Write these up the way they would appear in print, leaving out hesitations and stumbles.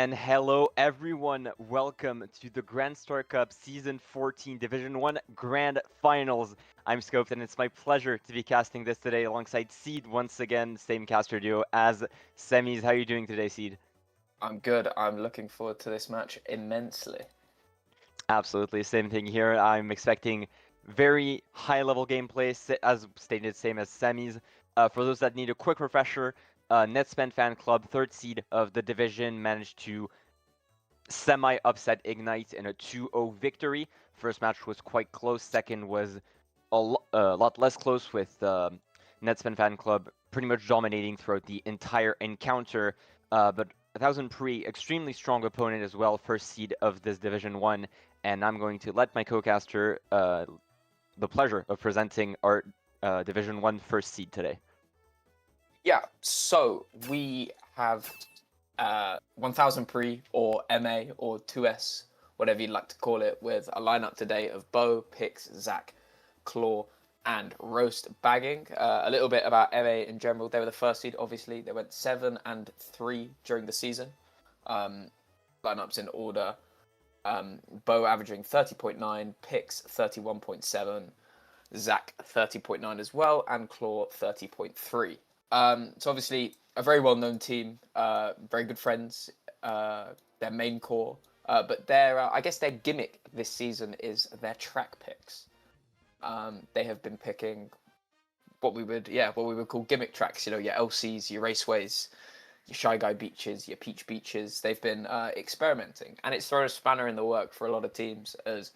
And hello everyone, welcome to the Grand Star Cup Season 14 Division 1 Grand Finals. I'm Scoped and it's my pleasure to be casting this today alongside Seed once again, same caster duo as Semis. How are you doing today, Seed? I'm good. I'm looking forward to this match immensely. Absolutely, same thing here. I'm expecting very high-level gameplay, as stated, same as Semis. For those that need a quick refresher, Netspend Fan Club, third seed of the division, managed to semi-upset Ignite in a 2-0 victory. First match was quite close. Second was a lot less close with Netspin Fan Club pretty much dominating throughout the entire encounter. But 1000 Pre, extremely strong opponent as well, first seed of this Division 1. And I'm going to let my co-caster the pleasure of presenting our Division 1 first seed today. Yeah, so we have 1000 Pre or MA or 2S, whatever you'd like to call it, with a lineup today of Bo, Pix, Zach, Claw, and Roast bagging. A little bit about MA in general. They were the first seed, obviously. They went 7-3 during the season. Lineups in order. Bo averaging 30.9, Pix 31.7, Zach 30.9 as well, and Claw 30.3. So obviously a very well-known team, very good friends, their main core, but I guess their gimmick this season is their track picks. They have been picking what we would call gimmick tracks. You know, your LCs, your raceways, your Shy Guy beaches, your Peach beaches. They've been experimenting, and it's thrown a spanner in the work for a lot of teams as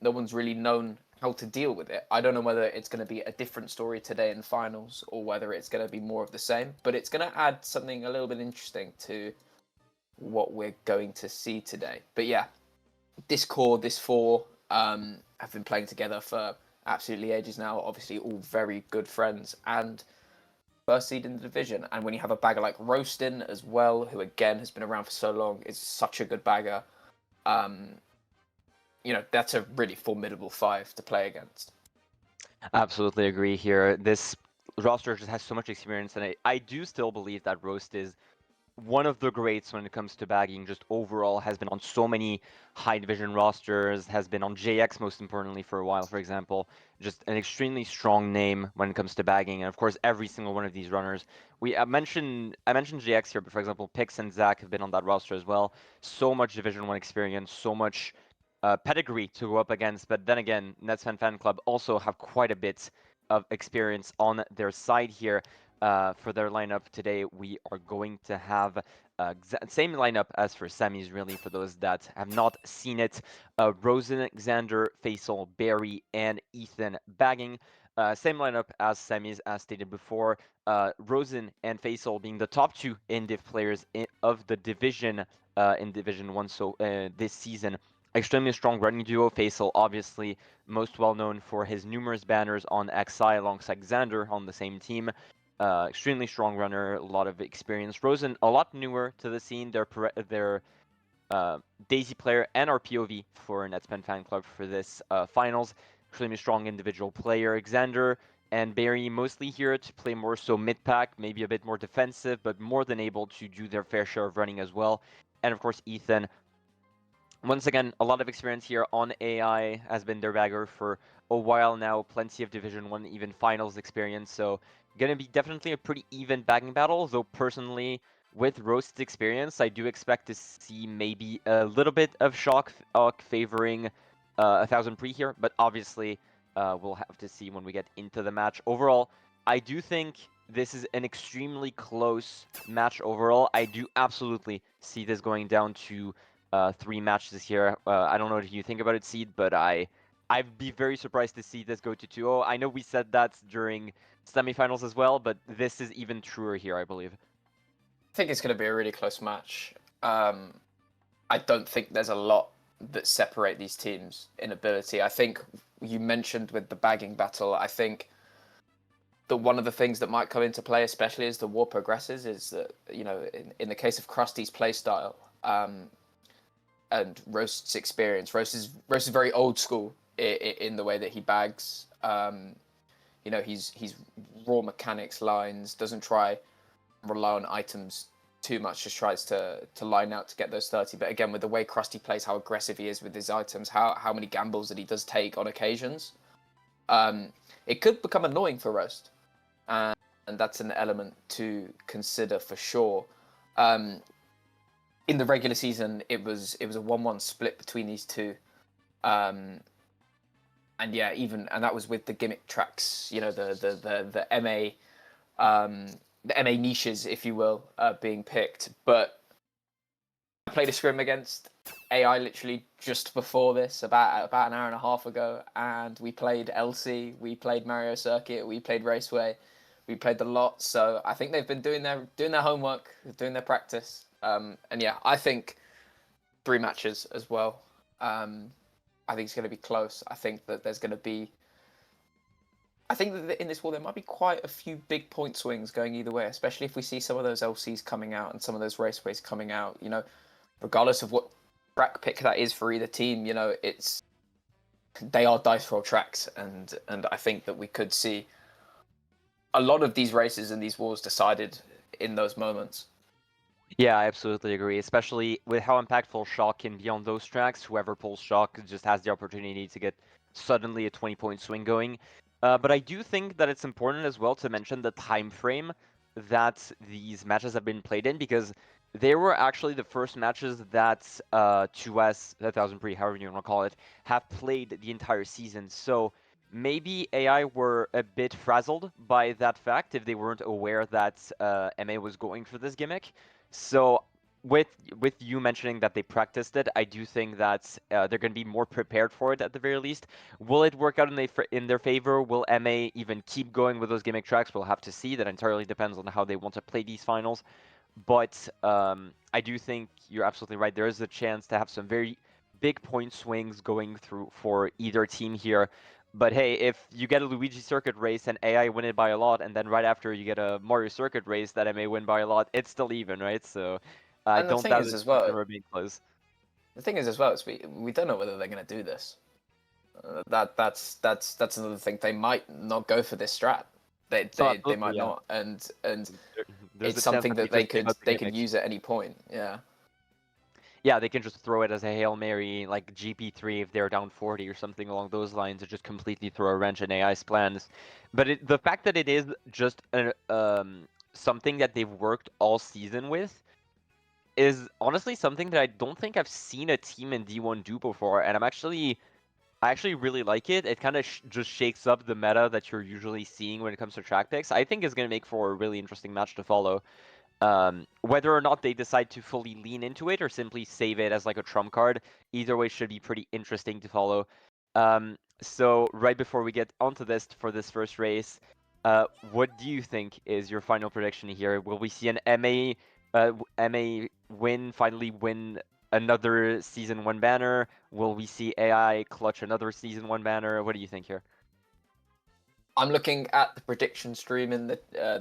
no one's really known how to deal with it. I don't know whether it's going to be a different story today in finals or whether it's going to be more of the same, but it's going to add something a little bit interesting to what we're going to see today. But yeah, this core, this four, have been playing together for absolutely ages now. Obviously, all very good friends and first seed in the division. And when you have a bagger like Roastin as well, who again has been around for so long, is such a good bagger. You know, that's a really formidable five to play against. Absolutely agree here. This roster just has so much experience, and I do still believe that Roast is one of the greats when it comes to bagging, just overall, has been on so many high division rosters, has been on JX most importantly for a while, for example. Just an extremely strong name when it comes to bagging. And of course, every single one of these runners. I mentioned JX here, but for example, Pix and Zach have been on that roster as well. So much Division 1 experience, so much pedigree to go up against. But then again, Netsfan Fan Club also have quite a bit of experience on their side here. For their lineup today, we are going to have same lineup as for semis, really, for those that have not seen it. Rosen, Xander, Faisal, Barry, and Ethan bagging. Same lineup as semis, as stated before. Rosen and Faisal being the top two in div players of the division in Division 1 so this season. Extremely strong running duo. Faisal, obviously, most well known for his numerous banners on XI alongside Xander on the same team. Extremely strong runner, a lot of experience. Rosen, a lot newer to the scene. They're Daisy player and our POV for Netspend Fan Club for this finals. Extremely strong individual player. Xander and Barry mostly here to play more so mid-pack, maybe a bit more defensive, but more than able to do their fair share of running as well. And of course, Ethan, once again, a lot of experience here on AI, has been their bagger for a while now, plenty of Division 1, even finals experience, so gonna be definitely a pretty even bagging battle, though personally, with Roast's experience, I do expect to see maybe a little bit of shock favoring 1000 Pre here, but obviously we'll have to see when we get into the match. Overall, I do think this is an extremely close match overall. I do absolutely see this going down to 3 matches here. I don't know what you think about it, Seed, but I'd be very surprised to see this go to 2-0. I know we said that during semifinals as well, but this is even truer here, I believe. I think it's going to be a really close match. I don't think there's a lot that separate these teams in ability. I think you mentioned with the bagging battle, I think that one of the things that might come into play, especially as the war progresses, is that, you know, in the case of Krusty's playstyle, and Roast's experience. Roast is very old school in the way that he bags. You know, he's raw mechanics lines, doesn't try rely on items too much, just tries to line out to get those 30. But again, with the way Krusty plays, how aggressive he is with his items, how many gambles that he does take on occasions, it could become annoying for Roast. And that's an element to consider for sure. In the regular season, it was a 1-1 split between these two. And yeah, and that was with the gimmick tracks, you know, the MA the MA niches, if you will, being picked. But I played a scrim against AI literally just before this, about an hour and a half ago, and we played LC, we played Mario Circuit, we played Raceway, we played the lot. So I think they've been doing their homework, doing their practice. And yeah, I think 3 matches as well. I think it's going to be close. I think that there's going to be. I think that in this war there might be quite a few big point swings going either way, especially if we see some of those LCs coming out and some of those raceways coming out. You know, regardless of what track pick that is for either team, you know, they are dice roll tracks, and I think that we could see a lot of these races and these wars decided in those moments. Yeah, I absolutely agree, especially with how impactful Shock can be on those tracks. Whoever pulls Shock just has the opportunity to get suddenly a 20-point swing going. But I do think that it's important as well to mention the time frame that these matches have been played in, because they were actually the first matches that 2S, 1000 Pre, however you want to call it, have played the entire season. So maybe AI were a bit frazzled by that fact if they weren't aware that MA was going for this gimmick. So with you mentioning that they practiced it, I do think that they're going to be more prepared for it at the very least. Will it work out in their favor? Will MA even keep going with those gimmick tracks? We'll have to see. That entirely depends on how they want to play these finals. But I do think you're absolutely right. There is a chance to have some very big point swings going through for either team here. But hey, if you get a Luigi Circuit race and AI win it by a lot, and then right after you get a Mario Circuit race that MA win by a lot, it's still even, right? So I And the don't thing doubt is it's as well, ever being close. the thing is as well, is we don't know whether they're going to do this. That's another thing. They might not go for this strat. They Oh, they absolutely, might yeah. not, and There's it's a chance something that that they just give up the they could gimmick. use at any point. Yeah. Yeah, they can just throw it as a Hail Mary, like GP3 if they're down 40 or something along those lines, to just completely throw a wrench in AI's plans. But the fact that it is just something that they've worked all season with is honestly something that I don't think I've seen a team in D1 do before, and I actually really like it. It kind of just shakes up the meta that you're usually seeing when it comes to track picks. I think it's going to make for a really interesting match to follow. Whether or not they decide to fully lean into it or simply save it as like a trump card, either way should be pretty interesting to follow. So right before we get onto this for this first race, what do you think is your final prediction here? Will we see an MA finally win another Season 1 banner? Will we see AI clutch another Season 1 banner? What do you think here? I'm looking at the prediction stream in the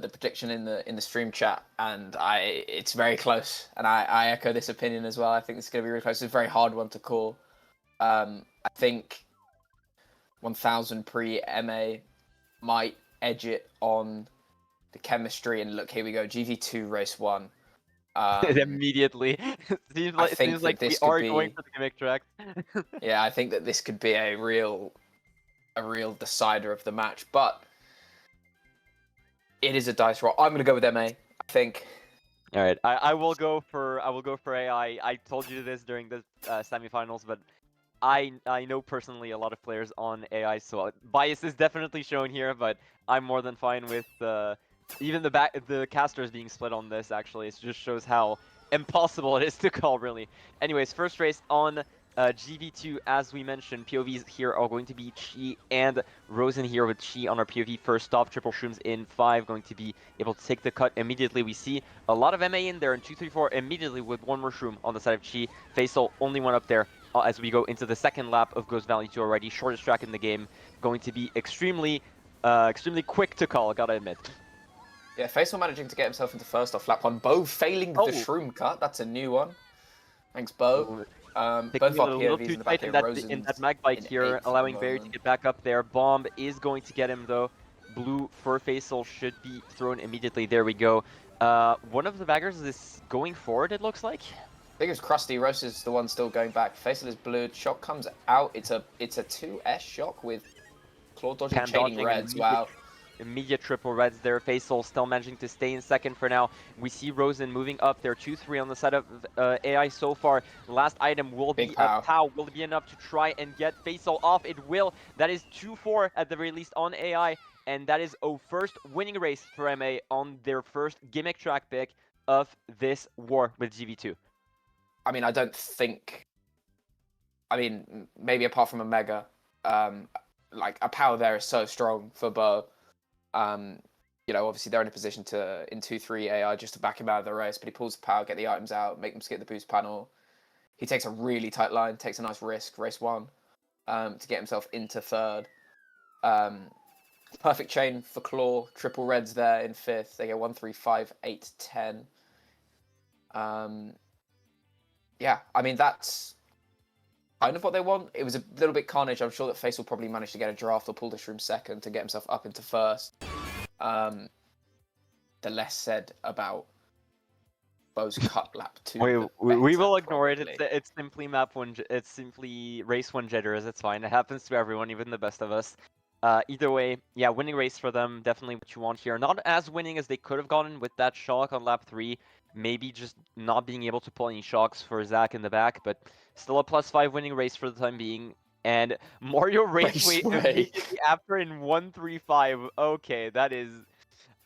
prediction in the stream chat, and it's very close, and I echo this opinion as well. I think it's going to be really close. It's a very hard one to call. I think 1000 pre MA might edge it on the chemistry, and look, here we go, GV2 race 1. Immediately. I think seems that like we this could are going be, for the gimmick track. yeah, I think that this could be a real decider of the match, but it is a dice roll. I'm going to go with MA. I think. All right, I will go for AI. I told you this during the semifinals, but I know personally a lot of players on AI, so bias is definitely shown here. But I'm more than fine with even the casters being split on this. Actually, it just shows how impossible it is to call, really. Anyways, first race on GV2, as we mentioned, POVs here are going to be Chi and Rosen here with Chi on our POV first off. Triple Shrooms in 5, going to be able to take the cut immediately. We see a lot of MA in there in 2, 3, 4 immediately with one more Shroom on the side of Chi. Faisal, only one up there as we go into the second lap of Ghost Valley 2 already. Shortest track in the game, going to be extremely quick to call, gotta admit. Yeah, Faisal managing to get himself into first off lap 1. Bo failing the Shroom cut. That's a new one. Thanks, Bo. Both of our a little POVs too in the tight back here. in that mag bike here, allowing Barry to get back up there. Bomb is going to get him though. Blue for Faisal should be thrown immediately. There we go. One of the baggers is going forward, it looks like. I think it's Krusty. Roast is the one still going back. Facial is blued. Shock comes out. It's a 2S shock with claw dodging, Pam chaining dodging reds. and Wow. immediate triple reds there. Faisal still managing to stay in second for now. We see Rosen moving up there, 2-3 on the side of AI so far. Last item will Big be pow. a pow. Will it be enough to try and get Faisal off? It will. That is 2-4 at the very least on AI. And that is a first winning race for MA on their first gimmick track pick of this war with GV2. I mean, I don't think. I mean, maybe apart from a mega, like a power there is so strong for Bo. Obviously they're in a position to in 2-3 AI just to back him out of the race, but he pulls the power, get the items out, make them skip the boost panel. He takes a really tight line, takes a nice risk, race one, to get himself into third. Perfect chain for Claw, triple reds there in fifth. They go 1, 3, 5, 8, 10. Yeah, I mean that's kind of what they want. It was a little bit carnage. I'm sure that Face will probably manage to get a draft or pull this room second to get himself up into first. The less said about Bo's cut lap 2. We will ignore it. Probably. It's simply map one. It's simply race one jitters. It's fine. It happens to everyone, even the best of us. Either way, yeah, winning race for them. Definitely what you want here. Not as winning as they could have gotten with that shock on lap 3. Maybe just not being able to pull any shocks for Zach in the back, but still a +5 winning race for the time being. And Mario Raceway immediately after in 1-3-5. Okay, that is.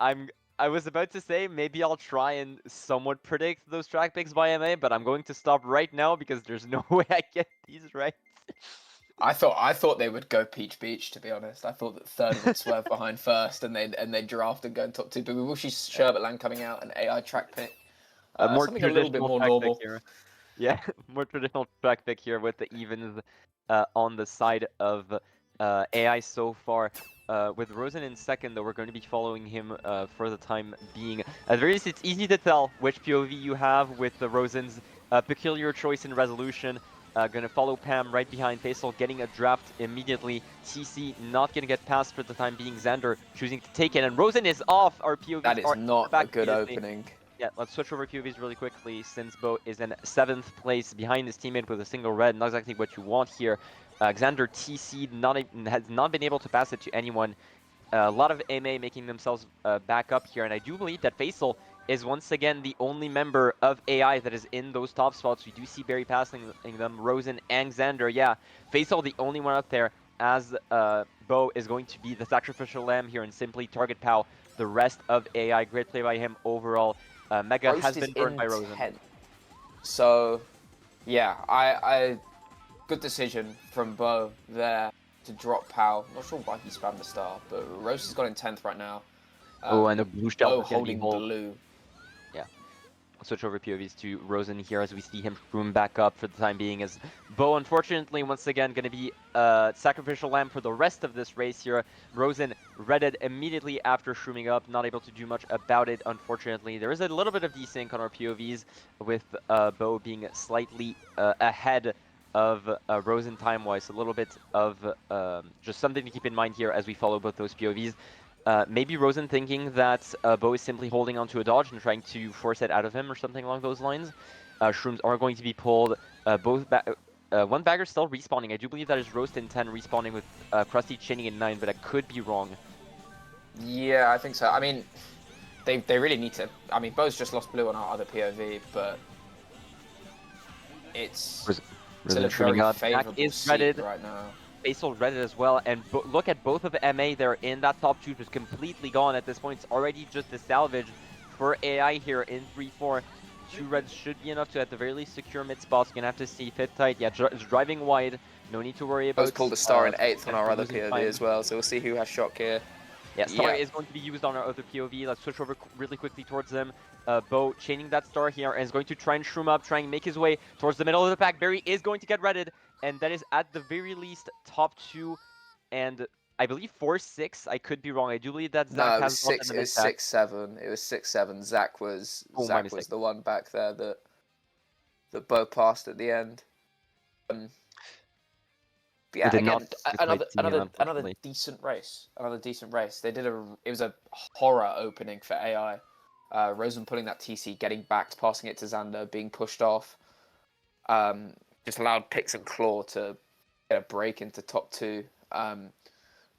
I was about to say maybe I'll try and somewhat predict those track picks by MA, but I'm going to stop right now because there's no way I get these right. I thought they would go Peach Beach, to be honest. I thought that third would swerve behind first and they'd draft and go in top 2. But we will see Sherbetland coming out, an AI track pick. More Something a little bit more normal. Here. Yeah, more traditional track pick here with the evens on the side of AI so far. With Rosen in second, though, we're going to be following him for the time being. At the very least, it's easy to tell which POV you have with the Rosen's peculiar choice in resolution. Gonna follow Pam right behind Faisal, getting a draft immediately. TC not gonna get past for the time being. Xander choosing to take it, and Rosen is off. Our POVs That is are not back a good immediately. opening. Yeah, let's switch over POVs really quickly since Bo is in 7th place behind his teammate with a single red. Not exactly what you want here. Xander TC has not been able to pass it to anyone. A lot of MA making themselves back up here, and I do believe that Faisal is once again the only member of AI that is in those top spots. We do see Barry passing them, Rosen and Xander. Yeah, Faisal the only one up there, as Bo is going to be the sacrificial lamb here and simply target POW the rest of AI. Great play by him overall. Mega Roast has is been burned by Rosen. 10th. So, yeah, I good decision from Bo there to drop POW. Not sure why he spammed the star, but Roast has got in 10th right now. And a blue shell Bo holding blue. Yeah. I'll switch over POVs to Rosen here as we see him room back up for the time being, as Bo, unfortunately, once again, going to be sacrificial lamb for the rest of this race here. Rosen redded immediately after shrooming up, not able to do much about it, unfortunately. There is a little bit of desync on our POVs, with Bo being slightly ahead of Rosen time-wise. A little bit of just something to keep in mind here as we follow both those POVs. Maybe Rosen thinking that Bo is simply holding onto a dodge and trying to force it out of him or something along those lines. Shrooms are going to be pulled. One bagger still respawning. I do believe that is Roast in 10 respawning with Krusty chaining in 9, but I could be wrong. Yeah, I think so. I mean, they really need to. I mean, Bo's just lost blue on our other POV, but it's still a very favourable seed right now. Faisal read it as well, and look at both of MA there in that top 2, just completely gone at this point. It's already just a salvage for AI here in 3-4. 2 reds should be enough to at the very least secure mid spots. Gonna have to see fit tight. Yeah, it's driving wide. No need to worry about. Bo's pulled a star in 8th on our other POV as well, so we'll see who has shock here. Yeah, star is going to be used on our other POV. Let's switch over really quickly towards them. Bo chaining that star here and is going to try and shroom up, try and make his way towards the middle of the pack. Barry is going to get redded, and that is at the very least top 2 and I believe 4-6. I could be wrong. I do believe that Zach has 6. It was 6-7. It was 6-7. Zach was the one back there that Bo passed at the end. Yeah, again, another decent race. Another decent race. They did it was a horror opening for AI. Rosen pulling that TC, getting backed, passing it to Xander, being pushed off. Just allowed Pix and Claw to get a break into top 2.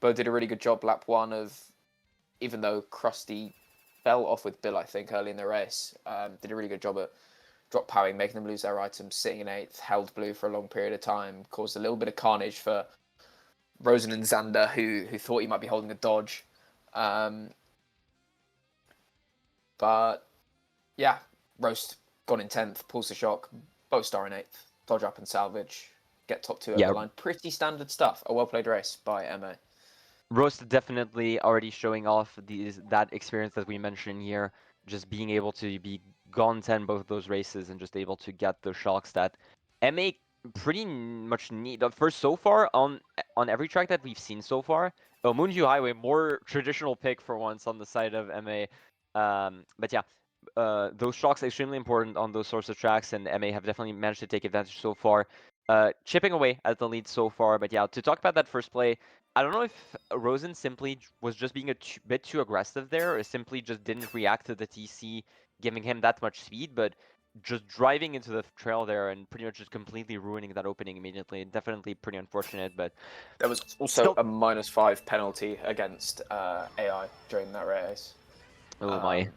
Bo did a really good job lap 1 of, even though Krusty fell off with Bill, I think, early in the race, did a really good job at drop powering, making them lose their items, sitting in 8th, held blue for a long period of time, caused a little bit of carnage for Rosen and Xander, who thought he might be holding a dodge. But yeah, Roast gone in 10th, pulls the shock, both star in 8th, dodge up and salvage, get top 2 over the line. Pretty standard stuff. A well-played race by MA. Roast definitely already showing off that experience that we mentioned here, just being able to be gone 10 both of those races and just able to get the shocks that MA pretty much need. First, so far on every track that we've seen so far, Moonview Highway, more traditional pick for once on the side of MA. But yeah, those shocks extremely important on those sorts of tracks, and MA have definitely managed to take advantage so far. Chipping away at the lead so far, but yeah, to talk about that first play, I don't know if Rosen simply was just being a bit too aggressive there, or simply just didn't react to the TC giving him that much speed, but just driving into the trail there and pretty much just completely ruining that opening immediately. Definitely pretty unfortunate, but there was also a -5 penalty against AI during that race. Oh my.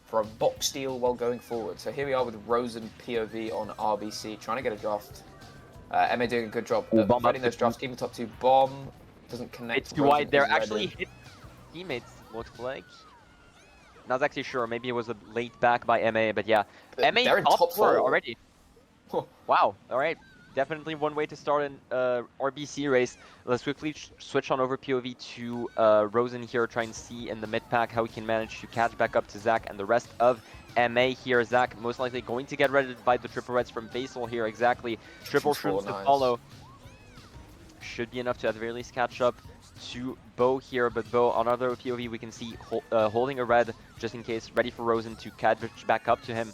For a box steal while going forward. So here we are with Rosen POV on RBC, trying to get a draft. MA doing a good job of fighting those drafts, keeping top 2. Bomb doesn't connect. It's too wide. They're actually hit teammates, looks like. Not actually sure. Maybe it was a late back by MA, but yeah. MA they're in top 4 already. Wow. All right. Definitely one way to start an RBC race. Let's quickly switch on over POV to Rosen here, try and see in the mid pack how he can manage to catch back up to Zach and the rest of MA here. Zach most likely going to get redded by the triple reds from Faisal here. Exactly. Triple shrooms to follow. Should be enough to at the very least catch up to Bo here, but Bo on other POV we can see holding a red just in case, ready for Rosen to catch back up to him.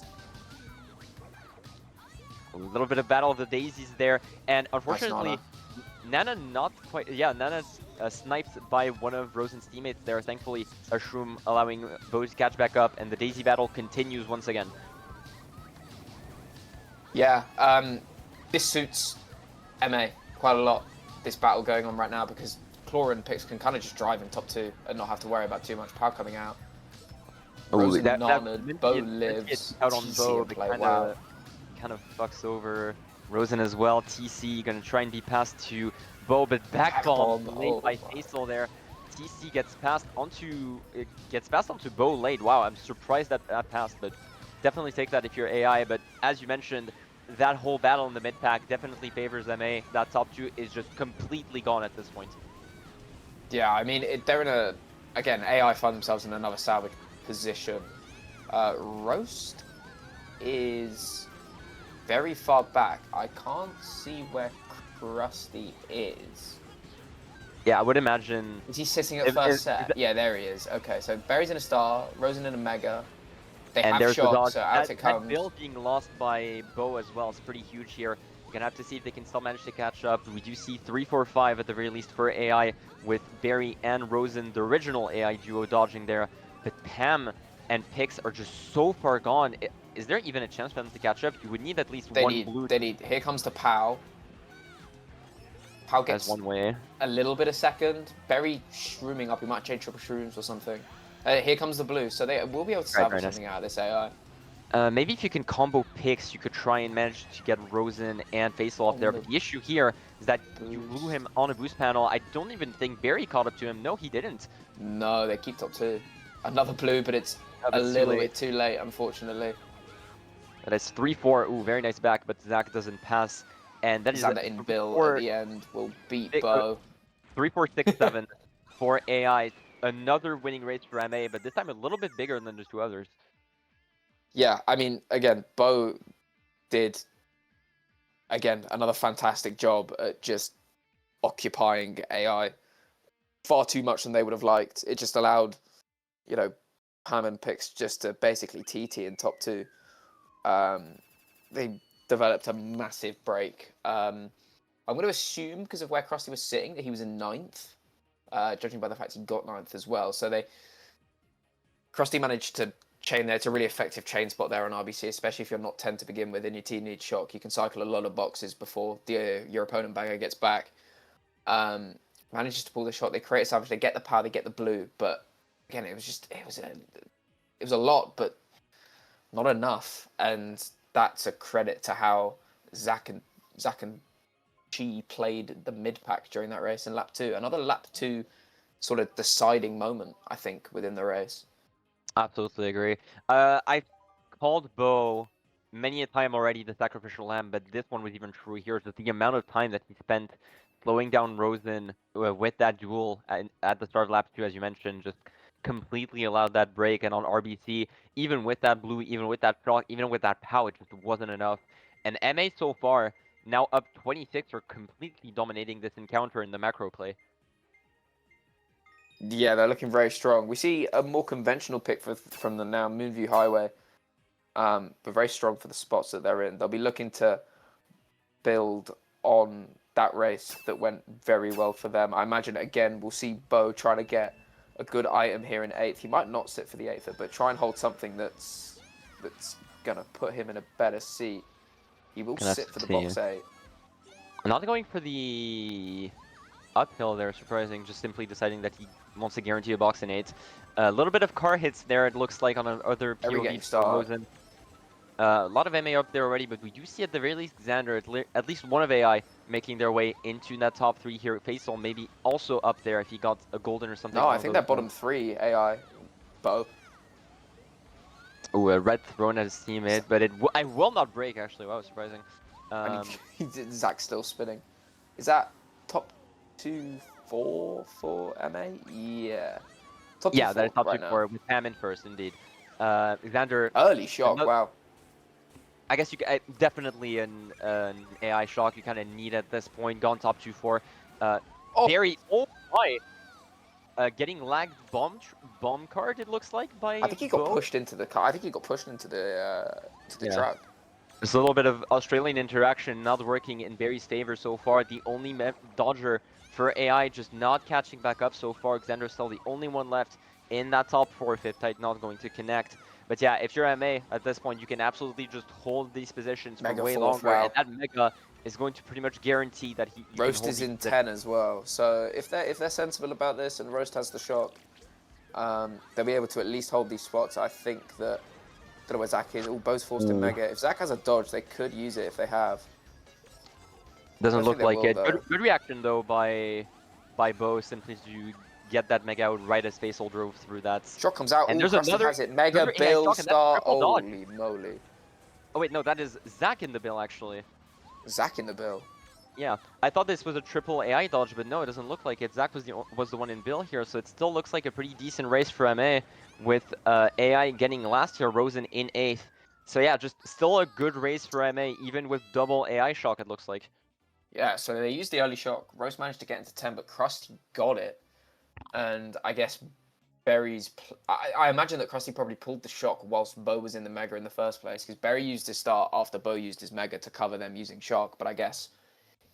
A little bit of battle of the daisies there, and unfortunately, Nana not quite. Yeah, Nana's sniped by one of Rosen's teammates there. Thankfully, a shroom allowing Bo to catch back up, and the daisy battle continues once again. Yeah, this suits MA quite a lot. This battle going on right now because Claw and Pix can kind of just drive in top 2 and not have to worry about too much power coming out. Rosen, Nana, Bo lives. Out on Bo, but kind of fucks over Rosen as well. TC gonna try and be passed to Bo, but back bomb late by Faisal there. TC gets passed onto Bo late. Wow, I'm surprised that passed, but definitely take that if you're AI. But as you mentioned, that whole battle in the mid pack definitely favors MA. That top 2 is just completely gone at this point. Yeah, I mean they're in a, again, AI find themselves in another salvage position. Roast is very far back. I can't see where Krusty is. Yeah, I would imagine. Is he sitting at first set? Yeah, there he is. Okay, so Berry's in a star, Rosen in a mega. They have shock, so out it comes. That build being lost by Bo as well is pretty huge here. We're gonna have to see if they can still manage to catch up. We do see 3, 4, 5 at the very least for AI, with Berry and Rosen, the original AI duo, dodging there. But Pam and Pix are just so far gone. Is there even a chance for them to catch up? You would need at least one blue. Here comes the Pow. Pow gets one way. A little bit of second. Berry shrooming up. He might change triple shrooms or something. Here comes the blue. So they will be able to salvage something out of this AI. Maybe if you can combo Pix, you could try and manage to get Rosen and Faisal off there. But the issue here is that you blew him on a boost panel. I don't even think Berry caught up to him. No, he didn't. No, they keep top 2. Another blue, but it's a little bit too late, unfortunately. That is 3-4. Ooh, very nice back, but Zach doesn't pass. And that is Xander in Bill at the end will beat Bo. 3-4-6-7 for AI. Another winning race for MA, but this time a little bit bigger than the 2 others. Yeah, I mean, again, Bo did, again, another fantastic job at just occupying AI far too much than they would have liked. It just allowed, you know, Pam and Pix just to basically TT in top 2. They developed a massive break. I'm going to assume, because of where Krusty was sitting, that he was in 9th, judging by the fact he got 9th as well. So Krusty managed to chain there. It's a really effective chain spot there on RBC, especially if you're not 10 to begin with and your team needs shock. You can cycle a lot of boxes before your opponent bagger gets back. Manages to pull the shot. They create a salvage. They get the power. They get the blue. But again, it was a lot, but not enough. And that's a credit to how Zach and Chi played the mid pack during that race in lap 2. Another lap 2 sort of deciding moment, I think, within the race. Absolutely agree. I've called Bo many a time already the sacrificial lamb, but this one was even true here. Just the amount of time that he spent slowing down Rosen with that duel at the start of lap 2, as you mentioned, just completely allowed that break. And on RBC, even with that blue, even with that shock, even with that power, it just wasn't enough. And MA so far, now up 26, are completely dominating this encounter in the macro play. Yeah, they're looking very strong. We see a more conventional pick from them now, Moonview Highway, but very strong for the spots that they're in. They'll be looking to build on that race that went very well for them. I imagine, again, we'll see Bo trying to get a good item here in 8th. He might not sit for the 8th, but try and hold something that's going to put him in a better seat. He will sit for the box 8. Not going for the uphill there, surprising, just simply deciding that he wants to guarantee a box in 8. A little bit of car hits there, it looks like, on other POV for Rosen. A lot of MA up there already, but we do see at the very least Xander, at least one of AI, making their way into that top 3 here. Faisal maybe also up there if he got a golden or something. No, I think they're bottom 3 AI. Bo. Oh, a red thrown at his teammate, but I will not break, actually. Wow, surprising. I mean, Zach's still spinning. Is that top 2-4 for MA? Yeah. Top yeah, that is top right 2-4 with Pam in first, indeed. Xander. Early shock, wow. I guess you definitely an AI shock you kind of need at this point. Gone top 2-4. Barry, oh my! Getting lagged bomb card, it looks like, by I think he got pushed into the car. I think he got pushed into the truck. There's a little bit of Australian interaction not working in Barry's favor so far. The only dodger for AI just not catching back up so far. Xander's still the only one left in that top 4. Fifth Tide not going to connect. But yeah, if you're MA at this point, you can absolutely just hold these positions for way longer. Wow. And that Mega is going to pretty much guarantee that he Roast is in 10 as well. So if they're sensible about this and Roast has the shock, they'll be able to at least hold these spots. I think that I don't know where Zach is. Bo's forced in Mega. If Zach has a dodge, they could use it if they have. Doesn't look like it. Good reaction though by Bo, simply to get that Mega out right as Faisal drove through that. Shock comes out. And there's another has it. Mega Bill star. Holy moly! Oh wait, no, that is Zach in the bill actually. Zach in the bill. Yeah, I thought this was a triple AI dodge, but no, it doesn't look like it. Zach was the one in bill here, so it still looks like a pretty decent race for MA, with AI getting last here, Rosen in 8th. So yeah, just still a good race for MA, even with double AI shock, it looks like. Yeah, so they used the early shock. Rose managed to get into 10, but Krusty got it. And I guess Berry's... I imagine that Krusty probably pulled the shock whilst Bo was in the Mega in the first place, because Berry used his start after Bo used his Mega to cover them using shock, but I guess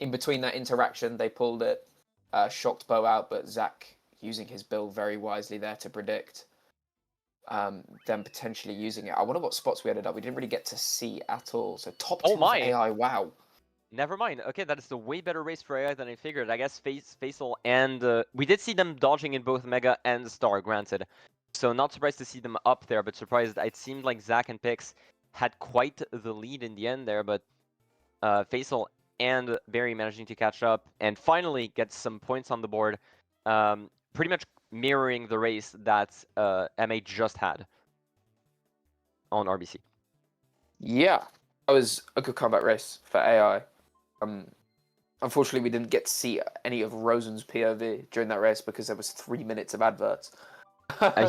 in between that interaction, they pulled it, shocked Bo out, but Zach using his build very wisely there to predict them potentially using it. I wonder what spots we ended up. We didn't really get to see at all. So top 2 AI, wow. Never mind. Okay, that is a way better race for AI than I figured. I guess Faisal and... we did see them dodging in both Mega and Star, granted. So not surprised to see them up there, but surprised. It seemed like Zach and Pix had quite the lead in the end there, but Faisal and Barry managing to catch up and finally get some points on the board, pretty much mirroring the race that MA just had on RBC. Yeah, that was a good comeback race for AI. Unfortunately, we didn't get to see any of Rosen's POV during that race because there was 3 minutes of adverts.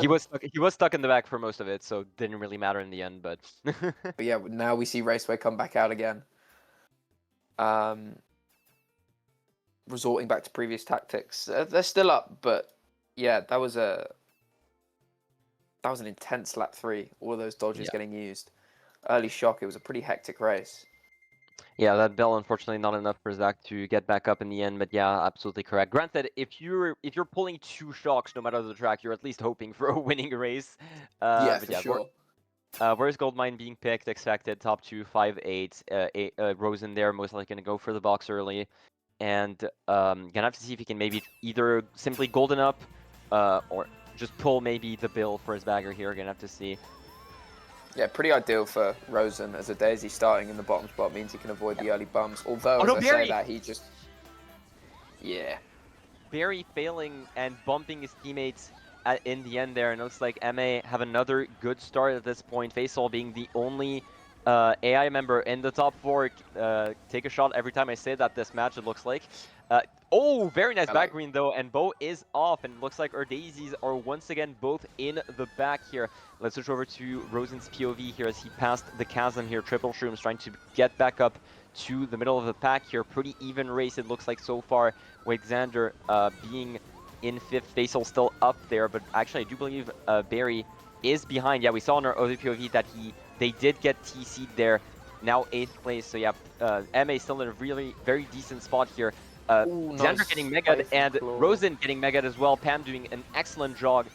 He was stuck in the back for most of it, so it didn't really matter in the end. But but yeah, now we see Raceway come back out again. Resorting back to previous tactics. They're still up, but yeah, that was an intense lap 3. All of those dodges getting used. Early shock. It was a pretty hectic race. Yeah, that bell unfortunately not enough for Zach to get back up in the end, but yeah, absolutely correct. Granted, if you're pulling 2 shocks no matter the track, you're at least hoping for a winning race. Yeah, But for yeah, sure. where's Goldmine being picked? Expected top 2, 5-8. Rosen there, most likely gonna go for the box early, and gonna have to see if he can maybe either simply golden up, or just pull maybe the bill for his bagger here. Gonna have to see. Yeah, pretty ideal for Rosen as a Daisy starting in the bottom spot means he can avoid the early bumps. Although, Oh as no, I say Barry! that, he just... Yeah. Barry failing and bumping his teammates in the end there, and it looks like MA have another good start at this point. Faisal being the only AI member in the top 4. Take a shot every time I say that this match, it looks like. Oh, very nice back green though, and Bo is off, and it looks like our daisies are once again both in the back here. Let's switch over to Rosen's POV here as he passed the chasm here. Triple Shrooms trying to get back up to the middle of the pack here. Pretty even race it looks like so far, with Xander being in 5th. Faisal still up there, but actually I do believe Barry is behind. Yeah, we saw in our other POV that they did get TC'd there. Now 8th place, so yeah, MA still in a really very decent spot here. Ooh, Xander nice getting play mega'd from and Claw. Rosen getting mega'd as well. Pam doing an excellent job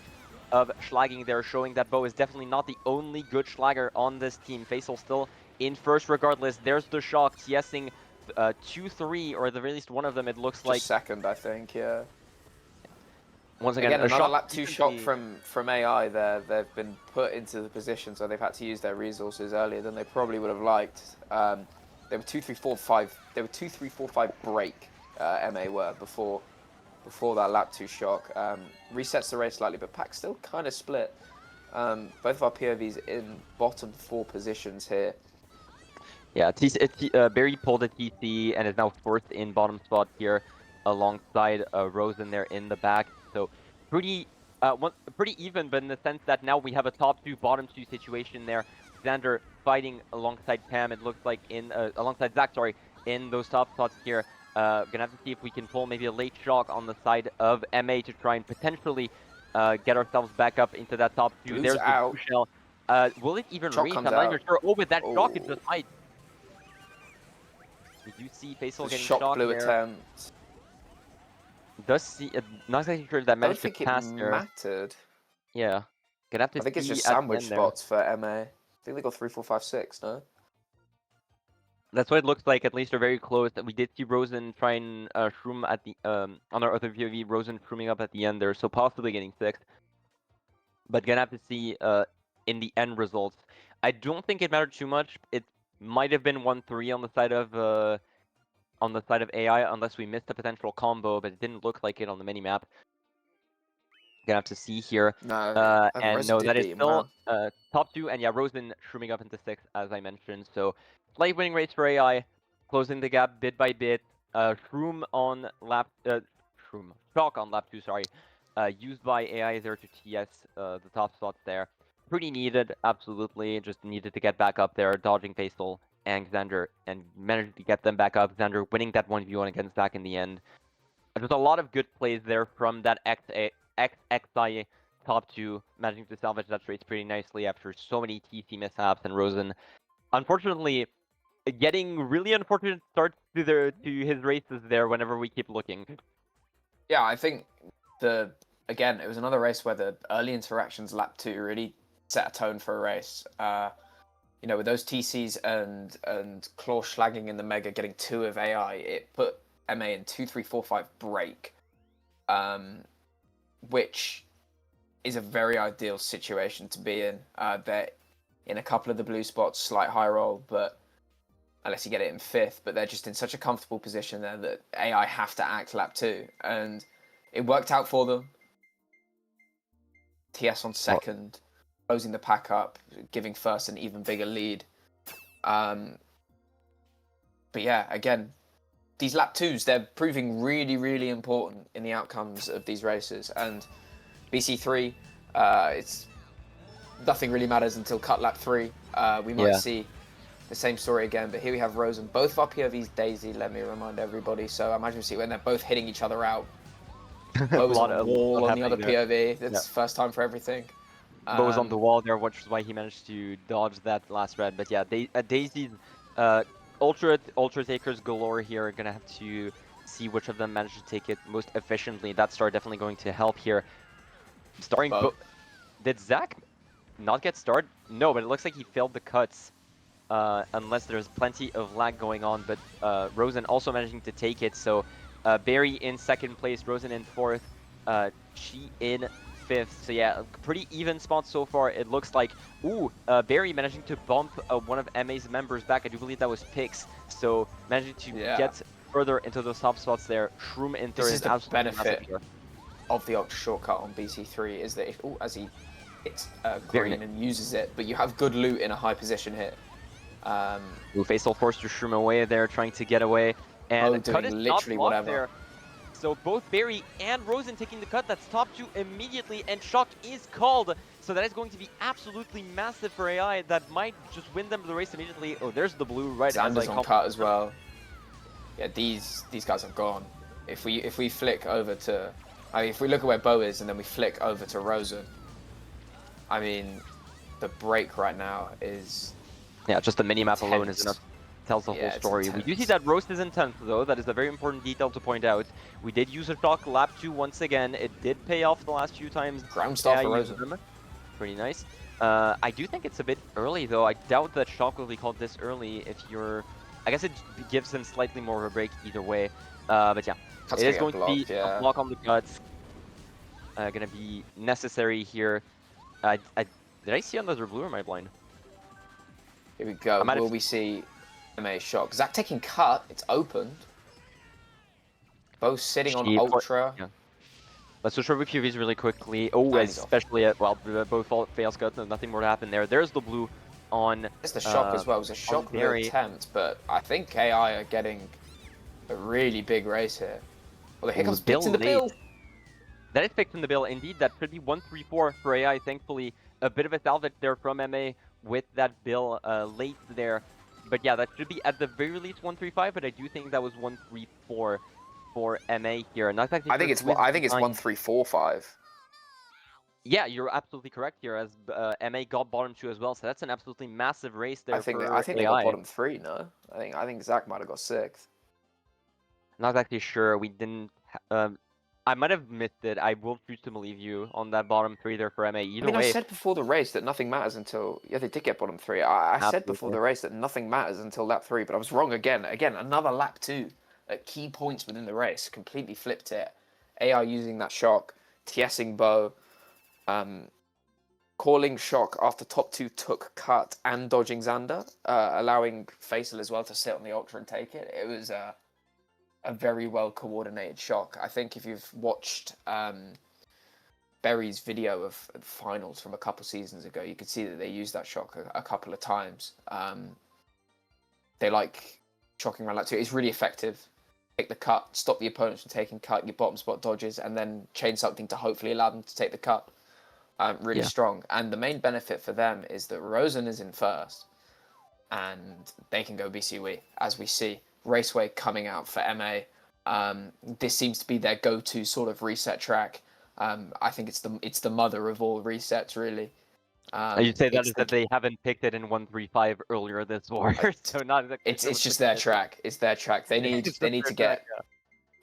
of schlagging there, showing that Bo is definitely not the only good schlagger on this team. Faisal still in first regardless. There's the shock, TSing 2-3, or at the very least one of them, it looks Just like. second, I think, yeah. Once again, a another shock lap 2 shot from AI there. They've been put into the position, so they've had to use their resources earlier than they probably would have liked. They were 2-3-4-5. They were 2-3-4-5 break. MA were before that lap 2 shock. Resets the race slightly, but pack still kind of split. Both of our POVs in bottom 4 positions here. Yeah, Barry pulled a TC and is now 4th in bottom spot here, alongside Rosen there in the back. So pretty pretty even, but in the sense that now we have a top 2, bottom 2 situation there. Xander fighting alongside Pam, it looks like, in alongside Zach, sorry, in those top spots here. Gonna have to see if we can pull maybe a late shock on the side of MA to try and potentially get ourselves back up into that top 2. Blue's There's out. the blue shell. Will it even Shock reach? comes I'm not even out. sure. Oh, with that shock, it Oh. just might. We do see Faisal The getting shock shocked blue there. attempt. Does see, not exactly sure if that I don't managed to think it pass there. mattered. Yeah, gonna have to I think it's see just at the sandwich end there. spots for MA. I think they got 3, 4, 5, 6, no? That's what it looks like. At least they're very close. We did see Rosen try and shroom at the on our other POV. Rosen shrooming up at the end there, so possibly getting 6th. But gonna have to see in the end results. I don't think it mattered too much. It might have been 1-3 on the side of AI, unless we missed a potential combo, but it didn't look like it on the mini map. Gonna have to see here. No, And Rosen no, did that is beat him still well. top 2, and yeah, Rosen shrooming up into 6th, as I mentioned. So slight winning rates for AI, closing the gap bit by bit. Shroom on lap, shock on lap 2, sorry. Used by AI there to TS the top spots there. Pretty needed, absolutely. Just needed to get back up there, dodging Faisal and Xander, and managed to get them back up. Xander winning that 1v1 against Zach in the end. There's a lot of good plays there from that XXI top 2, managing to salvage that race pretty nicely after so many TC mishaps, and Rosen, unfortunately, getting really unfortunate starts to his races there whenever we keep looking. Yeah, I think again, it was another race where the early interactions lap 2 really set a tone for a race. You know, with those TCs and Claw schlagging in the Mega getting 2 of AI, it put MA in 2-3-4-5 break, which is a very ideal situation to be in. They're in a couple of the blue spots, slight high roll, but unless you get it in 5th, but they're just in such a comfortable position there that AI have to act lap 2, and it worked out for them. TS on 2nd, closing the pack up, giving 1st an even bigger lead. But yeah, again, these lap 2s, they're proving really, really important in the outcomes of these races. And BC3, it's nothing really matters until cut lap 3. We might see the same story again, but here we have Rosen. Both of our POVs Daisy, let me remind everybody. So I imagine we see when they're both hitting each other out. Bo was on a wall on the other POV. That's first time for everything. Bo was on the wall there, which is why he managed to dodge that last red. But yeah, Daisy's Ultra takers galore here are gonna have to see which of them manage to take it most efficiently. That star definitely going to help here. Starring Bo. Did Zach not get starred? No, but it looks like he failed the cuts. Unless there's plenty of lag going on, but Rosen also managing to take it. So Barry in second place, Rosen in fourth, Chi in fifth. So yeah, pretty even spot so far. It looks like, ooh, Barry managing to bump one of MA's members back. I do believe that was Pix. So managing to get further into those top spots there. Shroom in third. This is the absolutely benefit here of the Ultra shortcut on BC3 is that if, as he hits green and uses it, but you have good loot in a high position hit. Faisal forced to Shroom away there, trying to get away. And doing cut is literally not blocked whatever. there. So both Barry and Rosen taking the cut. That's top two immediately, and Shock is called. So that is going to be absolutely massive for AI. That might just win them the race immediately. Oh, there's the blue right. Xander's on cut as well. Yeah, these guys are gone. If we flick over to, I mean, if we look at where Bo is and then we flick over to Rosen, I mean, the break right now is. Yeah, just the mini-map alone is enough. Tells the whole story. We do see that Roast is in 10th, though. That is a very important detail to point out. We did use a shock lap 2 once again. It did pay off the last few times. Ground star for Rosen. Pretty nice. I do think it's a bit early, though. I doubt that shock will be called this early if you're... I guess it gives him slightly more of a break either way. But yeah, it is going to be a block on the cuts. Gonna be necessary here. Did I see another blue or am I blind? Here we go. Will we see MA shock? Zach taking cut. It's opened. Both sitting on Ultra. Yeah. Let's switch over POVs really quickly. Oh, especially at, well, both fails cut. Nothing more to happen there. There's the blue on. There's the shock as well. It was a shock attempt, but I think AI are getting a really big race here. Well, here comes Pix in the bill. That is picked in the bill. Indeed, that should be 1-3-4 for AI. Thankfully, a bit of a salvage there from MA with that bill late there. But yeah, that should be at the very least 1-3-5, but I do think that was 1-3-4 for MA here. Not exactly I think it's 1-3-4-5. Yeah, you're absolutely correct here, as MA got bottom 2 as well, so that's an absolutely massive race there. I think they got bottom 3, no? I think Zach might have got 6th. Not exactly sure. We didn't I might have missed it. I will choose to believe you on that bottom 3 there for MA. Either way, I said before the race that nothing matters until... Yeah, they did get bottom 3. I said before the race that nothing matters until lap 3, but I was wrong again. Again, another lap 2 at key points within the race. Completely flipped it. AI using that shock, TSing Bo, calling shock after top 2 took cut and dodging Xander, allowing Faisal as well to sit on the Ultra and take it. It was... a very well coordinated shock. I think if you've watched Berry's video of finals from a couple seasons ago, you could see that they used that shock a couple of times. They like shocking around like 2. It's really effective. Take the cut, stop the opponents from taking cut, your bottom spot dodges, and then chain something to hopefully allow them to take the cut. Really strong. And the main benefit for them is that Rosen is in first, and they can go BCW, as we see. Raceway coming out for MA. This seems to be their go-to sort of reset track. I think it's the mother of all resets, really. You'd say that they haven't picked it in 1-3-5 earlier this war, so not. It's just their track. It's their track. They need to get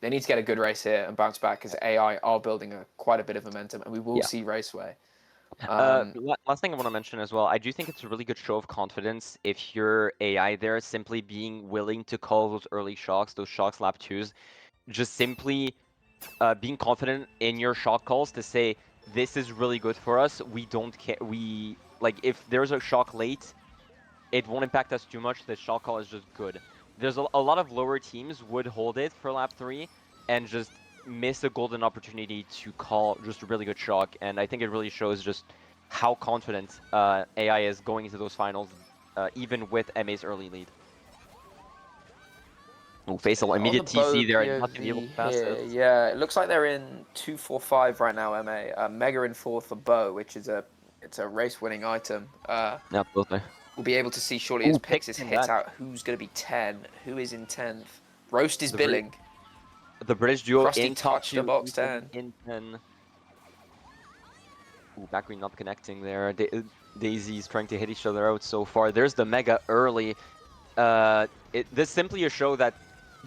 a good race here and bounce back, because AI are building quite a bit of momentum, and we will see Raceway. Last thing I want to mention as well, I do think it's a really good show of confidence if you're AI there, simply being willing to call those early shocks, those shocks lap 2s, just simply being confident in your shock calls to say, this is really good for us, we don't care, if there's a shock late, it won't impact us too much, the shock call is just good. There's a lot of lower teams would hold it for lap 3 and just miss a golden opportunity to call just a really good shock, and I think it really shows just how confident AI is going into those finals, even with MA's early lead. Oh, Faisal, immediate TC there, and not going to be able to pass it. Yeah, it looks like they're in 2-4-5 right now, MA. Mega in 4th for Bo, which is a race-winning item. Absolutely. We'll be able to see shortly as Pix is hit out who's going to be 10, who is in 10th. Roast is billing. The British duo in touch the box 10. In 10. Ooh, back green not connecting there. Daisy's trying to hit each other out so far. There's the Mega early. This simply a show that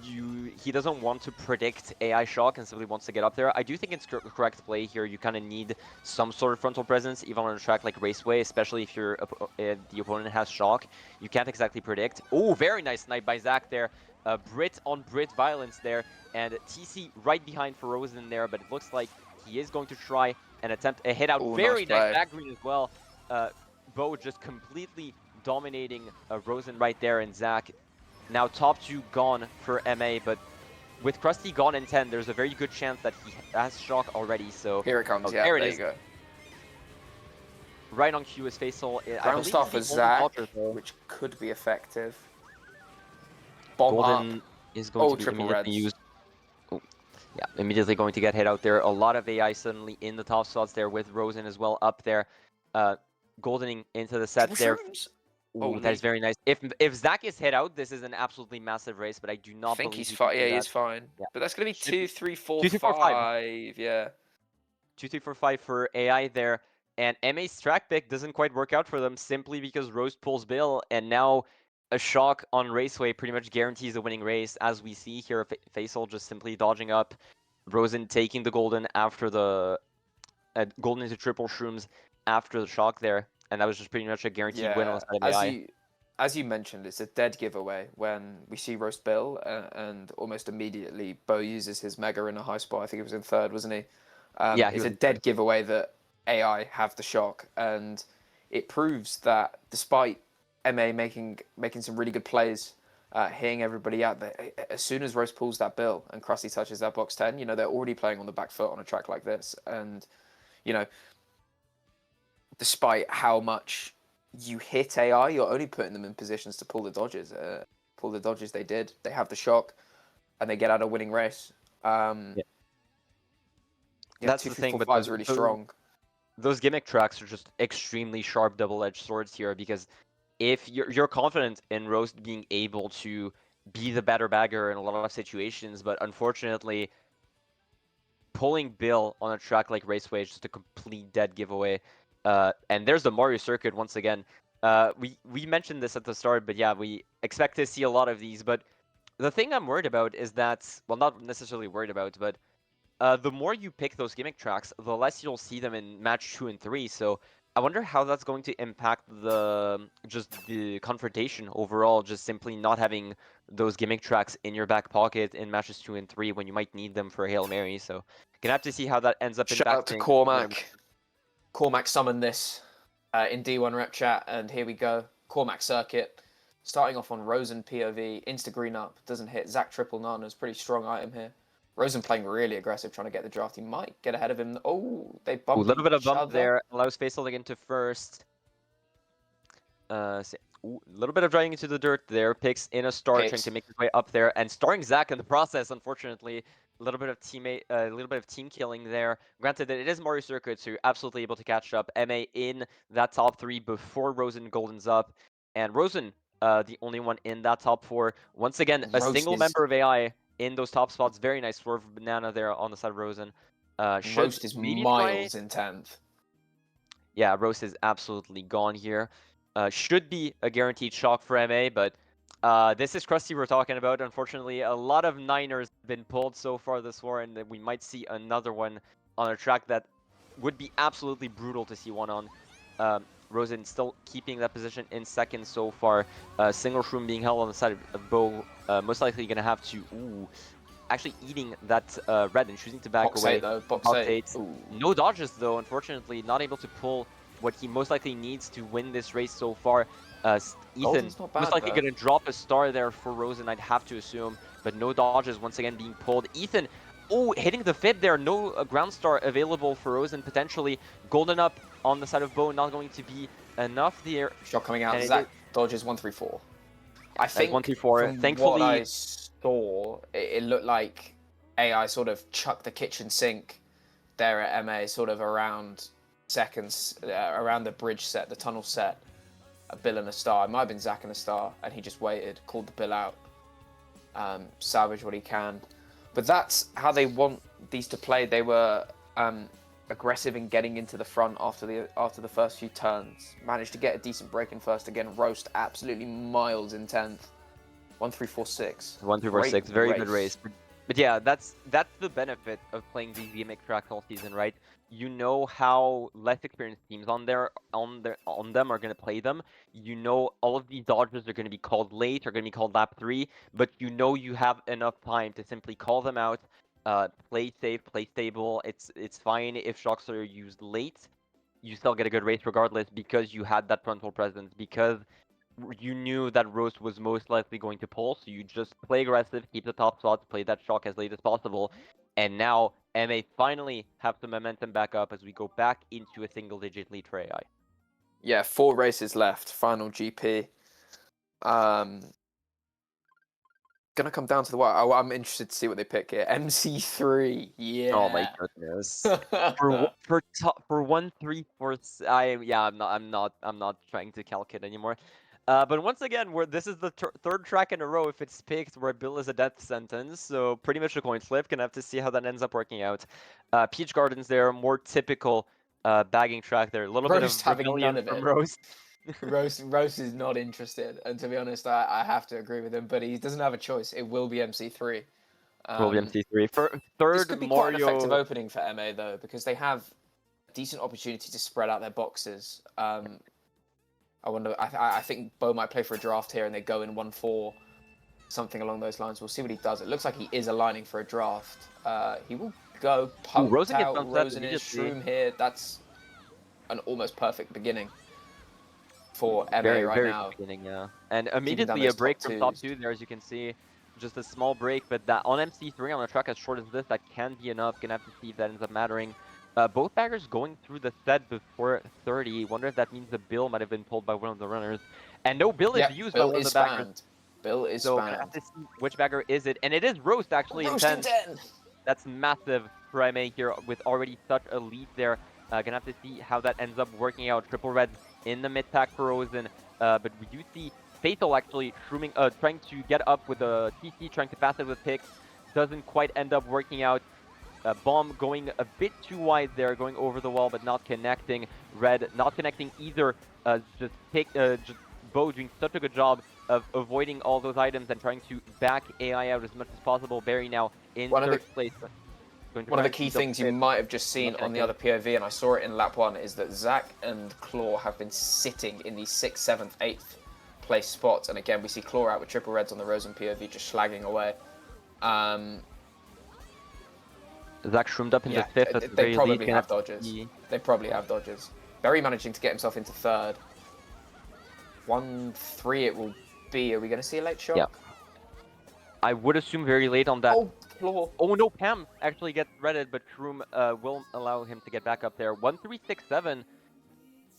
he doesn't want to predict AI shock and simply wants to get up there. I do think it's correct play here. You kind of need some sort of frontal presence, even on a track like Raceway, especially if the opponent has shock. You can't exactly predict. Oh, very nice snipe by Zach there. Brit on Brit violence there, and TC right behind for Rosen there, but it looks like he is going to try and attempt a hit out. Ooh, Very nice nice back green as well. Bo just completely dominating Rosen right there, and Zach now top 2 gone for MA, but with Krusty gone in 10, there's a very good chance that he has shock already, so... Here it comes, yeah, there you go. Right on cue is Faisal. Ground star for Zach, which could be effective. Bomb Golden up. is going to be triple immediately reds. used. Oh, yeah, immediately going to get hit out there. A lot of AI suddenly in the top spots there with Rosen as well up there. Goldening into the set there. Ooh, that is very nice. If Zach is hit out, this is an absolutely massive race, but I do not believe he's fine. Yeah, he's fine. Yeah. But that's going to be 2, 3, 4, 2, 3, 4, 5. Yeah. 2, 3, 4, 5 for AI there. And MA's track pick doesn't quite work out for them simply because Rose pulls Bill, and now a shock on Raceway pretty much guarantees a winning race, as we see here. Faisal just simply dodging up. Rosen taking the golden after the golden into triple shrooms after the shock there. And that was just pretty much a guaranteed win on the side of AI. As you mentioned, it's a dead giveaway when we see roast Bill, and almost immediately Bo uses his mega in a high spot. I think it was in third, wasn't he? Yeah, it's a dead giveaway that AI have the shock, and it proves that despite MA making some really good plays, hitting everybody out, that as soon as roast pulls that Bill and Krusty touches that box 10, they're already playing on the back foot on a track like this, and despite how much you hit AI, you're only putting them in positions to pull the dodges. Pull the dodges they did. They have the shock, and they get out a winning race. That's the thing, but is really strong. Those gimmick tracks are just extremely sharp double-edged swords here, because if you're confident in Roast being able to be the better bagger in a lot of situations, but unfortunately, pulling Bill on a track like Raceway is just a complete dead giveaway. And there's the Mario circuit once again. We mentioned this at the start, but yeah, we expect to see a lot of these. But the thing I'm worried about is that, well, not necessarily worried about, but the more you pick those gimmick tracks, the less you'll see them in match 2 and 3. So I wonder how that's going to impact the confrontation overall, just simply not having those gimmick tracks in your back pocket in matches 2 and 3 when you might need them for a Hail Mary. So gonna have to see how that ends up impacting. Shout out to Cormac. Cormac summoned this in D1 rep chat, and here we go. Cormac circuit, starting off on Rosen POV, insta green up, doesn't hit. Zach triple none is pretty strong item here. Rosen playing really aggressive, trying to get the draft. He might get ahead of him. Oh, they bumped. A little bit of bump there. Allows Faisal to get into first. A little bit of driving into the dirt there. Picks in a star, trying to make his way up there, and starring Zach in the process. Unfortunately, a little bit of team killing there. Granted that it is Mario Circuit, so you're absolutely able to catch up. MA in that top 3 before Rosen Golden's up, and Rosen, the only one in that top 4. Once again, a single member of AI in those top spots. Very nice swerve banana there on the side of Rosen. Roast is miles in 10th. Yeah, Roast is absolutely gone here. Should be a guaranteed shock for MA, but this is Krusty we're talking about. Unfortunately, a lot of Niners have been pulled so far this war, and we might see another one on a track that would be absolutely brutal to see one on. Rosen still keeping that position in second so far. Single shroom being held on the side of Bo. Most likely going to have to... actually eating that red and choosing to back box away. 8, though. Box 8. No dodges, though, unfortunately. Not able to pull what he most likely needs to win this race so far. Ethan most likely going to drop a star there for Rosen, I'd have to assume. But no dodges once again being pulled. Ethan, hitting the fib there. No ground star available for Rosen potentially. Golden up on the side of Bo, not going to be enough there. Shot coming out. Zach dodges 1-3-4. I think 1-3-4. Thankfully, what I saw, it looked like AI sort of chucked the kitchen sink there at MA, sort of around seconds, around the bridge set, the tunnel set. A Bill and a star. It might have been Zach and a star, and he just waited, called the Bill out, salvage what he can. But that's how they want these to play. They were aggressive in getting into the front after the first few turns. Managed to get a decent break in first again. Roast absolutely miles in 10th. 1346. 1346, Great very good race. race. But yeah, that's the benefit of playing these gimmick tracks all season, right? You know how less experienced teams on them are gonna play them. You know all of these dodges are gonna be called late, are gonna be called lap 3, but you know you have enough time to simply call them out, play safe, play stable. It's fine if shocks are used late. You still get a good race regardless because you had that frontal presence, because you knew that Roast was most likely going to pull, so you just play aggressive, keep the top slots, play that shock as late as possible, and now MA finally have the momentum back up as we go back into a single-digit lead for AI. Yeah, 4 races left. Final GP. Gonna come down to the wire. Oh, I'm interested to see what they pick here. MC3. Yeah. Oh my goodness. For 1-3-4, I'm not trying to calculate anymore. But once again, this is the third track in a row if it's picked where Bill is a death sentence, so pretty much a coin flip. Gonna have to see how that ends up working out. Peach Gardens there, more typical bagging track there. A little bit Roast of having none rebellion of from it. Rose. Roast is not interested, and to be honest, I have to agree with him. But he doesn't have a choice. It will be MC3. Will be MC3 for This third could be quite an effective Mario. opening for MA though, because they have a decent opportunity to spread out their boxes. I wonder. I think Bo might play for a draft here, and they go in 1-4, something along those lines. We'll see what he does. It looks like he is aligning for a draft. He will go punked Rosen gets out. sunset Rosen is immediately. Shroom here. That's an almost perfect beginning for MA Very, right very now. beginning, yeah. And down immediately those a break top from top twos. 2 there, as you can see. Just a small break, but that on MC3 on a track as short as this, that can be enough. Gonna have to see if that ends up mattering. Both baggers going through the set before 30. Wonder if that means the bill might have been pulled by one of the runners. And no bill is Yep, used by Bill one of is the baggers. spanned. Bill is So gonna have spanned. to see which bagger is it. And it is Roast actually in Roast in 10. 10. That's massive for MA here with already such a lead there. Gonna have to see how that ends up working out. Triple red in the mid pack for Rosen. But we do see Fatal actually shrooming, trying to get up with a TC, trying to pass it with picks. Doesn't quite end up working out. Bomb going a bit too wide there, going over the wall, but not connecting. Red not connecting either. Just Bo doing such a good job of avoiding all those items and trying to back AI out as much as possible. Barry now in third place. One of the key things you might have just seen on the other POV, and I saw it in lap 1, is that Zach and Claw have been sitting in these 6th, 7th, 8th place spots. And again, we see Claw out with triple reds on the Rosen POV, just slagging away. Zach shroomed up in the 5th at the they very probably least. have dodges. They probably have dodges. Barry managing to get himself into 3rd. 1-3 it will be. Are we going to see a late shock? Yeah. I would assume very late on that. Oh, Claw. Oh no, Pam actually gets redded, but Shroom will allow him to get back up there. 1-3-6-7.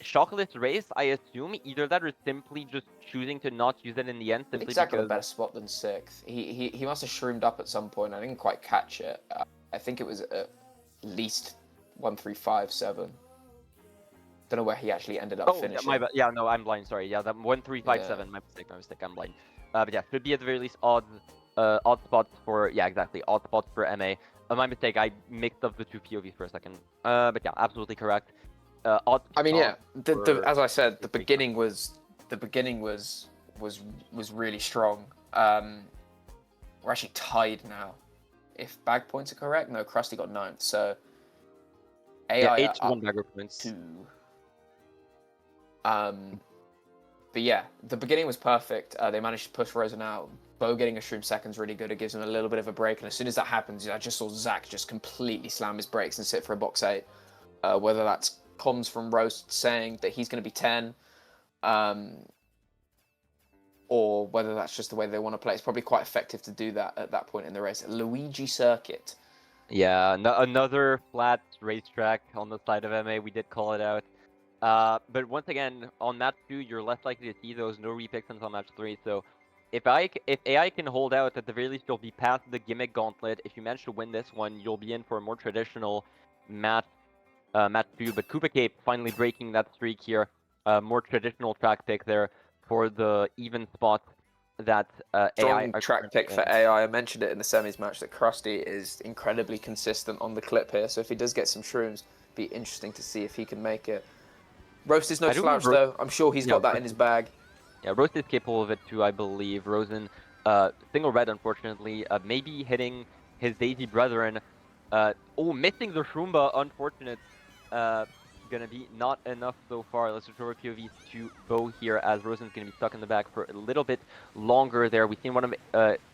Shockless race, I assume. Either that or simply just choosing to not use it in the end simply Zach got a because... better spot than 6th. He must have shroomed up at some point. I didn't quite catch it. I think it was at least 1-3-5-7. Don't know where he actually ended up finishing. My bad. Yeah, no, I'm blind. Sorry. Yeah, that 1-3-5-7. Yeah. My mistake. I'm blind. But yeah, should be at the very least odd spots for odd spots for MA. My mistake. I mixed up the two POVs for a second. But yeah, absolutely correct. I mean, yeah. As I said, the beginning was really strong. We're actually tied now. If bag points are correct, no, Krusty got 9th. So AI 8 to 1 bagger points. 2. But yeah, the beginning was perfect. They managed to push Rosen out. Bo getting a Shroom second's really good. It gives him a little bit of a break. And as soon as that happens, I just saw Zach just completely slam his brakes and sit for a box 8. Whether that's comms from Roast saying that he's going to be 10, or whether that's just the way they want to play. It's probably quite effective to do that at that point in the race. Luigi Circuit. Yeah, another flat racetrack on the side of MA. We did call it out. But once again, on match 2, you're less likely to see those no repicks until match 3. So if AI can hold out, at the very least, you'll be past the gimmick gauntlet. If you manage to win this one, you'll be in for a more traditional match 2. But Koopa Cape finally breaking that streak here. More traditional track pick there for the even spot that Strong AI track pick for AI. I mentioned it in the semis match that Krusty is incredibly consistent on the clip here. So if he does get some shrooms, it'd be interesting to see if he can make it. Roast is no slouch though. I'm sure he's got that in his bag. Yeah, Roast is capable of it too, I believe. Rosen single red, unfortunately. Maybe hitting his Daisy brethren. Missing the Shroomba, unfortunate. Gonna be not enough so far. Let's switch over POVs to Bo here, as Rosen's gonna be stuck in the back for a little bit longer there. We've seen one of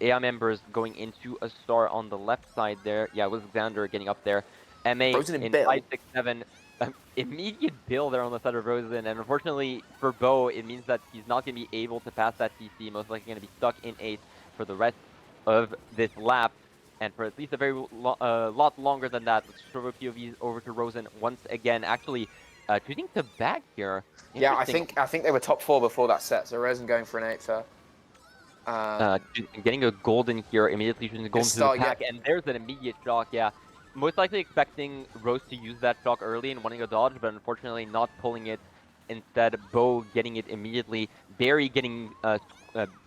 AI members going into a star on the left side there. Yeah, with Xander getting up there. MA Rosen and in Bill. 5, 6, 7. Immediate bill there on the side of Rosen, and unfortunately for Bo, it means that he's not going to be able to pass that CC. Most likely going to be stuck in 8 for the rest of this lap, and for at least a very lot longer than that. Let's throw POVs over to Rosen once again. Actually, choosing to back here. Yeah, I think they were top 4 before that set, so Rosen going for an 8 there. Getting a golden here, immediately choosing the golden to the pack, and there's an immediate shock, yeah. Most likely expecting Rose to use that shock early and wanting a dodge, but unfortunately not pulling it. Instead, Bo getting it immediately. Barry getting,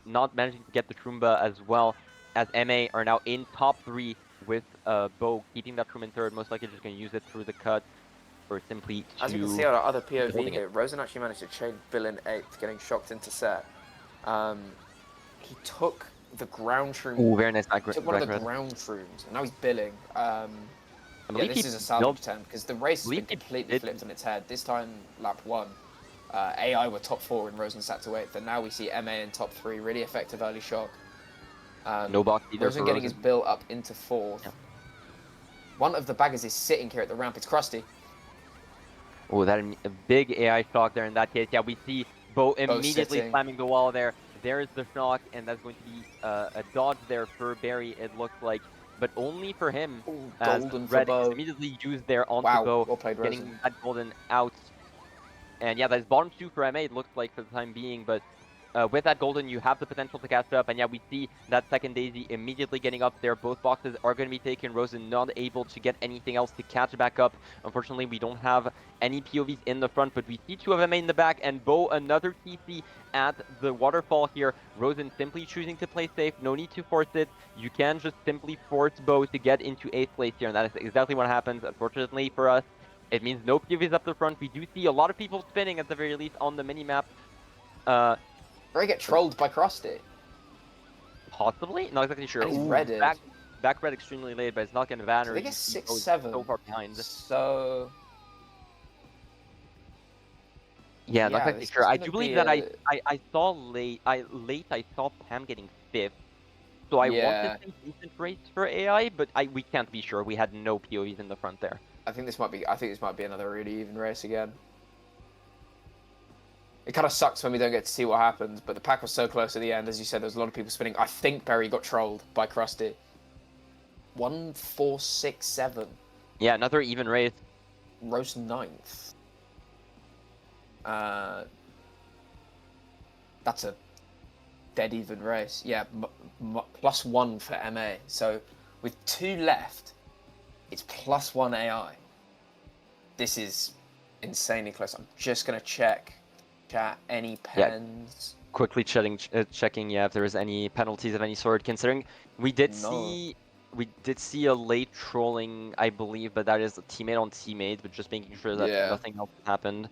not managing to get the Trumba as well, as MA are now in top 3 with Bo keeping that Shroom in third, most likely just going to use it through the cut, or simply to... As you can see on our other POV here, Rosen actually managed to chain Bill in 8th, getting shocked into set. He took the ground shroom. Ooh, very nice. Took one of the ground shrooms, and now he's billing. Yeah, this is a salvage attempt because the race has been completely flipped on its head. This time, lap 1, AI were top 4 and Rosen sat to 8th, and now we see MA in top 3. Really effective early shock. No box either. Rosen getting his bill up into 4th. Yeah. One of the baggers is sitting here at the ramp. It's Krusty. Oh, that a big AI shock there in that case. Yeah, we see Bo immediately slamming the wall there. There's the shock, and that's going to be a dodge there for Barry, it looks like, but only for him. Ooh, golden for Bo. Immediately used there onto Bo. Well played, getting that golden out. And yeah, that's bottom 2 for MA, it looks like, for the time being, but with that golden, you have the potential to catch up, and yeah, we see that second Daisy immediately getting up there. Both boxes are going to be taken. Rosen not able to get anything else to catch back up. Unfortunately, we don't have any POVs in the front, but we see 2 of MA in the back, and Bo another TC at the waterfall here. Rosen simply choosing to play safe. No need to force it. You can just simply force Bo to get into 8th place here, and that is exactly what happens. Unfortunately for us, it means no POVs up the front. We do see a lot of people spinning at the very least on the mini-map. Or I get trolled by Krusty. Possibly? Not exactly sure. And he's redded. Back red extremely late, but it's not going to banner. I think it's 6-7. So far behind. So... Yeah, not exactly sure. I do believe that I saw late I saw Pam getting 5th. So I want to think decent race for AI, but we can't be sure. We had no POVs in the front there. I think this might be another really even race again. It kind of sucks when we don't get to see what happens, but the pack was so close at the end. As you said, there was a lot of people spinning. I think Barry got trolled by Krusty. 1, 4, 6, 7. Yeah, another even race. Rose 9th. That's a dead even race. Yeah, +1 for MA. So with 2 left, it's +1 AI. This is insanely close. I'm just going to check. Chat, any pens? Yeah. Quickly checking, if there is any penalties of any sort. Considering we did see a late trolling, I believe, but that is a teammate on teammate, but just making sure that nothing else happened.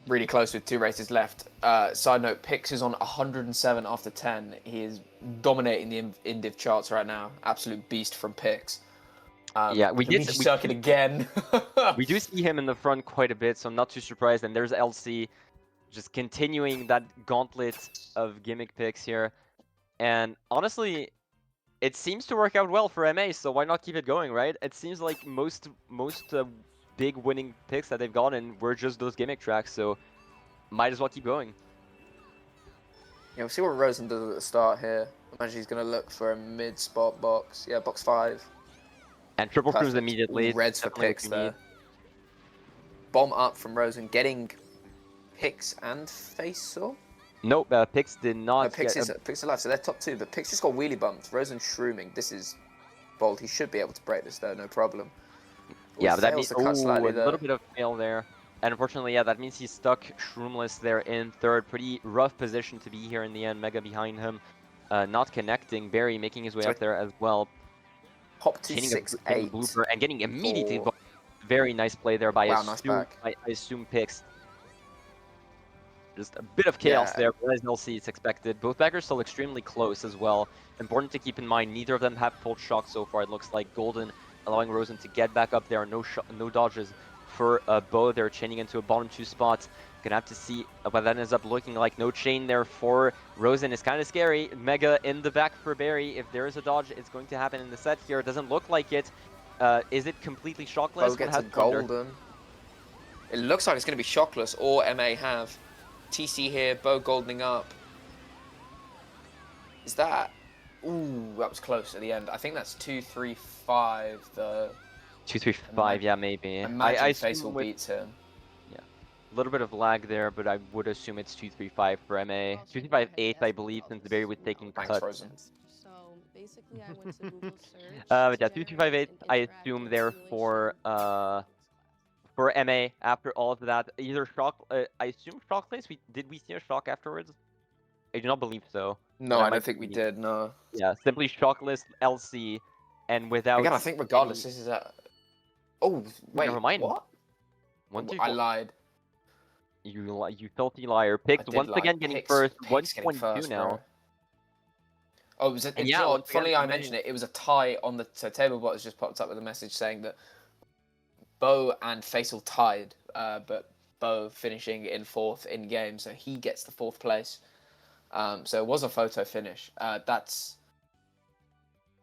Really close with 2 races left. Side note: Pix is on 107 after 10. He is dominating the Indiv charts right now. Absolute beast from Pix. Yeah, we circuit again. We do see him in the front quite a bit, so I'm not too surprised. And there's LC just continuing that gauntlet of gimmick picks here. And honestly, it seems to work out well for MA, so why not keep it going, right? It seems like most big winning picks that they've gotten were just those gimmick tracks, so might as well keep going. Yeah, we'll see what Rosen does at the start here. I imagine he's going to look for a mid-spot box. Yeah, box 5. And triple cruise immediately. Reds for picks there. Bomb up from Rosen, getting Pix and Facesaw. Nope, Pix did not. No, Pix is alive, so they're top 2. But Pix just got wheelie bumped. Rosen shrooming. This is bold. He should be able to break this though, no problem. Yeah, but that means a little bit of fail there. And unfortunately, yeah, that means he's stuck shroomless there in 3rd. Pretty rough position to be here in the end. Mega behind him, not connecting. Barry making his way up there as well. Hop 2, 6, 8. Blooper and getting immediately. Very nice play there by nice back. I assume Pix. Just a bit of chaos Yeah. there, but as you'll see, it's expected. Both backers still extremely close as well. Important to keep in mind, neither of them have pulled shock so far. It looks like Golden allowing Rosen to get back up there. No dodges for Bo. They're chaining into a bottom 2 spot. Gonna have to see what that ends up looking like. No chain there for Rosen. It's kind of scary. Mega in the back for Barry. If there is a dodge, it's going to happen in the set here. It doesn't look like it. Is it completely shockless? Bo gets a golden. It looks like it's going to be shockless, or MA have. TC here, Bo goldening up. Is that... Ooh, that was close at the end. I think that's 2-3-5, the... 2-3-5, yeah, maybe. Imagine Faisal beats him. Yeah, a little bit of lag there, but I would assume it's 2-3-5 for MA. 2-3-5-8, I believe, since Barry was taking cuts. Frozen. So basically, I went to Google search. But yeah, 2-3-5-8, I assume there for MA after all of that. Either shock, I assume shock place. Did we see a shock afterwards? I do not believe so. No, I don't think we did, no. Yeah, simply shockless LC, and without... Again, I think regardless, this is a... Oh, wait, never mind. what? 1, 2, I lied. You filthy liar. Picks once again getting first. 1.2 now. Bro. Oh, it was a, yeah, funny I mentioned it. It was a tie on the table. Has just popped up with a message saying that Bo and Faisal tied, but Bo finishing in 4th in game, so he gets the 4th place. So it was a photo finish. That's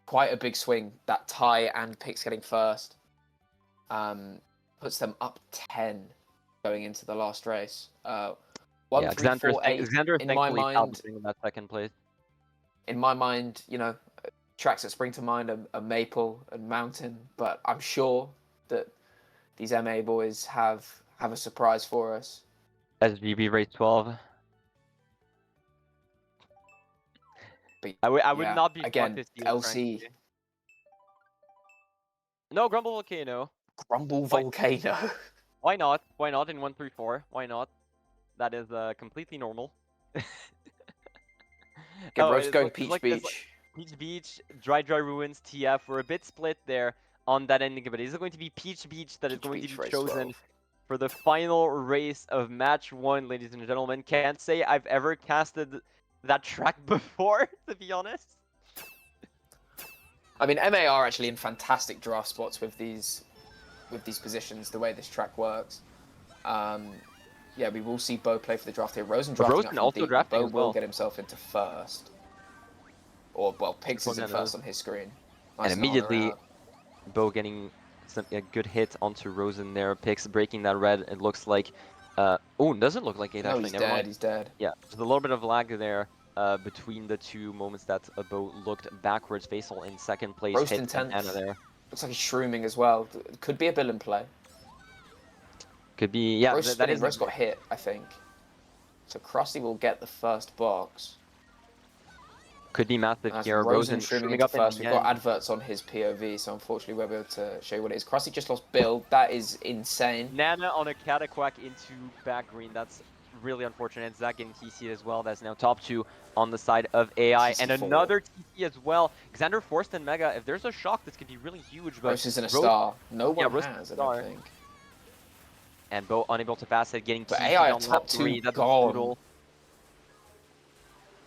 quite a big swing. That tie and Picks getting first puts them up 10 going into the last race. 1, 3, 4, 8. Xander in my mind, in that 2nd place. In my mind, you know, tracks that spring to mind are Maple and Mountain, but I'm sure that these MA boys have a surprise for us. SGB race 12. But I would not be again, to see LC. No, Grumble Volcano. Grumble Volcano. Why not? Why not in 1-3-4? Why not? That is completely normal. Get Rose going Peach Beach. Peach Beach, Dry Ruins, TF. We're a bit split there on that ending, but is it going to be Peach Beach that is going to be chosen for the final race of match 1, ladies and gentlemen? Can't say I've ever casted that track before, to be honest. I mean, MA are actually in fantastic draft spots with these positions, the way this track works. Yeah, we will see Bo play for the draft here. Rosen drafting up from deep. Bo will get himself into 1st. Or, well, Pigs is in 1st on his screen. Nice, and immediately, Bo getting a good hit onto Rosen there. Pigs breaking that red. It looks like... oh, it doesn't look like it, actually. No, he's dead. He's dead. Yeah, there's a little bit of lag there between the two moments that Bo looked backwards. Faisal in 2nd place. Roast hit in 10th. Anna there. Looks like he's shrooming as well. Could be a Bill in play. Could be, yeah. Roast got hit, I think. So Krusty will get the 1st box. Could be massive here. Rosen shrooming up first. We've got adverts on his POV, so unfortunately we won't be able to show you what it is. Krusty just lost Bill. That is insane. Nana on a Cataquack into back green. That's really unfortunate. And Zach getting TC as well. That's now top 2 on the side of AI. TC4. And another TC as well. Xander forced and Mega. If there's a shock, this could be really huge. But Roast is in a star. No one has, I don't think. And Bo unable to pass it, getting but TC AI on top 2 That's gone. Brutal.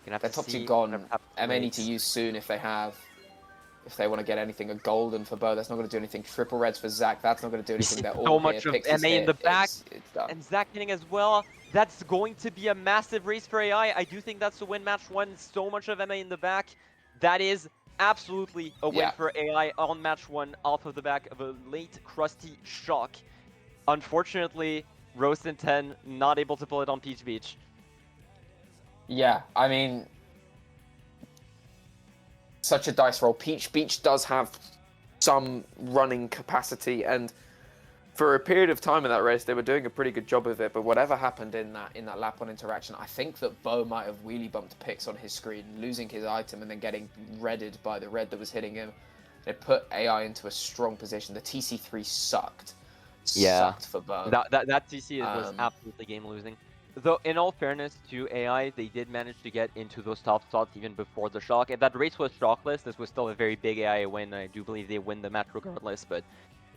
They're top 2 gone. MA need to use soon if they want to get anything. A golden for Bo, that's not going to do anything. Triple reds for Zach, that's not going to do anything. They're all so much here. of MA in the back, it's done. And Zach hitting as well. That's going to be a massive race for AI. I do think that's to win match 1. So much of MA in the back. That is absolutely a win for AI on match 1 off of the back of a late Krusty shock. Unfortunately, Roast in 10 not able to pull it on Peach Beach. Yeah, I mean, such a dice roll. Peach Beach does have some running capacity, and for a period of time in that race, they were doing a pretty good job of it. But whatever happened in that lap 1 interaction, I think that Bo might have wheelie bumped Pix on his screen, losing his item and then getting redded by the red that was hitting him. It put AI into a strong position. The TC3 sucked. Sucked for Bo. That TC was absolutely game losing. Though, in all fairness to AI, they did manage to get into those top spots even before the shock. If that race was shockless, this was still a very big AI win. I do believe they win the match regardless, but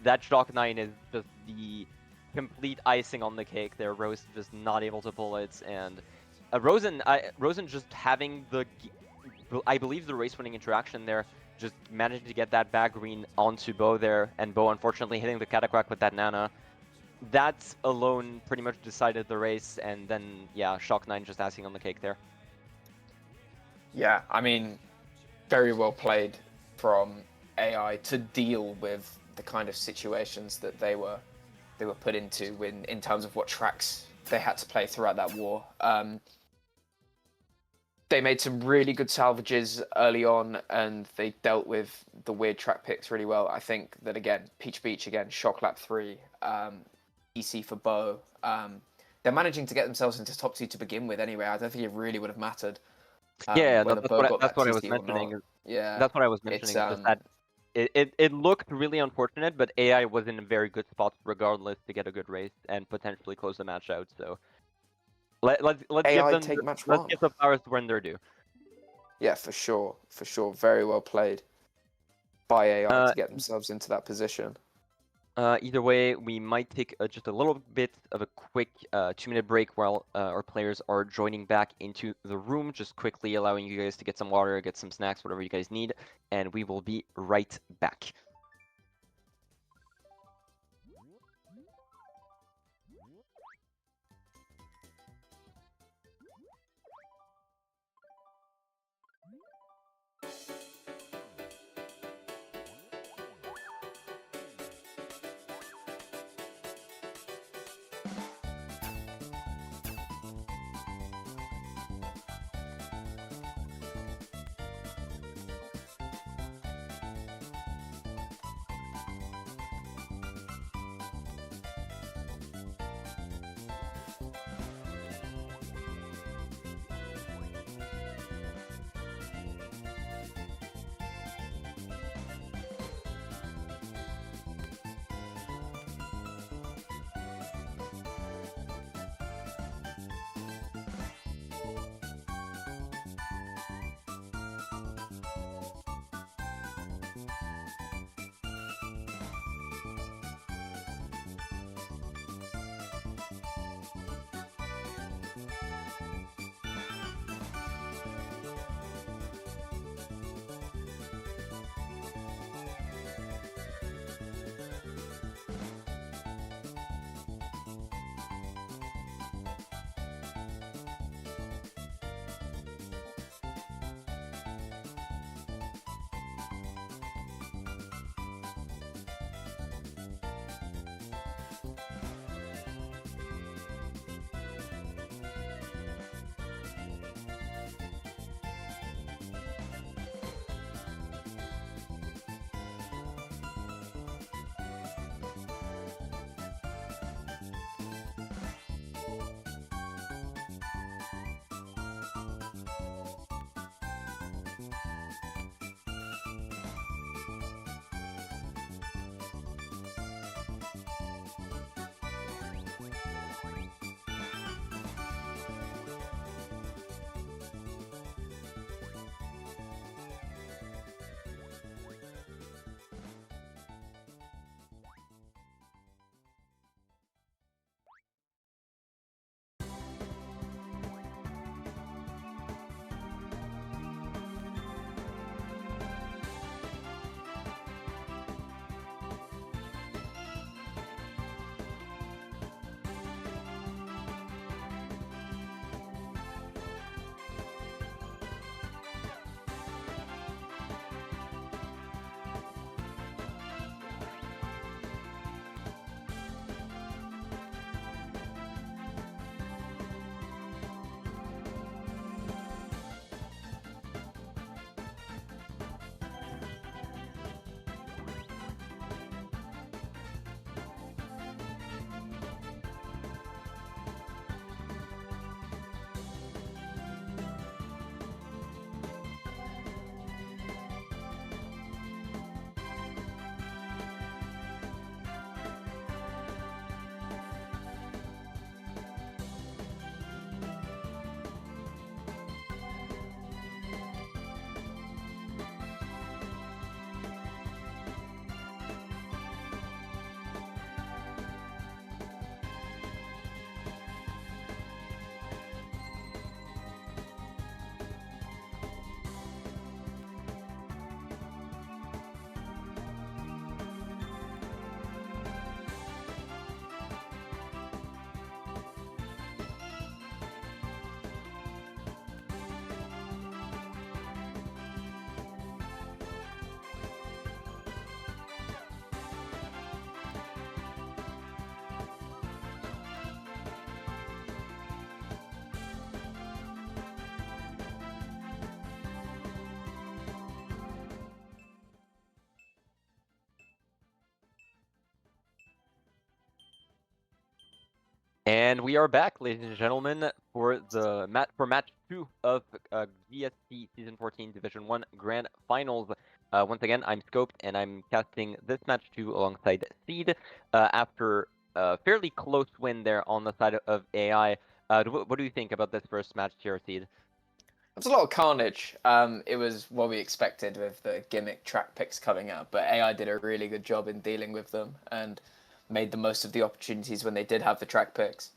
that shock 9 is just the complete icing on the cake there. Roast just not able to pull it, and Rosen just having I believe the race-winning interaction there, just managing to get that back green onto Bo there, and Bo unfortunately hitting the Cataquack with that Nana. That alone pretty much decided the race, and then, yeah, Shock 9 just icing on the cake there. Yeah, I mean, very well played from AI to deal with the kind of situations that they were put into in terms of what tracks they had to play throughout that war. They made some really good salvages early on, and they dealt with the weird track picks really well. I think that, again, Peach Beach, again, Shock Lap 3, EC for Bo. They're managing to get themselves into top 2 to begin with anyway. I don't think it really would have mattered Yeah, no, whether Bo got that's that what I was TC or mentioning. not. Yeah, That's what I was it's mentioning, just that it looked really unfortunate, but AI was in a very good spot regardless to get a good race and potentially close the match out, so let's give AI them take match let's 1. give the flowers when they're due. Yeah, for sure. Very well played by AI Uh, to get themselves into that position. Either way, we might take just a little bit of a quick 2-minute break while our players are joining back into the room, just quickly allowing you guys to get some water, get some snacks, whatever you guys need, and we will be right back. And we are back, ladies and gentlemen, for match 2 of GSC Season 14 Division 1 Grand Finals. Once again, I'm Scoped, and I'm casting this match 2 alongside Seed after a fairly close win there on the side of AI. What do you think about this first match here, Seed? It was a lot of carnage. It was what we expected with the gimmick track picks coming out, but AI did a really good job in dealing with them and made the most of the opportunities when they did have the track picks.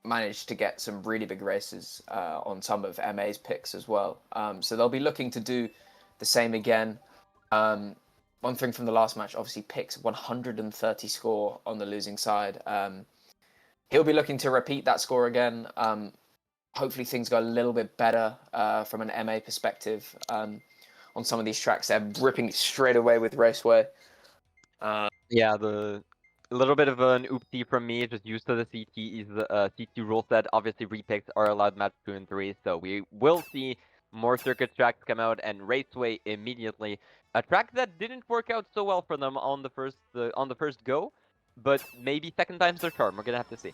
Managed to get some really big races on some of MA's picks as well. So they'll be looking to do the same again. One thing from the last match, obviously, picks 130 score on the losing side. He'll be looking to repeat that score again. Hopefully things go a little bit better from an MA perspective on some of these tracks. They're ripping straight away with Raceway. Yeah, a little bit of an oopsie from me, just used to the CT is the CT rule set. Obviously, repicks are allowed match 2 and 3, so we will see more circuit tracks come out and Raceway immediately. A track that didn't work out so well for them on the first go, but maybe second time's their charm. We're gonna have to see.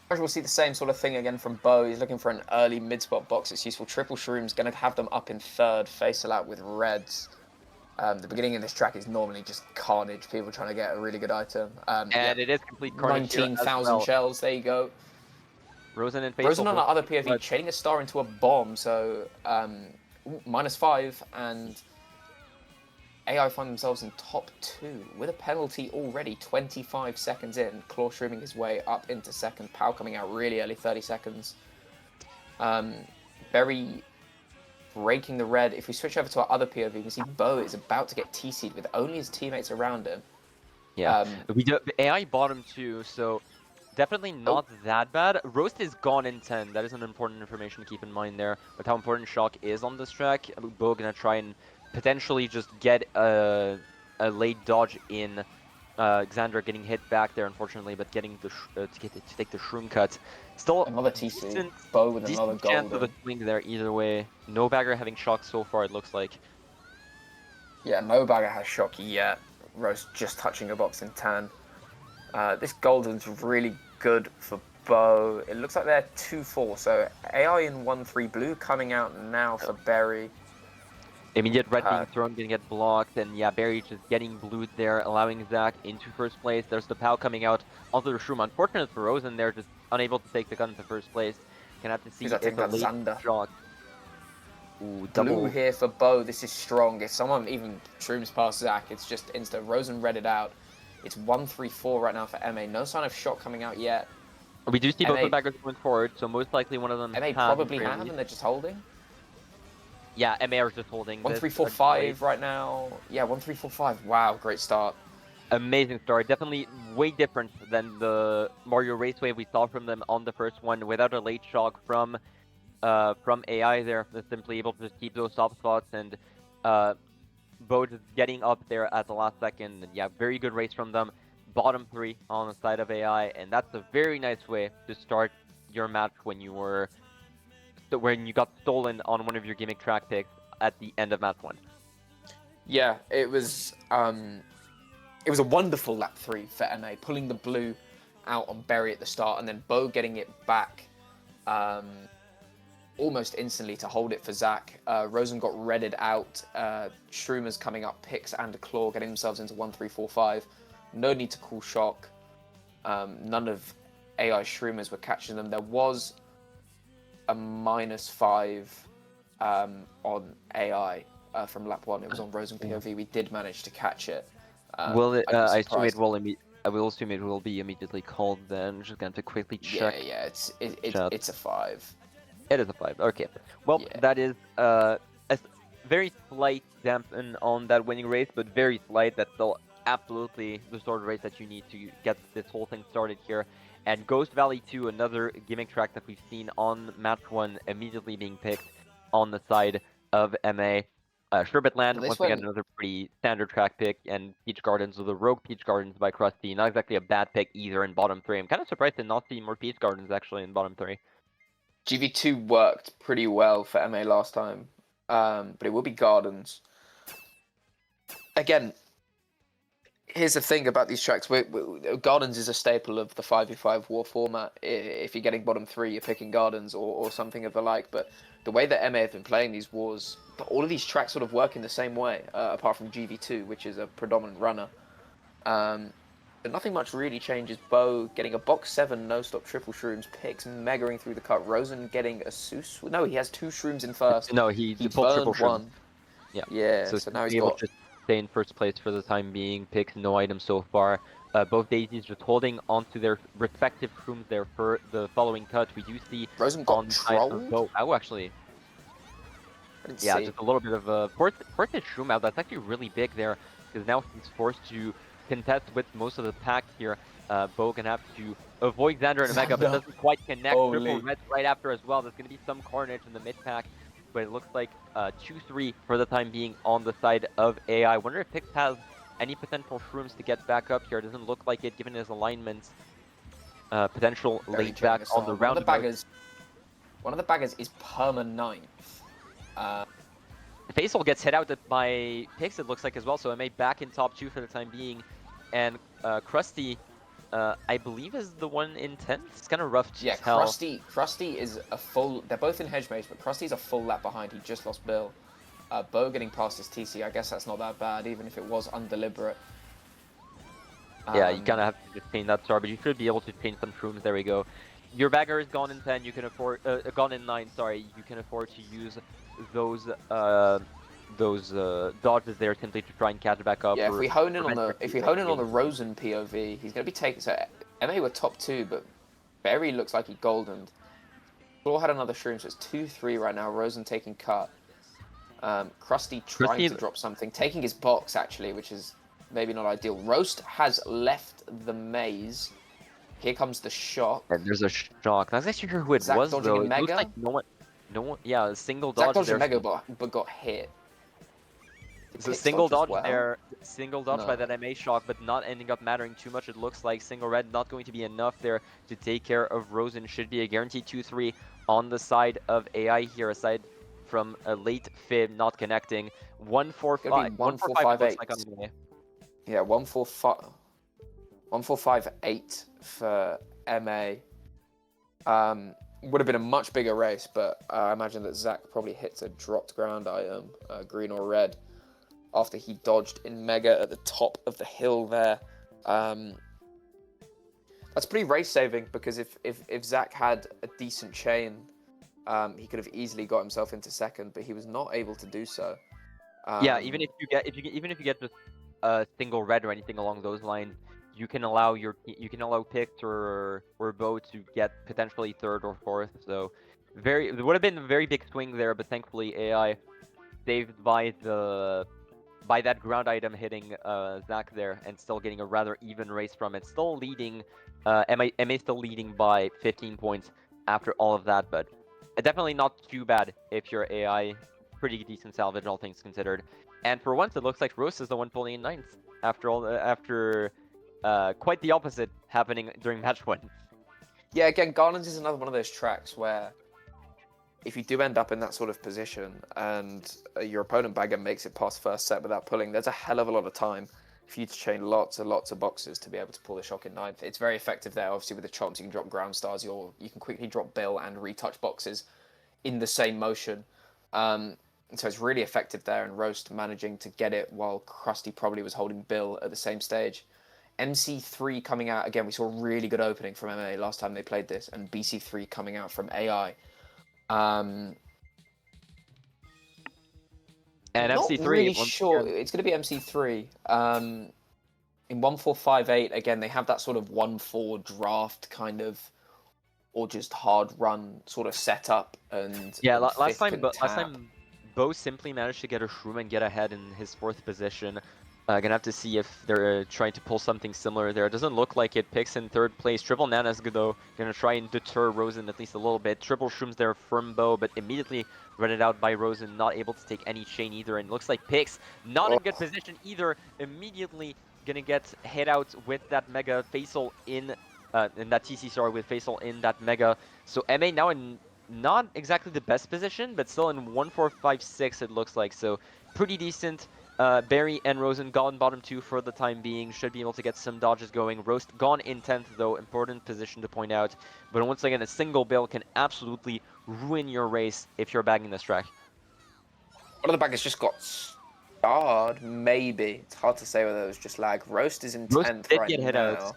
We'll see the same sort of thing again from Bo. He's looking for an early mid-spot box. It's useful. Triple Shroom's going to have them up in third, Faisal out with reds. The beginning of this track is normally just carnage. People trying to get a really good item. It is complete carnage. 19,000 shells. There you go. Rosen and Faisal. Rosen on the other POV, chaining a star into a bomb. So -5, and AI find themselves in top 2 with a penalty already 25 seconds in. Claw shrooming his way up into second. Pow coming out really early, 30 seconds. Berry breaking the red. If we switch over to our other POV, we see Bo is about to get TC'd with only his teammates around him. Yeah, AI bottom 2, so definitely not that bad. Roast is gone in 10. That is an important information to keep in mind there, with how important Shock is on this track. Bo gonna try and potentially just get a late dodge in. Xander getting hit back there, unfortunately, but getting the to take the shroom cut. Still another TC. Bo with another golden. Chance of a swing there either way. No bagger having Shock so far, it looks like. Yeah, no bagger has Shock yet. Roast just touching a box in 10. This golden's really good for Bo. It looks like they're 2-4, so AI in 1-3 blue coming out now for Berry. Immediate red being thrown, gonna get blocked, and yeah, Barry just getting blued there, allowing Zach into first place. There's the POW coming out onto the shroom. Unfortunate for Rosen there, just unable to take the gun to first place. Gonna have to see if the late shot. Ooh, double blue here for Bo. This is strong. If someone even shrooms past Zach, it's just insta. Rosen read it out. It's 1-3-4 right now for MA. No sign of shot coming out yet. We do see both the baggers going forward, so most likely one of them. MA probably have, and they're just holding. Yeah, MA are just holding. 1-3-4-5 right now. Yeah, 1-3-4-5. Wow, great start. Amazing start. Definitely way different than the Mario Raceway we saw from them on the first one, without a late shock from AI there. They're simply able to just keep those top spots, and Bo just getting up there at the last second. And yeah, very good race from them. Bottom 3 on the side of AI, and that's a very nice way to start your match when you got stolen on one of your gimmick track picks at the end of match 1. Yeah, it was a wonderful lap 3 for MA, pulling the blue out on Berry at the start, and then Bo getting it back almost instantly to hold it for Zach. Rosen got redded out. Shroomer's coming up, picks and a claw, getting themselves into 1-3-4-5. No need to call shock. None of AI Shroomers were catching them. There was a -5 on AI from lap 1. It was on Rosen POV. We did manage to catch it. Will it? I assume it will. I will assume it will be immediately called. Then just going to quickly check. Yeah. It's a 5. It is a 5. Okay. Well, yeah. That is a very slight dampen on that winning race, but very slight. That's still absolutely the sort of race that you need to get this whole thing started here. And Ghost Valley 2, another gimmick track that we've seen on match 1, immediately being picked on the side of MA. Sherbet Land, once again, another pretty standard track pick, and Peach Gardens with the Rogue Peach Gardens by Krusty. Not exactly a bad pick either in bottom 3. I'm kind of surprised to not see more Peach Gardens actually in bottom 3. GV2 worked pretty well for MA last time, but it will be Gardens. Again, Here's the thing about these tracks. Gardens is a staple of the 5v5 war format. If you're getting bottom 3, you're picking Gardens or something of the like. But the way that MA have been playing these wars, all of these tracks sort of work in the same way, apart from GV2, which is a predominant runner. But nothing much really changes. Bo getting a box 7 no-stop triple shrooms, picks megaing through the cut. Rosen getting a Sus. No, he has 2 shrooms in first. No, he pulled triple burned shrimp. one. Yeah. Yeah, So so now he's able got... to stay in first place for the time being. Picks no items so far. Both Daisies just holding onto their respective shrooms there for the following cut. We do see Rosen got on the side of trolled? Bo. Oh, actually, I didn't yeah, see. just a little bit of a forced shroom out. That's actually really big there because now he's forced to contest with most of the pack here. Bo gonna have to avoid Xander and Omega, but doesn't quite connect. Holy. Triple red right after as well. There's gonna be some carnage in the mid pack, but it looks like 2-3 for the time being on the side of AI. I wonder if Pix has any potential shrooms to get back up here. It doesn't look like it given his alignments. Potential Barely late back on the roundabout. One of the baggers is perma 9th. Faisal gets hit out by Pix, it looks like, as well, so MA back in top 2 for the time being. And Krusty, I believe, is the one in 10th. It's kind of rough to tell. Krusty is a full... They're both in hedge maze, but Krusty's a full lap behind. He just lost Bill. Bo getting past his TC, I guess that's not that bad, even if it was undeliberate. Yeah, you kind of have to just paint that star, but you should be able to paint some shrooms. There we go. Your bagger is gone in 10. You can afford... gone in 9, sorry. You can afford to use those dodges there simply to try and catch back up. Yeah, if we hone in on the Rosen POV, he's going to be taking... So MA were top 2, but Berry looks like he goldened. Floor had another shroom, so it's 2-3 right now. Rosen taking cut. Krusty trying to drop something, taking his box actually, which is maybe not ideal. Roast has left the maze. Here comes the shock. And there's a shock. Not actually sure who it Zach was dodging though. a It mega? looks like no one. Yeah, a single dodge. Zach dodged there. a mega, but got hit. It's a single dodge there. Single dodge No. by that MA shock, but not ending up mattering too much. It looks like single red not going to be enough there to take care of Rosen. Should be a guaranteed 2-3 on the side of AI here, aside from a late fib not connecting. 1-4-5. 1-4-5 looks like on the way. Yeah, 1-4-5-8 for MA. Would have been a much bigger race, but I imagine that Zach probably hits a dropped ground item, green or red, after he dodged in Mega at the top of the hill there. That's pretty race saving, because if Zach had a decent chain, he could have easily got himself into second, but he was not able to do so. Yeah, even if you get just a single red or anything along those lines, you can allow Pix or Bo to get potentially third or fourth. So it would have been a very big swing there, but thankfully AI saved by that ground item hitting Zach there and still getting a rather even race from it. Still leading, MA still leading by 15 points after all of that, but definitely not too bad if you're AI. Pretty decent salvage, all things considered. And for once, it looks like Rose is the one pulling in 9th after quite the opposite happening during match 1. Yeah, again, Garlands is another one of those tracks where if you do end up in that sort of position and your opponent bagger makes it past first set without pulling, there's a hell of a lot of time for you to chain lots and lots of boxes to be able to pull the shock in 9th. It's very effective there. Obviously, with the chops, you can drop ground stars. You can quickly drop Bill and retouch boxes in the same motion. So it's really effective there, and Roast managing to get it while Krusty probably was holding Bill at the same stage. MC3 coming out, again, we saw a really good opening from MA last time they played this, and BC3 coming out from AI. And Not MC3, really sure. It's going to be MC3. In 1-4-5-8, again, they have that sort of 1-4 draft kind of, or just hard run sort of setup. And yeah, and last fifth time Bo simply managed to get a shroom and get ahead in his 4th position. Gonna have to see if they're trying to pull something similar there. It doesn't look like it. Picks in 3rd place. Triple Nana's though gonna try and deter Rosen at least a little bit. Triple shrooms there from Bo, but immediately read out by Rosen, not able to take any chain either. And it looks like Pix not in good position either. Immediately gonna get hit out with that Mega Faisal in that TC, sorry, with Faisal in that Mega. So MA now in not exactly the best position, but still in 1-4-5-6 it looks like. So pretty decent Barry and Rosen gone bottom 2 for the time being. Should be able to get some dodges going. Roast gone in 10th, though. Important position to point out. But once again, a single bill can absolutely ruin your race if you're bagging this track. One of the baggers just got starred, maybe. It's hard to say whether it was just lag. Roast is in Roast 10th did right get hit now. out.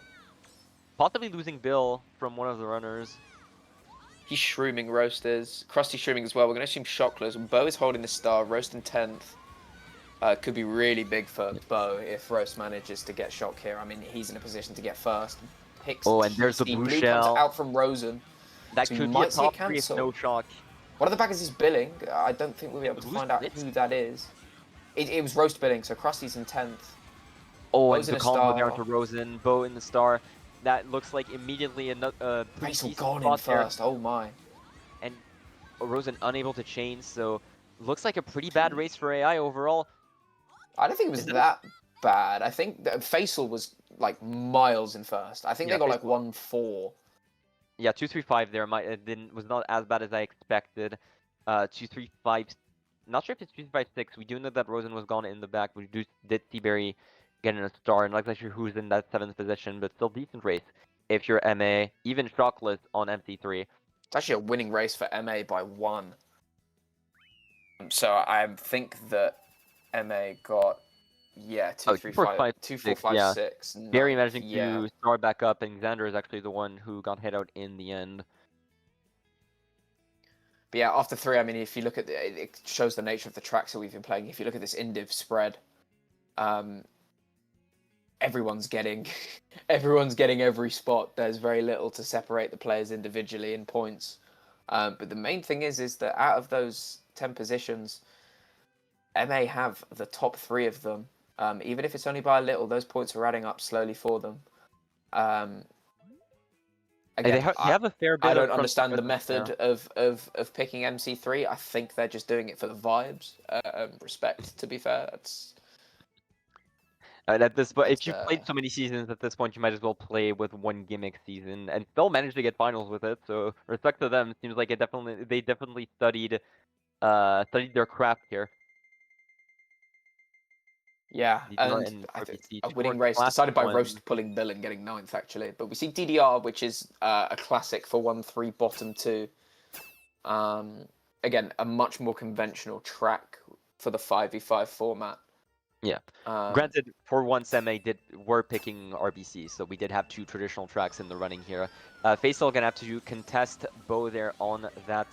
Possibly losing Bill from one of the runners. He's shrooming Roasters. Krusty's shrooming as well. We're going to assume Shockless. Bo is holding the star. Roast in 10th. Could be really big for Bo if Roast manages to get Shock here. I mean, he's in a position to get first. Picks Oh, and there's the Steve blue Blue shell. comes out from Rosen. That So could be a might see a top 3 if cancel. no shock. One of the baggers is billing. I don't think we'll be able to Who's find out this? who that is. It was Roast billing, so Krusty's in 10th. Oh, and Bo's in the a combo star. down to Rosen. Bo in the star. That looks like immediately another Faisal gone in first. Oh my. And Rosen unable to change, so looks like a pretty bad race for AI overall. I don't think it was that bad. I think that Faisal was like miles in first. I think Yeah, they got like Faisal- 1-4. Yeah, 235 there was not as bad as I expected. 235, not sure if it's 256. We do know that Rosen was gone in the back. We did see Barry getting a star, and not exactly sure who's in that 7th position, but still decent race. If you're MA, even shockless on MC3. It's actually a winning race for MA by 1. So I think that MA got 2, 3, 5, 2, 4, 5, yeah. 6. Barry 9th, managing to start back up, and Xander is actually the one who got hit out in the end. But yeah, after 3, I mean, if you look at it shows the nature of the tracks that we've been playing. If you look at this indiv spread, everyone's getting every spot. There's very little to separate the players individually in points. But the main thing is that out of those 10 positions, MA have the top 3 of them. Even if it's only by a little, those points are adding up slowly for them. Again, They have a fair bit I don't of understand the competition, method of picking MC3. I think they're just doing it for the vibes. Respect, to be fair. That's at this point, if you've That's, played so many seasons at this point, you might as well play with one gimmick season and still manage to get finals with it. So respect to them. Seems like they definitely studied their craft here. yeah, DDR and I think RBC a to winning score race classic decided by one. Roast pulling Bill and getting 9th actually. But we see DDR, which is a classic for 1-3 bottom 2. Again, a much more conventional track for the 5v5 format. Yeah. Granted, for once, were picking RBC, so we did have 2 traditional tracks in the running here. Faisal gonna have to contest Bo there on that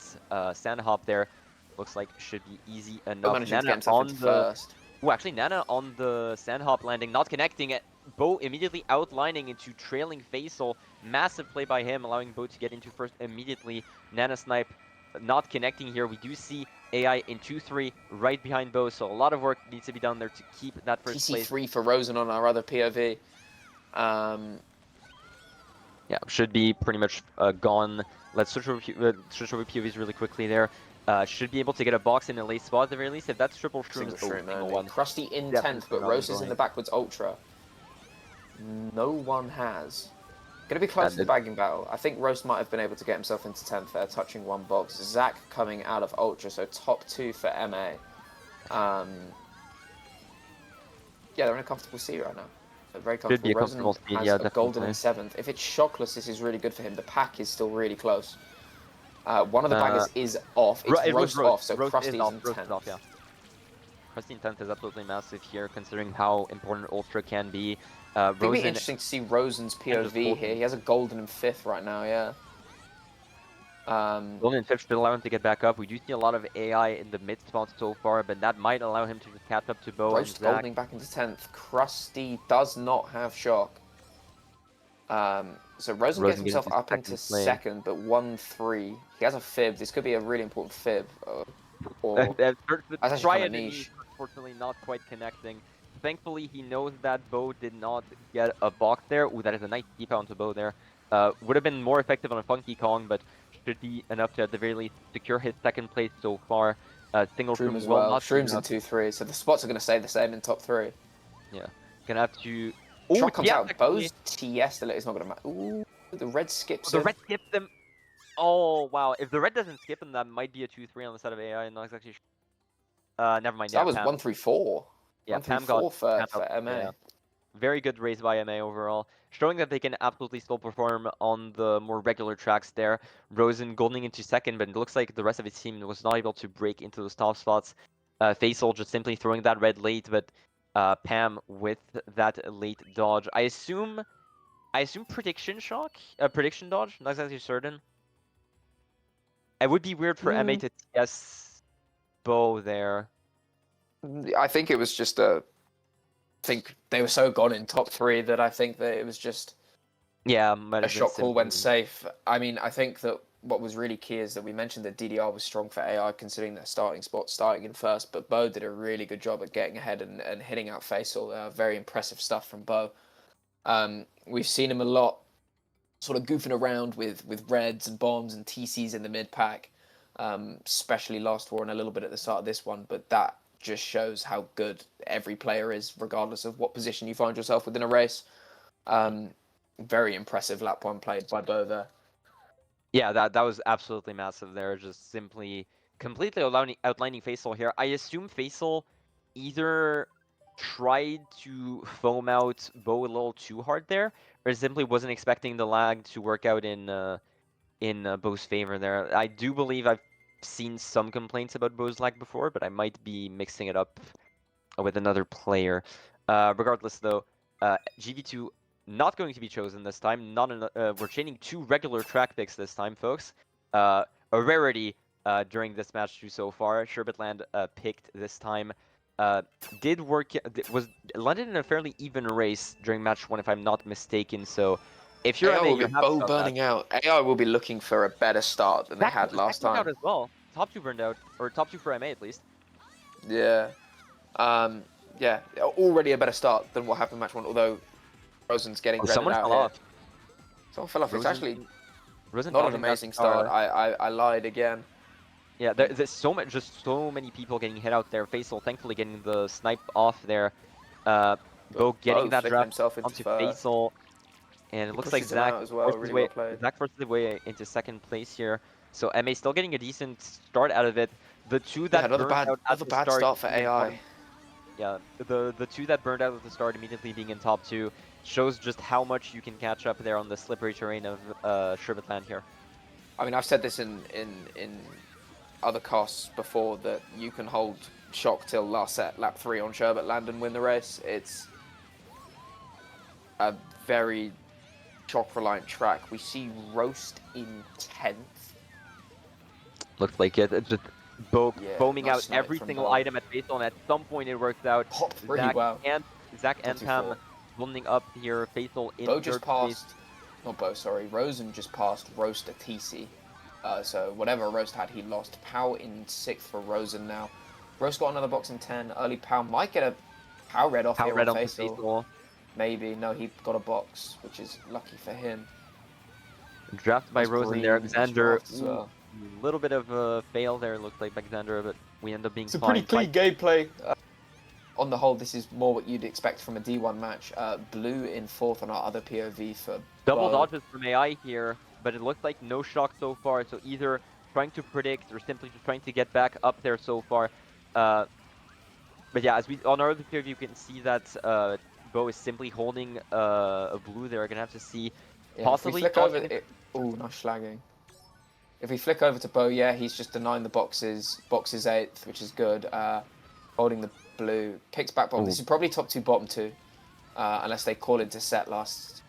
sand hop there. Looks like should be easy enough. Managing to get Nana himself on into the first. oh, actually Nana on the sand hop landing, not connecting it. Bo immediately outlining into trailing Faisal. Massive play by him, allowing Bo to get into first immediately. Nana snipe not connecting here. We do see AI in 2-3 right behind Bo, so a lot of work needs to be done there to keep that first place. TC3 for Rosen on our other POV. Yeah, should be pretty much gone. Let's switch over POVs really quickly there. Should be able to get a box in a late spot at the very least. If that's triple shrooms, Single one. Krusty in Definitely 10th, but not Rose is in going. the backwards ultra. No one has. Gonna be close to the bagging battle. I think Roast might have been able to get himself into 10th there, touching 1 box. Zach coming out of ultra, so top 2 for MA. Yeah, they're in a comfortable seat right now. So very comfortable. Should be a Rosen comfortable seat, has yeah, a golden in definitely. 7th. If it's shockless, this is really good for him. The pack is still really close. One of the baggers is off. It's Roast off, so Krusty is in 10th. Off, yeah. Krusty in 10th is absolutely massive here, considering how important Ultra can be. It'd be interesting to see Rosen's POV here. He has a golden in 5th right now, yeah. Golden in 5th should allow him to get back up. We do see a lot of AI in the mid spot so far, but that might allow him to just catch up to Bo Roast and Zach. goldening back into 10th. Krusty does not have shock. So Rosen gets himself up into 2nd, but 1-3. He has a fib. This could be a really important fib. Try it, unfortunately not quite connecting. Thankfully, he knows that Bo did not get a box there. Ooh, that is a nice keep onto Bo there. Would have been more effective on a Funky Kong, but should be enough to at the very least secure his 2nd place so far. Single Shroom as will well. not Shroom's in 2-3, so the spots are going to stay the same in top 3. Yeah, gonna have to. Shock comes out. Bo's TS is not going to matter. Ooh, the red skips. The red skips them. Oh wow! If the red doesn't skip him, that might be a 2-3 on the side of AI. Not exactly. Never mind. So that was 1-3-4. Yeah, 1 through Pam got 4 for Pam out. MA. Yeah. Very good race by MA overall, showing that they can absolutely still perform on the more regular tracks there. Rosen golding into second, but it looks like the rest of his team was not able to break into those top spots. Faisal just simply throwing that red late, but Pam with that late dodge. I assume prediction shock, prediction dodge. Not exactly certain. It would be weird for MA to TS Bo there. I think it was just I think they were so gone in top 3 that I think that it was just Yeah, might a have been shot call when simply. safe. I mean, I think that what was really key is that we mentioned that DDR was strong for AI considering their starting spot, starting in first, but Bo did a really good job at getting ahead and hitting out Faisal. Very impressive stuff from Bo. We've seen him a lot sort of goofing around with reds and bombs and TCs in the mid pack, especially last war and a little bit at the start of this one, but that just shows how good every player is, regardless of what position you find yourself within a race. Very impressive lap 1 played by Bo there. Yeah, that was absolutely massive there. Just simply completely outlining Faisal here. I assume Faisal either tried to foam out Bo a little too hard there, or simply wasn't expecting the lag to work out in Bo's favor there. I do believe I've seen some complaints about Bo's lag before, but I might be mixing it up with another player. Regardless, though, GV2 not going to be chosen this time. We're chaining 2 regular track picks this time, folks. A rarity during this match too so far. Sherbetland picked this time. Did work, was landed in a fairly even race during match 1, if I'm not mistaken. So if you're AI MA, will you're be happy Bo about that. burning out. AI will be looking for a better start than they had last Zach burned out time. as well. Top 2 burned out, or top 2 for MA at least. Yeah. Yeah, already a better start than what happened match 1, although Rosen's getting Oh, redded someone out fell here. off. Someone fell off. It's actually Rosen not an dodging that amazing star. start. I lied again. Yeah, there's just so many people getting hit out there. Faisal thankfully getting the snipe off there. Bo But getting Bo that flicking draft himself into onto first. Faisal, and it He looks like pushes him out as well. Really well played. Zach forces his way into second place here. So MA still getting a decent start out of it. The 2 Yeah, that burned out at another the bad start start for being in AI. bottom. Yeah, the 2 that burned out at the start immediately being in top 2 shows just how much you can catch up there on the slippery terrain of Sherbetland here. I mean, I've said this in other casts before that you can hold shock till last set, lap 3 on Sherbetland and win the race. It's a very shock reliant track. We see Roast in 10th. Looks like it. It's just Bo Yeah, foaming nice out snipe every from single Bo. item at Faisal, and at some point it works out. Top 3, Zach wow. and Top Pam 2-4. running up here. Faisal in Bo just third place. passed, not Bo, sorry, Rosen just passed Roast a TC. So whatever Roast had, he lost. Pow in 6th for Rosen now. Roast got another box in 10. Early Pow might get a Pow red off here Red on onto Faisal. Faisal. Maybe. No, he got a box, which is lucky for him. Drafted by Nice Rosen there. green Alexander, draft as well. a little bit of a fail there. Looks like Alexander, but we end up being It's a fine. pretty clean gameplay. On the whole, this is more what you'd expect from a D1 match. Blue in 4th on our other POV for Double Bo. dodges from AI here, but it looks like no shock so far. So either trying to predict or simply just trying to get back up there so far. But yeah, as we on our other POV, you can see that Bo is simply holding a blue there. Gonna have to see possibly. If we flick over, oh, nice slagging. If we flick over to Bo, yeah, he's just denying the boxes. Boxes 8th, which is good. Holding the blue, kicks back bottom. This is probably top 2, bottom 2, unless they call into set last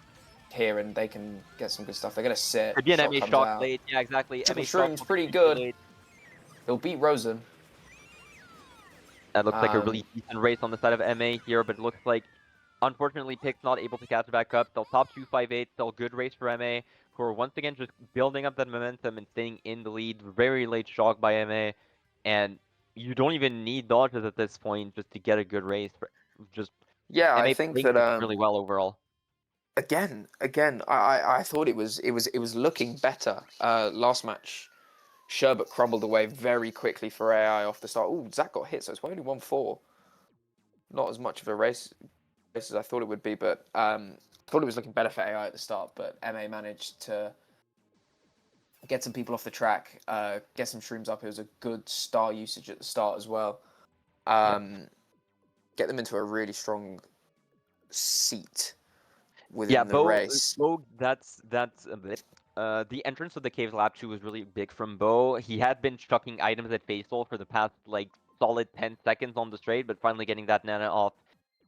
here and they can get some good stuff. They're gonna sit. Could be an Shot MA comes shock out. late. Yeah, exactly. Triple MA shock Shroom's pretty good. late. He'll beat Rosen. That looks like a really decent race on the side of MA here, but it looks like, unfortunately, Pick's not able to catch back up. Still top 258, still good race for MA, who are once again just building up that momentum and staying in the lead. Very late shock by MA, and you don't even need dodges at this point just to get a good race. Just Yeah, MA I think playing that really well overall. again, I thought it was looking better. Last match, Sherbet crumbled away very quickly for AI off the start. Oh, Zach got hit, so it's only 1-4. Not as much of a race as I thought it would be, but thought it was looking better for AI at the start. But MA managed to get some people off the track, get some shrooms up. It was a good star usage at the start as well. get them into a really strong seat Yeah, within the race. Bo, that's a bit. The entrance of the Cave Lab 2 was really big from Bo. He had been chucking items at Faisal for the past like solid 10 seconds on the straight, but finally getting that Nana off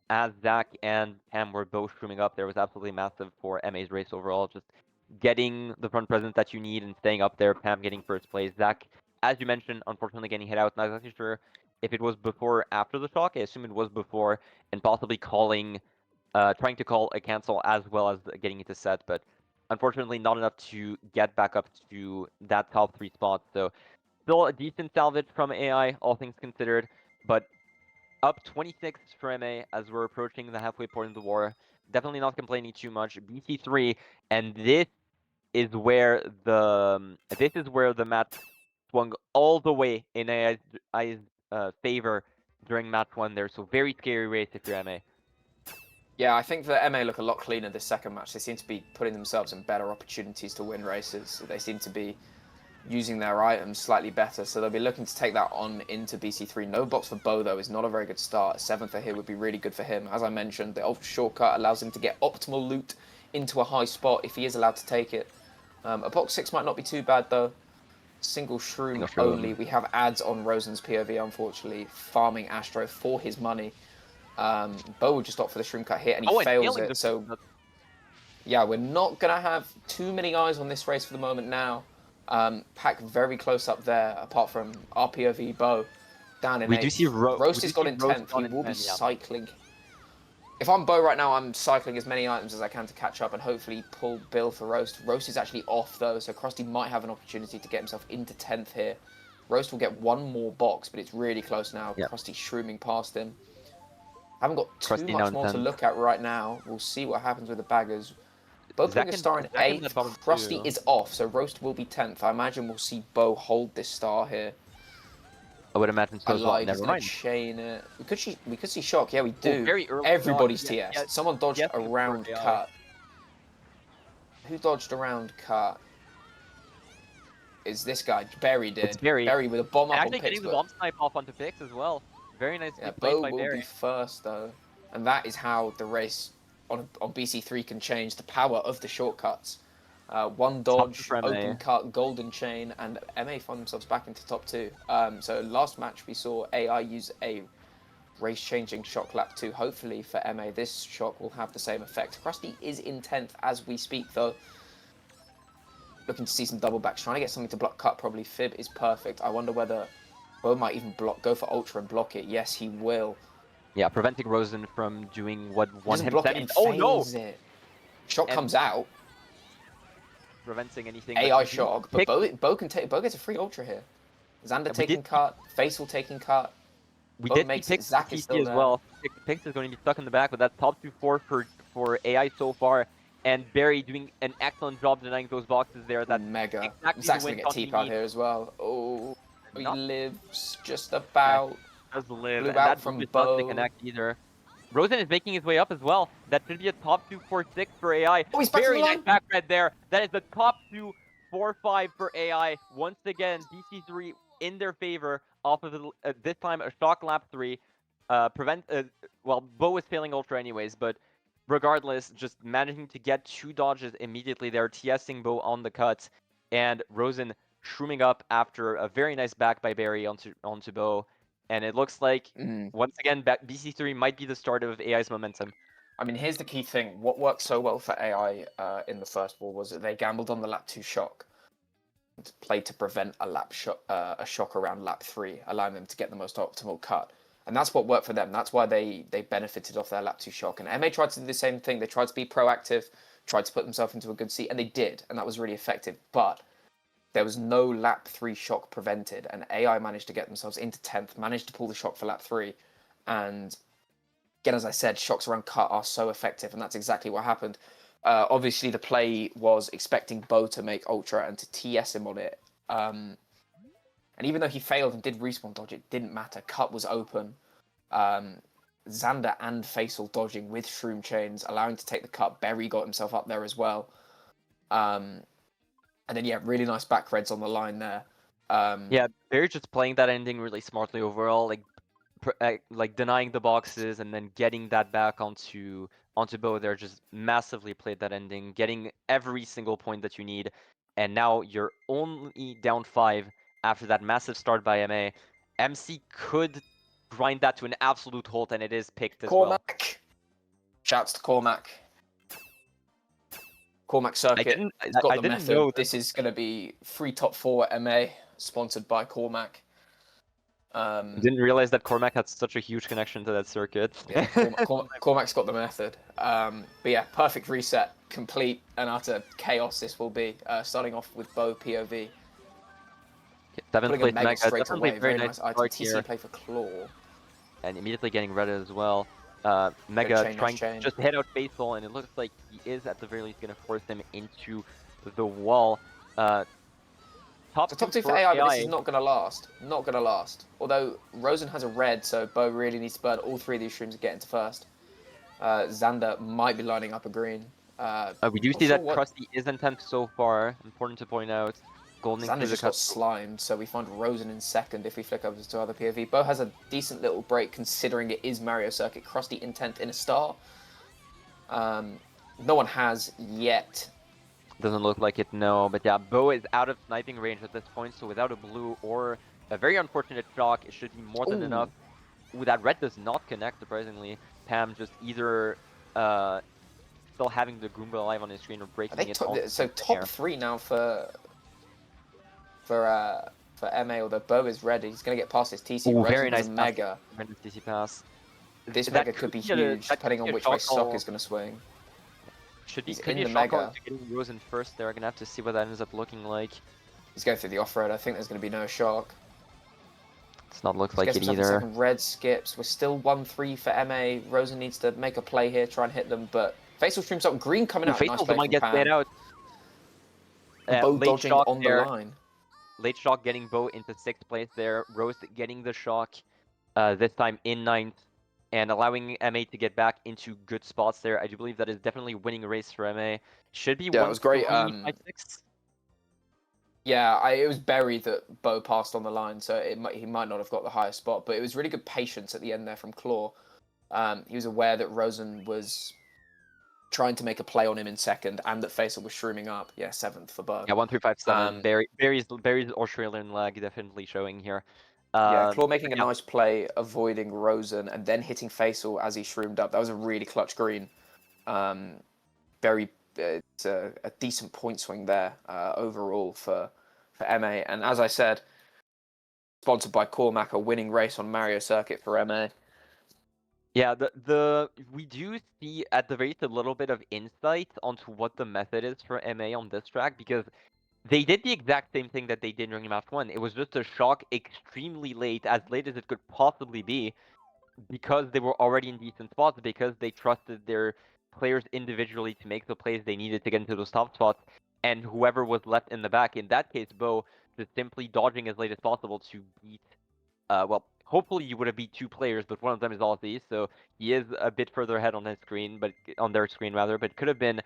as Zach and Pam were both shrooming up there was absolutely massive for MA's race overall. Just getting the front presence that you need and staying up there. Pam getting first place. Zach, as you mentioned, unfortunately getting hit out. Not exactly sure if it was before or after the shock. I assume it was before, and possibly trying to call a cancel as well as getting into set, but unfortunately not enough to get back up to that top 3 spot. So still a decent salvage from AI, all things considered, but up 26 for MA as we're approaching the halfway point of the war. Definitely not complaining too much. BC3, and this is where the match swung all the way in AI's favor during match 1 there. So very scary race if you're MA. Yeah, I think that MA look a lot cleaner this second match. They seem to be putting themselves in better opportunities to win races. They seem to be using their items slightly better, so they'll be looking to take that on into BC3. No box for Bo, though, is not a very good start. 7th here would be really good for him. As I mentioned, the ultra shortcut allows him to get optimal loot into a high spot if he is allowed to take it. A box 6 might not be too bad, though. Single shroom only. We have ads on Rosen's POV, unfortunately, farming Astro for his money. Bo would just opt for the shroom cut here, and he fails it. So, yeah, we're not going to have too many eyes on this race for the moment now. Pack very close up there, apart from our POV Bo down in 8th. We do see Roast has got in 10th. He will be cycling. If I'm Bo right now, I'm cycling as many items as I can to catch up and hopefully pull Bill for Roast. Roast is actually off, though, so Krusty might have an opportunity to get himself into 10th here. Roast will get one more box, but it's really close now. Yep. Krusty shrooming past him. Haven't got too much more to look at right now. We'll see what happens with the baggers. Bo putting a star in 8th. Krusty is off, so Roast will be 10th. I imagine we'll see Bo hold this star here. I would imagine so. Like, he's going to chain it. We could see Shock. Yeah, we do. Very early Everybody's TS. Yeah, someone dodged around cut. Who dodged around cut? Is this guy. Barry did. It's Barry. Barry with a bomb up on Pix. Actually getting the bomb snipe off onto Pix as well. Very nice yeah, play by Barry. Bo will be first, though. And that is how the race on BC3 can change the power of the shortcuts. One dodge, open cut, golden chain, and MA find themselves back into top 2. So last match we saw AI use a race-changing shock lap 2. Hopefully for MA, this shock will have the same effect. Krusty is in 10th as we speak, though. Looking to see some double backs, trying to get something to block cut. Probably Fib is perfect. I wonder whether Bo might even go for ultra and block it. Yes, he will. Yeah, preventing Rosen from doing what won him. Oh no! It. Shock comes out. Preventing anything. AI shock, but Bo gets a free ultra here. Xander taking cut, Faisal taking cut. We did see Pix Zach is still as well. Pix is going to be stuck in the back, but that's top 2-4 for AI so far. And Barry doing an excellent job denying those boxes there. That's mega. Zach's going to get T-Pod here as well. Oh, he lives just about. Does live. Blew out from Bo. To connect either. Rosen is making his way up as well. That should be a top 2-4-6 for AI. Oh, he's back Very to the nice back red there. That is the top 2-4-5 for AI. Once again, BC3 in their favor off of this time a shock lap 3. Well, Bo was failing ultra anyways, but regardless, just managing to get 2 dodges immediately there, TSing Bo on the cut, and Rosen shrooming up after a very nice back by Barry onto Bo. And it looks like, once again, BC3 might be the start of AI's momentum. I mean, here's the key thing. What worked so well for AI in the first wall was that they gambled on the lap 2 shock. Played to prevent a shock around lap 3, allowing them to get the most optimal cut. And that's what worked for them. That's why they benefited off their lap 2 shock. And MA tried to do the same thing. They tried to be proactive, tried to put themselves into a good seat, and they did. And that was really effective. But there was no lap 3 shock prevented, and AI managed to get themselves into 10th, managed to pull the shock for lap 3, and again, as I said, shocks around cut are so effective, and that's exactly what happened. Obviously, the play was expecting Bo to make ultra and to TS him on it, and even though he failed and did respawn dodge, it didn't matter. Cut was open. Xander and Faisal dodging with shroom chains, allowing to take the cut. Berry got himself up there as well. And then, yeah, really nice back reds on the line there. Yeah, they're just playing that ending really smartly overall. Like, like denying the boxes and then getting that back onto Bo there, just massively played that ending, getting every single point that you need, and now you're only down 5 after that massive start by MA. MC could grind that to an absolute halt, and it is picked as well. Cormac. Shouts to Cormac. Cormac Circuit. It's got I the didn't method. know This is going to be free top 4 MA, sponsored by Cormac. Didn't realize that Cormac had such a huge connection to that circuit. Yeah, Cormac's got the method. But yeah, perfect reset, complete and utter chaos this will be. Starting off with Bo POV. 7th Putting a place mega Mega, straight definitely away. very Very nice nice item. start TC here, play for Claw. and immediately getting redded as well. Mega trying to just head out Faithful, and it looks like he is at the very least going to force him into the wall. Top 2 for AI, but this is not going to last. Not going to last. Although Rosen has a red, so Bo really needs to burn all 3 of these streams to get into first. Xander might be lining up a green. We do see that Krusty is in 10th so far. Important to point out. Golden Xander just got slimed, so we find Rosen in 2nd if we flick over to other POV. Bo has a decent little break considering it is Mario Circuit. Krusty in 10th in a star. No one has yet. Doesn't look like it, no. But yeah, Bo is out of sniping range at this point, so without a blue or a very unfortunate shock, it should be more than enough. Ooh, that red does not connect, surprisingly. Pam just either still having the Goomba alive on his screen or breaking it. So top 3 now for MA, although Bo is ready. He's going to get past his TC. Ooh, very nice Mega. TC pass. This Mega could be huge, depending on which way Sock is going to swing. Could be a shock to getting Rosen first. They're gonna have to see what that ends up looking like. He's going through the off-road. I think there's going to be no shock. It's not look like it either. Red skips. We're still 1-3 for MA. Rosen needs to make a play here, try and hit them, but Facial streams up. Green coming out. Facial's the one gets laid out. Bo dodging on the line. Late shock getting Bo into 6th place there. Rose getting the shock this time in 9th. And allowing MA to get back into good spots there. I do believe that is definitely winning a race for MA. Should be 1-3, it was great. 5-6. Yeah, it was buried that Bo passed on the line, so he might not have got the highest spot. But it was really good patience at the end there from Claw. He was aware that Rosen was trying to make a play on him in 2nd, and that Faisal was shrooming up. Yeah, 7th for Bo. Yeah, 1-3-5-7. Barry's Australian lag definitely showing here. Yeah, Claw making a nice play, avoiding Rosen, and then hitting Faisal as he shroomed up. That was a really clutch green. It's a decent point swing there overall for MA. And as I said, sponsored by Cormac, a winning race on Mario Circuit for MA. Yeah, we do see at the very least a little bit of insight onto what the method is for MA on this track, because they did the exact same thing that they did during Map 1. It was just a shock extremely late, as late as it could possibly be, because they were already in decent spots, because they trusted their players individually to make the plays they needed to get into those top spots, and whoever was left in the back, in that case Bo, just simply dodging as late as possible to beat, well, hopefully you would have beat 2 players, but one of them is Aussie, so he is a bit further ahead on his screen, but on their screen rather, but could have been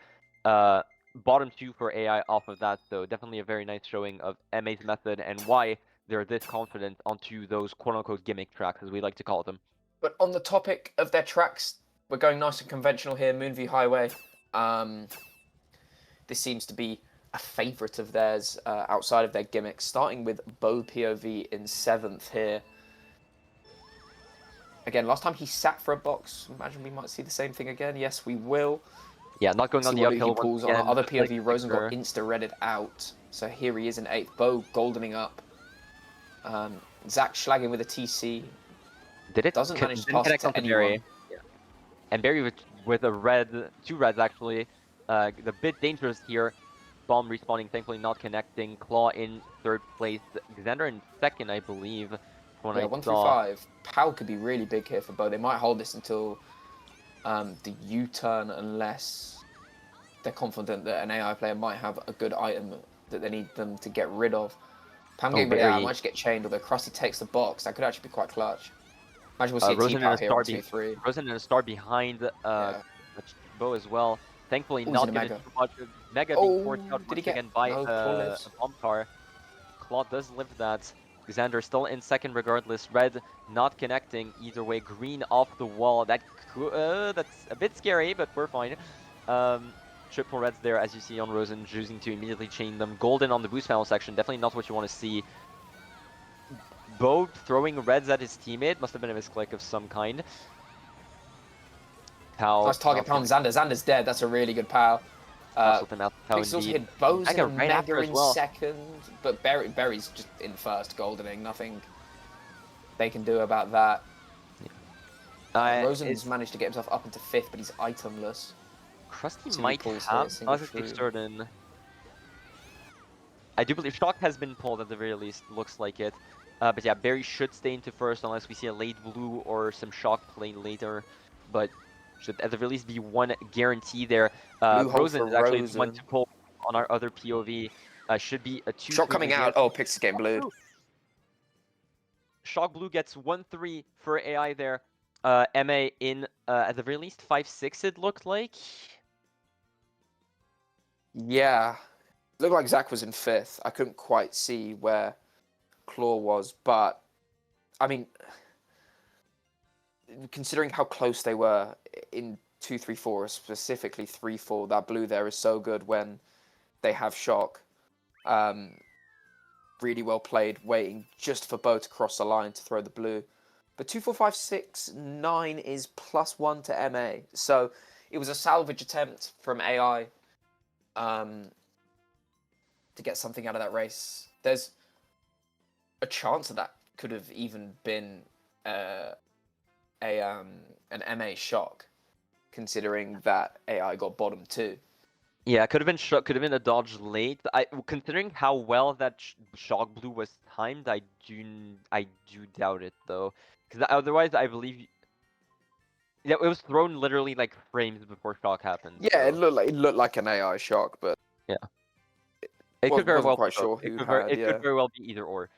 bottom 2 for AI off of that, so definitely a very nice showing of MA's method and why they're this confident onto those quote-unquote gimmick tracks, as we like to call them. But on the topic of their tracks, we're going nice and conventional here, Moonview Highway. This seems to be a favourite of theirs outside of their gimmicks, starting with Bo POV in 7th here. Again, last time he sat for a box. Imagine we might see the same thing again. Yes, we will. Yeah, not going on the uphill pulls on other POV. Rosen got insta-redded out. So here he is in 8th. Bo goldening up. Zach schlagging with a TC. Doesn't manage to pass it to anyone. Yeah. And Barry with a red, 2 reds actually. The bit dangerous here. Bomb respawning, thankfully not connecting. Claw in 3rd place. Xander in 2nd, I believe. Yeah, 1-3-5. Pow could be really big here for Bo. They might hold this until the U-turn, unless they're confident that an AI player might have a good item that they need them to get rid of. Pam getting rid of that might just get chained, although Krusty takes the box. That could actually be quite clutch. Imagine we'll see a T-Pow here on 2-3. Rosen and a star behind Bo as well. Thankfully not given too much. Mega being forced out once again by a bomb car. Claw does live that. Xander still in second regardless. Red not connecting either way. Green off the wall. That's a bit scary, but we're fine. Triple reds there, as you see on Rosen, choosing to immediately chain them. Golden on the boost panel section, definitely not what you want to see. Bo throwing reds at his teammate, must have been a misclick of some kind. Pow. Nice target pound Xander. Xander's dead. That's a really good pow. Pixels hit Bo's in a right mega in well. second, but Berry's just in first, goldening. Nothing they can do about that. Rosen's managed to get himself up into fifth, but he's itemless. Krusty might have, not exactly certain. I do believe Shock has been pulled at the very least, looks like it. But yeah, Berry should stay into first unless we see a late blue or some Shock play later. But should at the very least be one guarantee there. Rosen is actually the one to pull on our other POV. Should be a 2. Shock coming out. Oh, Pix is getting blued. Shock blue gets 1-3 for AI there. MA in at the very least 5-6 it looked like. Yeah. Looked like Zach was in fifth. I couldn't quite see where Claw was, but I mean, considering how close they were in 2-3-4, specifically 3-4, that blue there is so good when they have Shock. Really well played, waiting just for Bo to cross the line to throw the blue. But 2, 4, 5, 6, 9 is +1 to MA. So it was a salvage attempt from AI to get something out of that race. There's a chance that could have even been an MA shock, considering that AI got bottom 2. Yeah, could have been a dodge late. Considering how well that Shock blue was timed, I do doubt it though, because otherwise I believe. Yeah, it was thrown literally like frames before Shock happened. Yeah, so. it looked like an AI shock, but yeah, it could very well. Quite sure it could very well be either or.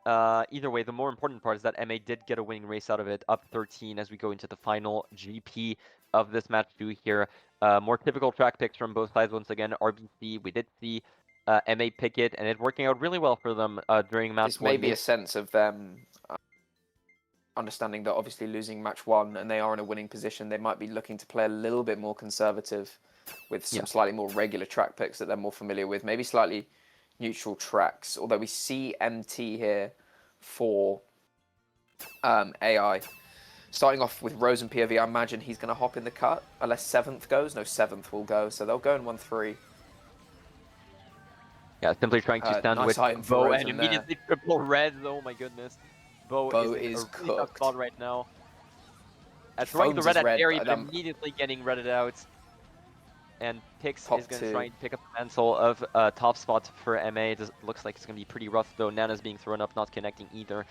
Either way, the more important part is that MA did get a winning race out of it, up 13 as we go into the final GP of this match 2 here. More typical track picks from both sides once again. RBC, we did see MA pick it, and it working out really well for them during match 1. This may be a sense of them understanding that obviously losing match 1 and they are in a winning position, they might be looking to play a little bit more conservative with some slightly more regular track picks that they're more familiar with, maybe slightly neutral tracks, although we see MT here for AI. Starting off with Rose and POV, I imagine he's going to hop in the cut, unless 7th goes. No, 7th will go, so they'll go in 1-3. Yeah, simply trying to stand nice with Bo and immediately triple reds. Oh my goodness. Bo is cooked. Really tough spot right now. Throwing the red at Berry, but immediately getting redded out. And Pix is going to try and pick up the mantle of top spot for MA. It looks like it's going to be pretty rough, though. Nana's being thrown up, not connecting either.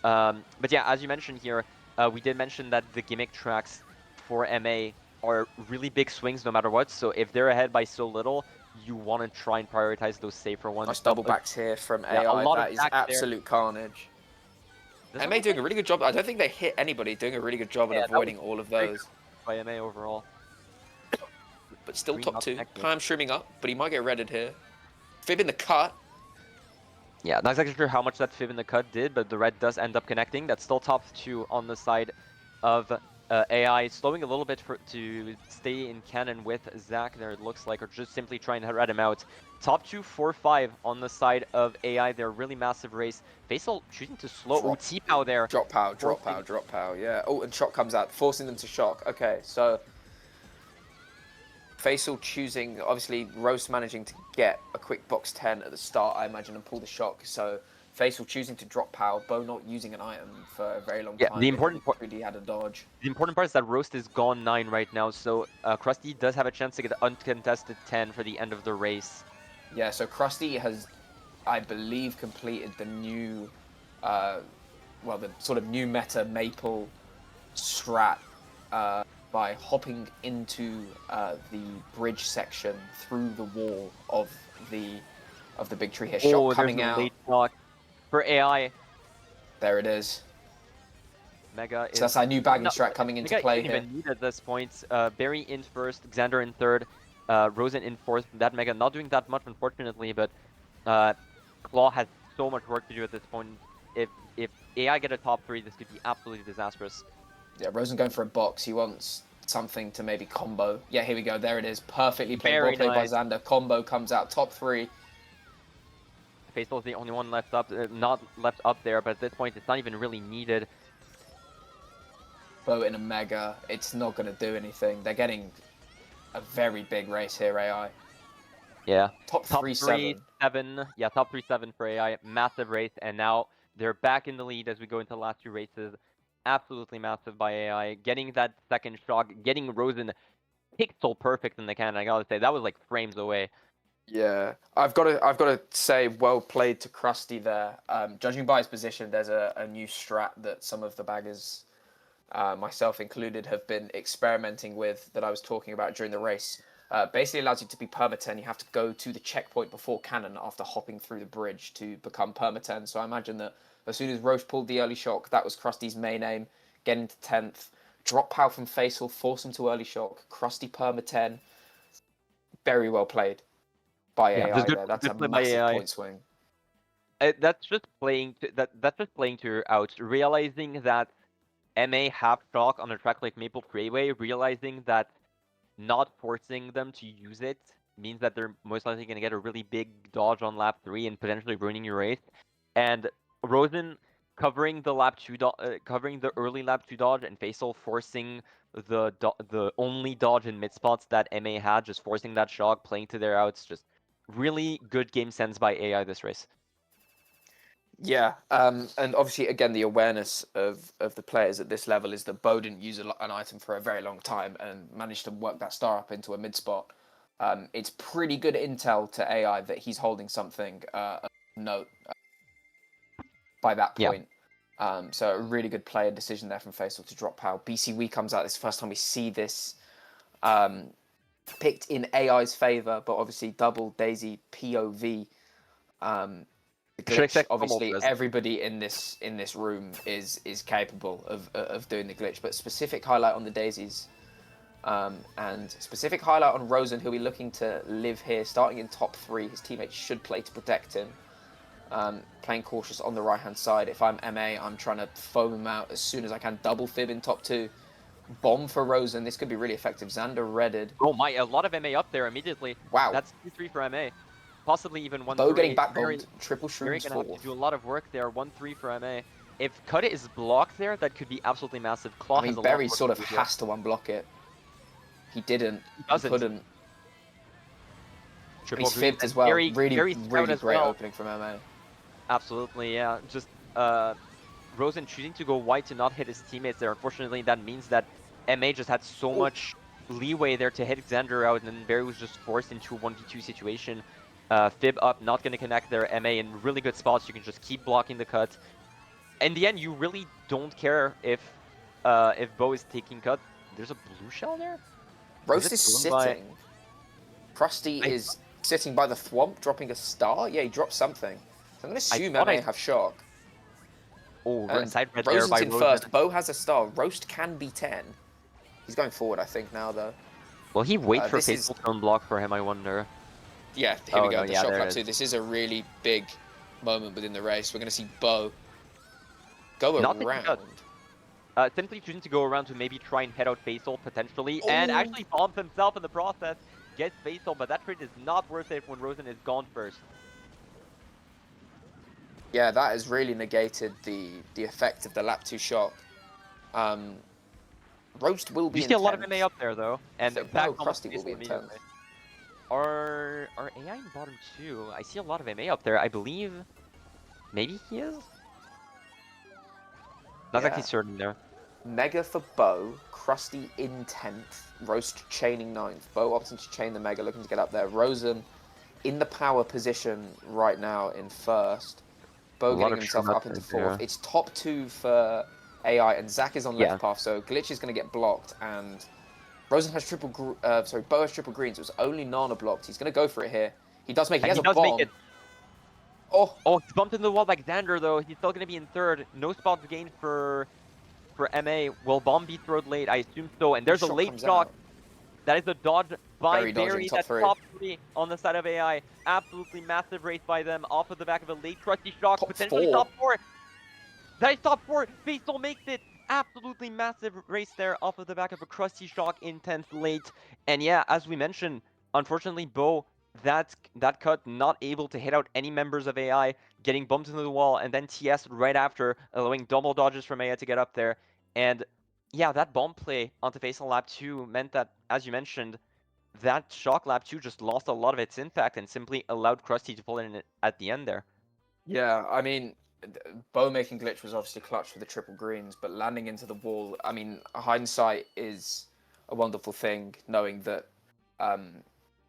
But yeah, as you mentioned here, we did mention that the gimmick tracks for MA are really big swings no matter what. So if they're ahead by so little, you want to try and prioritize those safer ones. Nice double backs here from AI. That is absolute carnage. MA doing a really good job. I don't think they hit anybody, doing a really good job at avoiding all of those. By MA overall. But still top 2. Pam streaming up, but he might get redded here. Fib in the cut. Yeah, not exactly sure how much that Fib in the cut did, but the red does end up connecting. That's still top 2 on the side of AI. Slowing a little bit to stay in cannon with Zach there, it looks like, or just simply trying to red him out. Top 2, 4-5 on the side of AI. They're really massive race. Faisal choosing to slow. Oh, T-Pow there. Drop pow, yeah. Oh, and Shock comes out, forcing them to Shock. Okay, so Faisal choosing, obviously, Rose managing to get a quick box 10 at the start, I imagine, and pull the Shock. So Faisal choosing to drop pow, Bo not using an item for a very long time. The important part really had a dodge. The important part is that Roast is gone 9 right now, so Krusty does have a chance to get an uncontested 10 for the end of the race. Yeah, so Krusty has, I believe, completed the new, well, the sort of new meta Maple strat by hopping into the bridge section through the wall of the big tree here. Shock coming out. Late block for AI. There it is. Mega is... So that's our new bagging strat coming into play here. Even need at this point. Berry in first, Xander in third, Rosen in fourth. That Mega not doing that much, unfortunately, but Claw has so much work to do at this point. If AI get a top 3, this could be absolutely disastrous. Yeah, Rosen going for a box. He wants something to maybe combo. Yeah, here we go. There it is. Perfectly played. Very Ball played nice. by Xander. Combo comes out. Top 3. Faisal is the only one left up, not left up there, but at this point, it's not even really needed. Bo in a mega. It's not going to do anything. They're getting a very big race here, AI. Yeah. Top 3-7. 3-7. Yeah, top 3-7 for AI. Massive race, and now they're back in the lead as we go into the last 2 races. Absolutely massive by AI. Getting that second shot, getting Rosen pixel perfect in the cannon. I gotta say, that was like frames away. Yeah, I've got to say, well played to Krusty there. Judging by his position, there's a new strat that some of the baggers, myself included, have been experimenting with that I was talking about during the race. Basically allows you to be perma-10. You have to go to the checkpoint before cannon after hopping through the bridge to become perma-10. So I imagine that as soon as Roche pulled the early shock, that was Krusty's main aim, get into 10th, drop power from Faisal, force him to early shock, Krusty perma-10. Very well played by AI there. That's a massive point swing. That's just playing to your outs, realizing that MA have shock on a track like Maple Freeway, realizing that not forcing them to use it means that they're most likely going to get a really big dodge on lap 3 and potentially ruining your race. And Rosen covering the covering the early lap 2 dodge, and Faisal forcing the only dodge in mid spots that MA had, just forcing that shock, playing to their outs. Just really good game sense by AI this race. Yeah, and obviously, again, the awareness of the players at this level is that Bo didn't use an item for a very long time and managed to work that star up into a mid spot. It's pretty good intel to AI that he's holding something of note by that point. Yeah. So a really good player decision there from Faisal to drop power. BCW comes out. This is the first time we see this picked in AI's favor, but obviously double Daisy POV. The glitch, obviously, everybody in this room is capable of doing the glitch, but specific highlight on the Daisies, and specific highlight on Rosen, who we're looking to live here, starting in top 3. His teammates should play to protect him. Playing cautious on the right-hand side. If I'm MA, I'm trying to foam him out as soon as I can. Double fib in top 2. Bomb for Rosen. This could be really effective. Xander redded. Oh my, a lot of MA up there immediately. Wow. That's 2-3 for MA. Possibly even 1-3. Bo getting back bombed. Triple shrooms They're gonna have to do a lot of work there. 1-3 for MA. If Cut It is blocked there, that could be absolutely massive. Claw I mean, Berry sort of has to unblock it. He didn't. He couldn't. He's fibbed as well. Really great opening from MA. Absolutely, yeah. Just Rosen choosing to go wide to not hit his teammates there. Unfortunately, that means that MA just had so much leeway there to hit Xander out, and then Berry was just forced into a 1v2 situation. Fib up, not going to connect there. MA in really good spots. You can just keep blocking the cut. In the end, you really don't care if Bo is taking cut. There's a blue shell there? Roast is sitting. Krusty is sitting by the thwomp, dropping a star. Yeah, he dropped something. So I'm going to assume MA have shock. Oh, side red Rosen's there by in Rosen. first. Bo has a star. Roast can be 10. He's going forward, I think, now, though. Will he wait for Faithful to unblock for him, I wonder? Yeah, here we go. The shock lap 2. This is a really big moment within the race. We're going to see Bo go around. Simply choosing to go around to maybe try and head out Faisal potentially, and actually bombs himself in the process. Gets Faisal, but that trade is not worth it when Rosen is gone first. Yeah, that has really negated the effect of the lap 2 shock. Roast will be. You see a lot of MA up there though, and so Krusty will be in 10th. Are AI in bottom 2? I see a lot of MA up there. I believe maybe he is. Not exactly certain there. Mega for Bo, Krusty in 10th, Roast chaining 9th. Bo opting to chain the Mega, looking to get up there. Rosen in the power position right now in first. Bo getting himself up into 4th. It's top 2 for AI, and Zach is on left path, so Glitch is going to get blocked, and Rosen has Bo has triple greens. It was only Nana blocked. He's going to go for it here. He does make it. He has a bomb. Oh, he's bumped into the wall by Xander, though. He's still going to be in 3rd. No spots gained for MA. Will bomb be thrown late? I assume so. And there's a late shock. That is a dodge by Berry dodging Berry. top That's three. top 3 on the side of AI. Absolutely massive race by them off of the back of a late Crusty Shock. Top Potentially 4. top 4. That is top 4. Faisal makes it. Absolutely massive race there off of the back of a Crusty Shock in 10th late. And yeah, as we mentioned, unfortunately, Bo, that cut not able to hit out any members of AI, getting bumped into the wall, and then TS right after, allowing double dodges from AI to get up there. And yeah, that bomb play onto Faisal Lap 2 meant that, as you mentioned, that Shock Lap 2 just lost a lot of its impact and simply allowed Krusty to pull in at the end there. Yeah, I mean, Bow making glitch was obviously clutch for the triple greens, but landing into the wall, I mean, hindsight is a wonderful thing, knowing that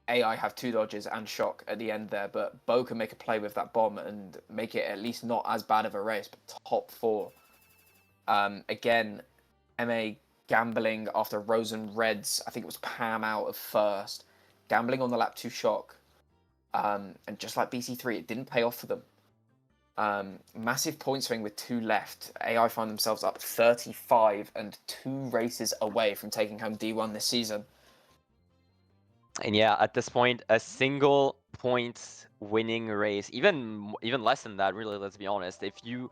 AI have 2 dodges and shock at the end there, but Bow can make a play with that bomb and make it at least not as bad of a race, but top 4. Again, MA gambling after Rosen Reds, I think it was Pam out of first, gambling on the lap 2 shock, and just like BC3, it didn't pay off for them. Massive point swing with 2 left. AI find themselves up 35 and 2 races away from taking home D1 this season. And yeah, at this point, a single point winning race, even less than that, really, let's be honest. If you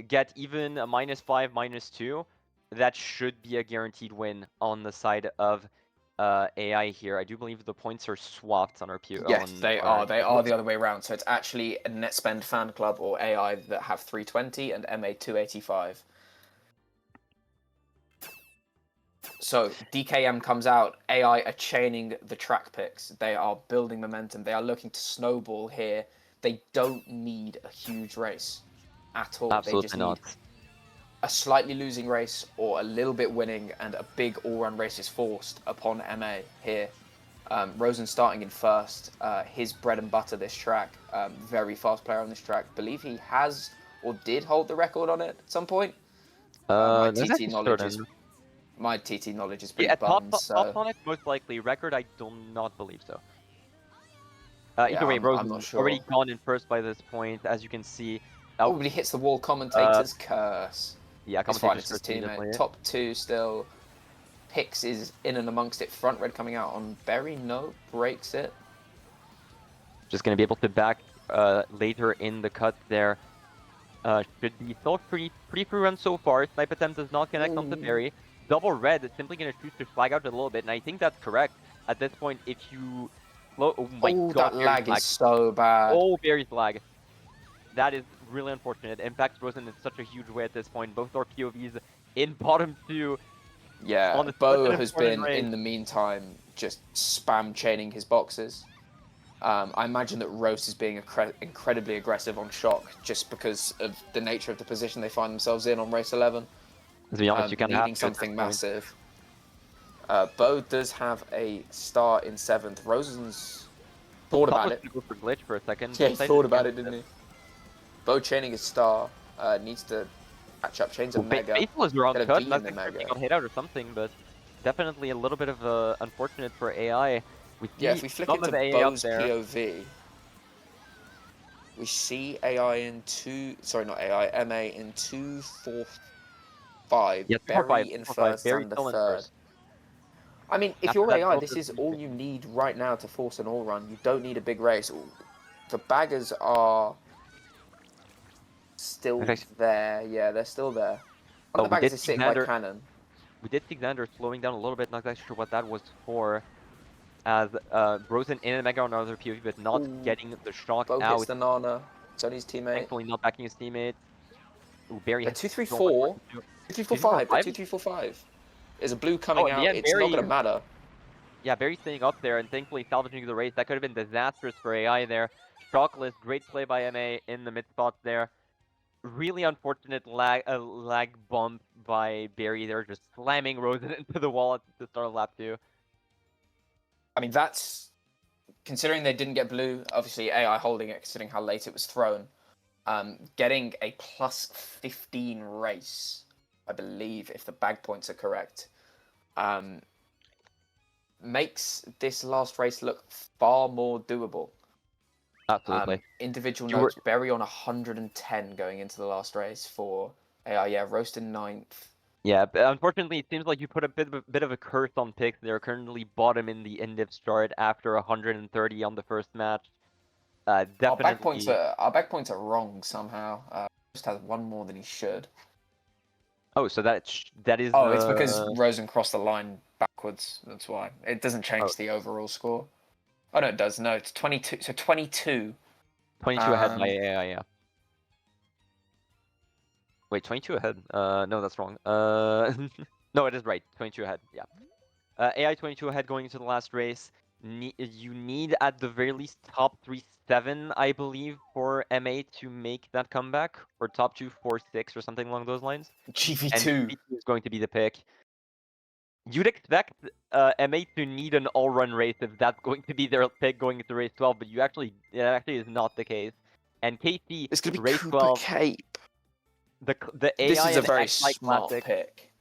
get even a -5, -2, that should be a guaranteed win on the side of AI here. I do believe the points are swapped on our PO. Yes, they are. They are the other way around. So it's actually a nettspend fan club or AI that have 320 and MA 285. So DKM comes out. AI are chaining the track picks. They are building momentum. They are looking to snowball here. They don't need a huge race at all. Absolutely they just not. need a slightly losing race or a little bit winning, and a big all-run race is forced upon MA here. Rosen starting in first. His bread and butter this track. Very fast player on this track. Believe he has or did hold the record on it at some point. My TT knowledge is pretty yeah, bummed. top on it, most likely. Record, I do not believe so. Either way, Rosen I'm not sure. already gone in first by this point, as you can see. Oh, but he hits the wall. Commentator's curse. Yeah, It's fine, commentator's it's his curse immediately. teammate. Top 2 still. Pix is in and amongst it. Front red coming out on Berry. No, breaks it. Just going to be able to back later in the cut there. Should be still pretty free run so far. Snipe attempt does not connect onto Berry. Double red is simply going to choose to flag out a little bit, and I think that's correct. At this point, if you... Oh my god, that lag is so bad. Oh, Berry's lag. That is really unfortunate. Impacts Rosen in such a huge way at this point. Both our POVs in bottom 2. Yeah, Bo has been, in the meantime, just spam chaining his boxes. I imagine that Roast is being incredibly aggressive on Shock just because of the nature of the position they find themselves in on race 11. To be honest, you can needing something massive. Bo does have a star in 7th. Rosen's thought about it. Go for glitch for a second. Yeah, he thought about it, didn't he? Bo chaining his star, needs to catch up, chains a mega. Faithful is around the cut, not mega. got hit out or something, but definitely a little bit of unfortunate for AI. Yeah, if we flick into Bo's POV, we see AI in MA in 2, 4, 5. Yeah, Berry in first and the third. I mean, if you're AI, this is all you need right now to force an all-run. You don't need a big race. The baggers are still there. Yeah, they're still there. The baggers are sitting like cannon. We did see Xander slowing down a little bit, not exactly sure what that was for. As Rosen in a mega on another POV, but not getting the shock Bo out. Gets the Nana. Sony's teammate. Thankfully not backing his teammate. Ooh, Berry has 2-3-4. 2-3-4-5. 2-3-4-5 There's a blue coming out. It's not going to matter. Yeah, Berry staying up there and thankfully salvaging the race. That could have been disastrous for AI there. Shockless, great play by MA in the mid spots there. Really unfortunate lag bump by Berry there, just slamming Rosen into the wall at the start of lap 2. I mean, that's... Considering they didn't get blue, obviously AI holding it, considering how late it was thrown. Getting a +15 race, I believe, if the bag points are correct, makes this last race look far more doable. Absolutely. Individual notes, Berry on 110 going into the last race for AI. Yeah, Roast in 9th. Yeah, but unfortunately, it seems like you put a bit of a curse on picks. They're currently bottom in the indiv start after 130 on the first match. Definitely. Our back points are wrong somehow. Just has one more than he should. Oh, so that is. Oh, it's because Rosen crossed the line backwards. That's why it doesn't change Oh. the overall score. Oh no, it does. No, it's 22. So 22. 22 ahead by AI. Yeah. Wait, 22 ahead. No, that's wrong. No, it is right. 22 ahead. Yeah. AI 22 ahead going into the last race. You need at the very least top 3-7, I believe, for MA to make that comeback, or top 2-4-6 or something along those lines. And GV2 GV2 is going to be the pick. You'd expect MA to need an all-run race if that's going to be their pick going into race 12, but it actually is not the case. And KC It's gonna be race Cooper 12, Cape. the AI This is a and very XI smart Classic. pick.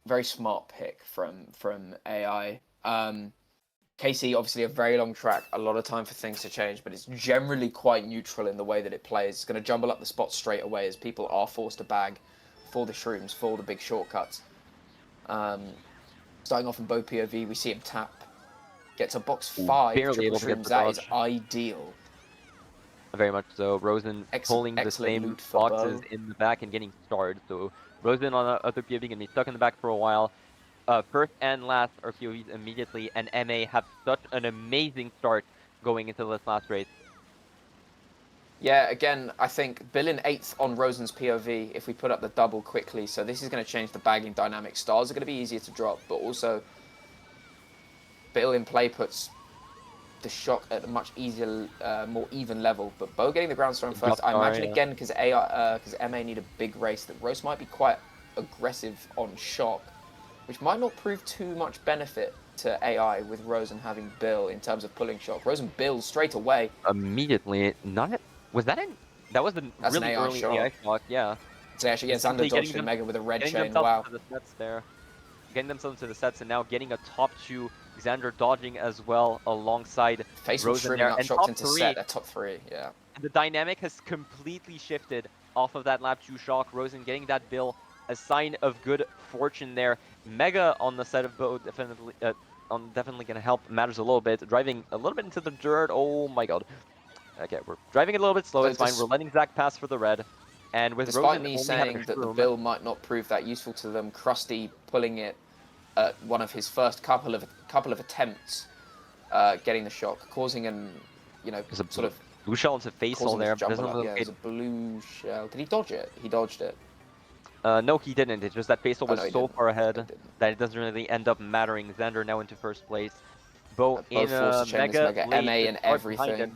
Very smart pick from AI. KC obviously a very long track, a lot of time for things to change, but it's generally quite neutral in the way that it plays. It's going to jumble up the spots straight away as people are forced to bag for the shrooms, for the big shortcuts. Starting off in Bo POV, we see him tap, gets a box 5, barely triple able to get shrooms. the That is dodge. ideal. Very much so. Rosen pulling the Excellent same loot for boxes Bo. in the back and getting starred. So Rosen on other POV gonna be stuck in the back for a while. First and last are POVs immediately, and MA have such an amazing start going into this last race. Yeah, again, I think Bill in 8th on Rosen's POV if we put up the double quickly. So this is going to change the bagging dynamic. Stars are going to be easier to drop, but also Bill in play puts the shock at a much easier, more even level. But Bo getting the ground storm first, I imagine again because MA need a big race that Rose might be quite aggressive on shock, which might not prove too much benefit to AI with Rosen having Bill in terms of pulling shock. Rosen Bill straight away. Immediately, was that in? That was a That's an really AI early shock. AI shock, yeah. So actually, yeah, Xander dodged in Mega with a red getting chain. themselves Wow. to the sets there. Getting themselves to the sets and now getting a top 2. Xander dodging as well alongside Facial Rosen shrimming there. up And shocked top into 3. set. They're top 3, yeah. And the dynamic has completely shifted off of that lap 2 shock. Rosen getting that Bill, a sign of good fortune there. Mega on the side of Bo definitely gonna help matters a little bit. Driving a little bit into the dirt. Oh my god. Okay, we're driving a little bit slow. So it's fine. We're letting Zach pass for the red. And with despite Rosen me only having a saying that the shroom, Bill might not prove that useful to them, Krusty pulling it at one of his first couple of attempts, getting the shock, causing an, sort of blue shell into face all causing there. this jumble Doesn't up. look Yeah, it was a blue shell. Did he dodge it? He dodged it. no, he didn't. It's just that Faisal was no, he so didn't. far Yeah, he ahead didn't. that it doesn't really end up mattering. Xander now into first place. Bo in forced to chain this Mega, Mega, late, MA and everything.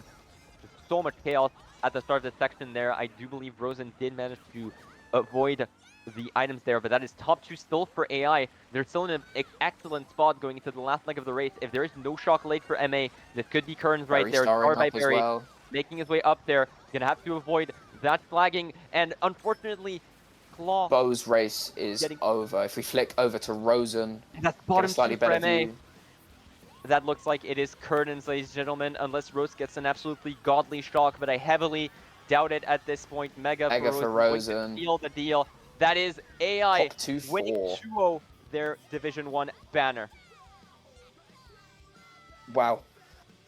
Just so much chaos at the start of the section there. I do believe Rosen did manage to avoid the items there, but that is top 2 still for AI. They're still in an excellent spot going into the last leg of the race. If there is no shock late for MA, this could be Kern's right there. Star by Barry, well. making his way up there. Gonna have to avoid that flagging, and unfortunately, Claw. Bo's race is over. If we flick over to Rosen, that's get a slightly better view. That looks like it is Curtains, ladies and gentlemen, unless Rose gets an absolutely godly shock, but I heavily doubt it at this point. Mega for Rosen. Seal the deal. That is AI winning 2-0 their Division 1 banner. Wow.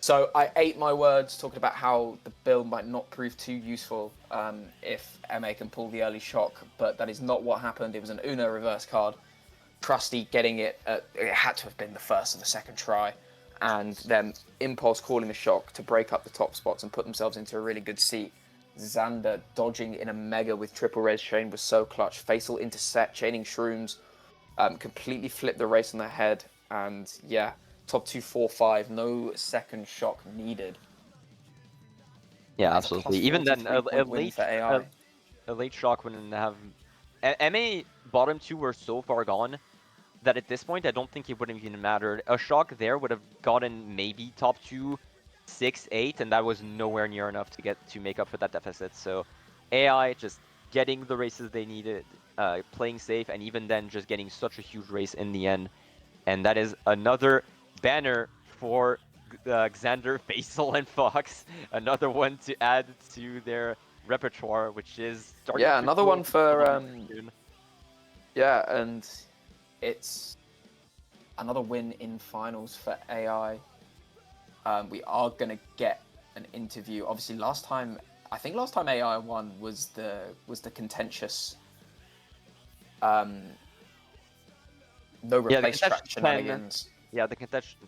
So I ate my words talking about how the build might not prove too useful if MA can pull the early shock, but that is not what happened. It was an Uno reverse card. Krusty getting it, it had to have been the first or the second try, and then Impulse calling the shock to break up the top spots and put themselves into a really good seat. Xander dodging in a Mega with triple res chain was so clutch. Faisal into set, chaining shrooms, completely flipped the race on their head, and yeah, top 2, 4, 5, no second shock needed. Yeah, absolutely. Even then, a late shock wouldn't have. MA bottom 2 were so far gone that at this point I don't think it would have even mattered. A shock there would have gotten maybe top 2, 6, 8, and that was nowhere near enough to make up for that deficit. So AI just getting the races they needed, playing safe, and even then just getting such a huge race in the end. And that is another banner for Xander, Faisal, and Fox. Another one to add to their repertoire, which is starting. Yeah, another one for Yeah, and it's another win in finals for AI. We are gonna get an interview. Obviously, last time AI won was the contentious no replace track shenanigans. Yeah, the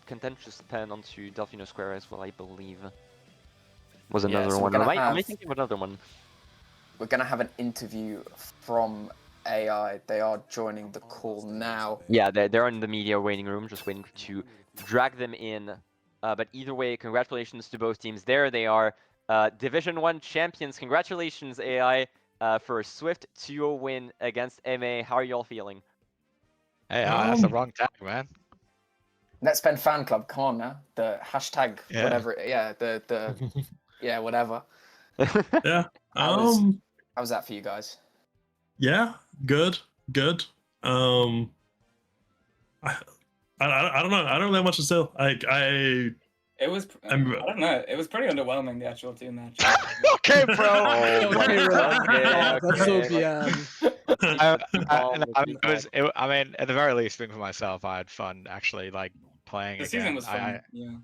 contentious pen onto Delfino Square as well, I believe. Was another so one. Am I thinking of another one? We're gonna have an interview from AI. They are joining the call now. Yeah, they're in the media waiting room, just waiting to drag them in. But either way, congratulations to both teams. There they are, Division 1 champions. Congratulations, AI, for a swift 2-0 win against MA. How are y'all feeling? Hey, that's the wrong tag, man. Nettspend fan club, come on now. The hashtag, whatever. Yeah, whatever. Yeah. How was that for you guys? Yeah, good. I don't know. I don't have much to say. It was. I don't know. It was pretty underwhelming, the actual team match. Okay, bro. Okay, That's so beyond. I mean, at the very least, speaking for myself, I had fun actually, like playing The again. season was fun. Yeah.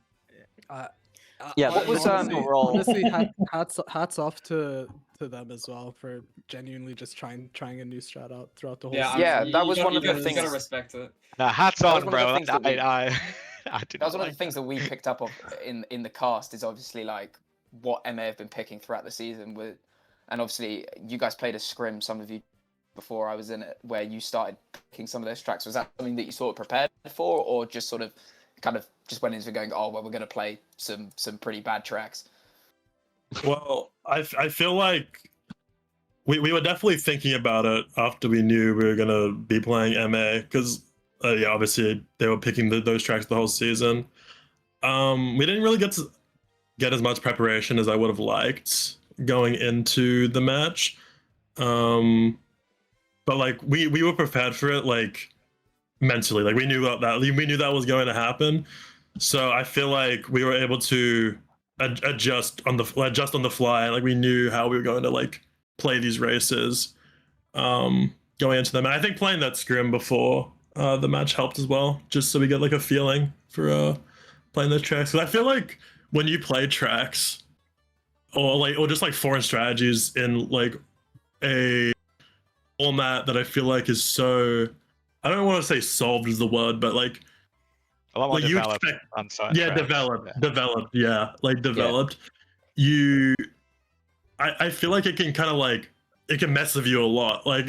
Yeah, what was overall? Honestly, hats off to them as well for genuinely just trying a new strat out throughout the whole season. Yeah, that was one of the things. You gotta respect it. Nah, hats on, bro. That was one of the things that we picked up in the cast is obviously like what MA have been picking throughout the season with, and obviously you guys played a scrim, some of you before I was in it, where you started picking some of those tracks. Was that something that you sort of prepared for, or just sort of kind of just went into going, oh well, we're gonna play some pretty bad tracks? Well, I feel like we were definitely thinking about it after we knew we were gonna be playing MA because yeah, obviously they were picking those tracks the whole season. We didn't really get as much preparation as I would have liked going into the match, but like we were prepared for it, like mentally, like we knew that was going to happen. So I feel like we were able to adjust on the fly. Like we knew how we were going to like play these races going into them. And I think playing that scrim before the match helped as well, just so we get like a feeling for playing those tracks. Because I feel like when you play tracks or just like foreign strategies in like a format that I feel like is so, I don't want to say solved is the word, but like a lot more like developed. Developed. I feel like it can kind of like it can mess with you a lot. Like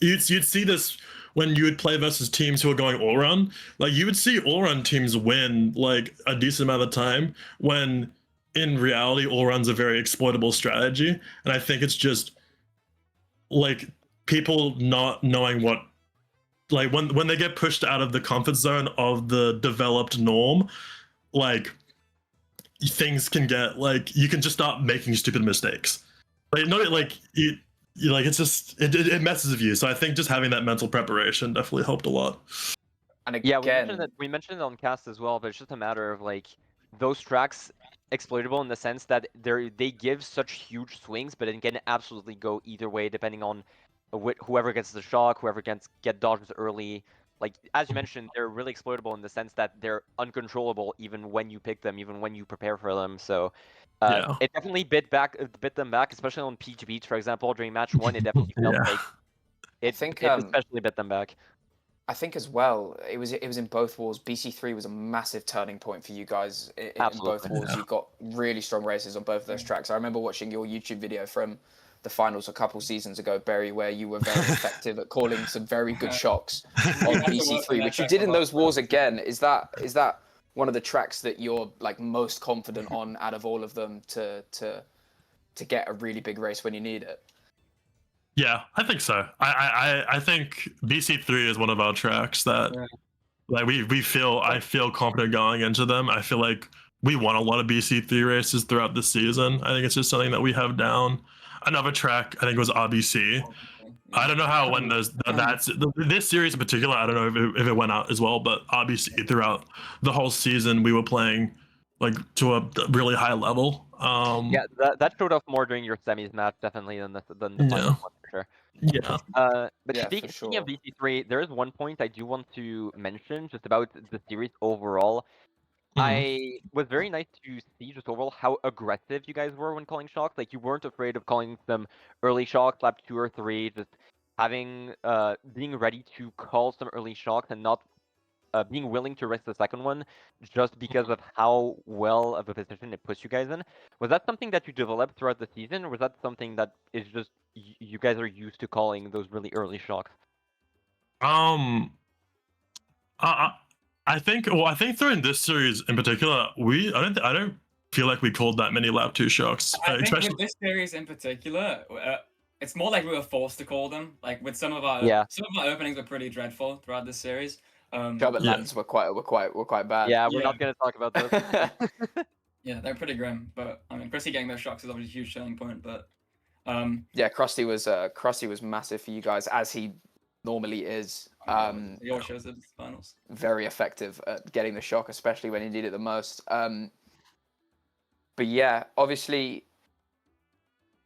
you'd see this when you would play versus teams who are going all run. Like you would see all run teams win like a decent amount of time when in reality all run's a very exploitable strategy. And I think it's just like people not knowing what, like when they get pushed out of the comfort zone of the developed norm, like things can get like you can just start making stupid mistakes. Like not like you like it's just it messes with you. So I think just having that mental preparation definitely helped a lot. And again, yeah, we mentioned it on cast as well, but it's just a matter of like those tracks exploitable in the sense that they give such huge swings, but it can absolutely go either way depending on whoever gets the shock, whoever get dodged early. Like as you mentioned, they're really exploitable in the sense that they're uncontrollable even when you pick them, even when you prepare for them. So it definitely bit them back, especially on PGBs, for example, during match 1. It definitely felt like it especially bit them back. I think as well, it was in both wars. BC3 was a massive turning point for you guys in both wars. You got really strong races on both of those tracks. I remember watching your YouTube video from the finals a couple seasons ago, Barry, where you were very effective at calling some very good shocks on BC3, which you did in those wars again. Is that one of the tracks that you're like most confident on out of all of them to get a really big race when you need it? Yeah, I think so. I think BC3 is one of our tracks that like I feel confident going into them. I feel like we won a lot of BC3 races throughout the season. I think it's just something that we have down. Another track I think was RBC. I don't know how when this series in particular, I don't know if it went out as well, but RBC throughout the whole season we were playing like to a really high level. Yeah, that showed off more during your semis match definitely than the final one for sure. Yeah. But Yeah, for speaking of sure. DC3, there is one point I do want to mention just about the series overall. Mhm. I was very nice to see just overall how aggressive you guys were when calling shocks. Like you weren't afraid of calling them early shocks, lap 2 or 3, just having being ready to call some early shocks and not being willing to risk the second one just because of how well of a position it puts you guys in. Was that something that you developed throughout the season, or was that something that is just you guys are used to calling those really early shocks? Um, I, I think. Well, I think during this series in particular, I don't feel like we called that many lap 2 shocks, I think especially. with this series in particular, it's more like we were forced to call them. Like with some of our Yeah. openings were pretty dreadful throughout this series. Jump Yeah. Lands were quite bad. Yeah, we're Yeah. not gonna talk about those. Yeah, they're pretty grim. But I mean, Chrissy getting those shocks is obviously a huge selling point. But Yeah, Krusty was massive for you guys, as he normally is. he always shows at the finals. Very effective at getting the shock, especially when you need it the most. But yeah, obviously,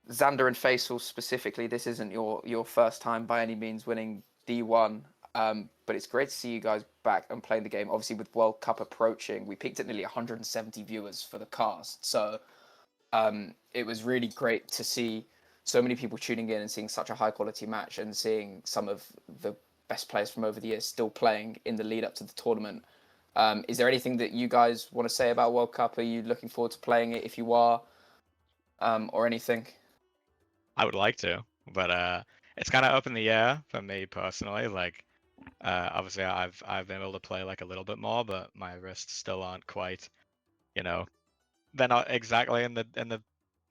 Xander and Faisal specifically, this isn't your first time by any means winning D1. But it's great to see you guys back and playing the game. Obviously, with World Cup approaching, we peaked at nearly 170 viewers for the cast. So it was really great to see so many people tuning in and seeing such a high quality match and seeing some of the best players from over the years still playing in the lead up to the tournament. Is there anything that you guys want to say about World Cup? Are you looking forward to playing it if you are, or anything? I would like to, but it's kind of up in the air for me personally. Like, obviously, I've been able to play like a little bit more, but my wrists still aren't quite, you know, they're not exactly in the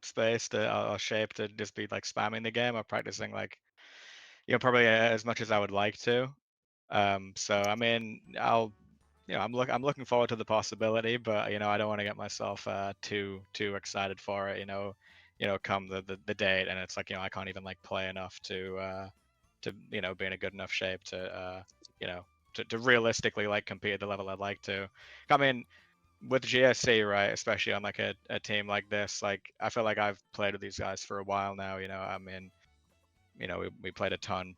space to or shape to just be like spamming the game or practicing like, probably as much as I would like to. So I mean, I'm looking forward to the possibility, but I don't want to get myself too excited for it. Come the date, and it's like I can't even like play enough to be in a good enough shape to to realistically like compete at the level I'd like to. I mean, with GSC, right, especially on like a team like this, like I feel like I've played with these guys for a while now. I mean, we played a ton,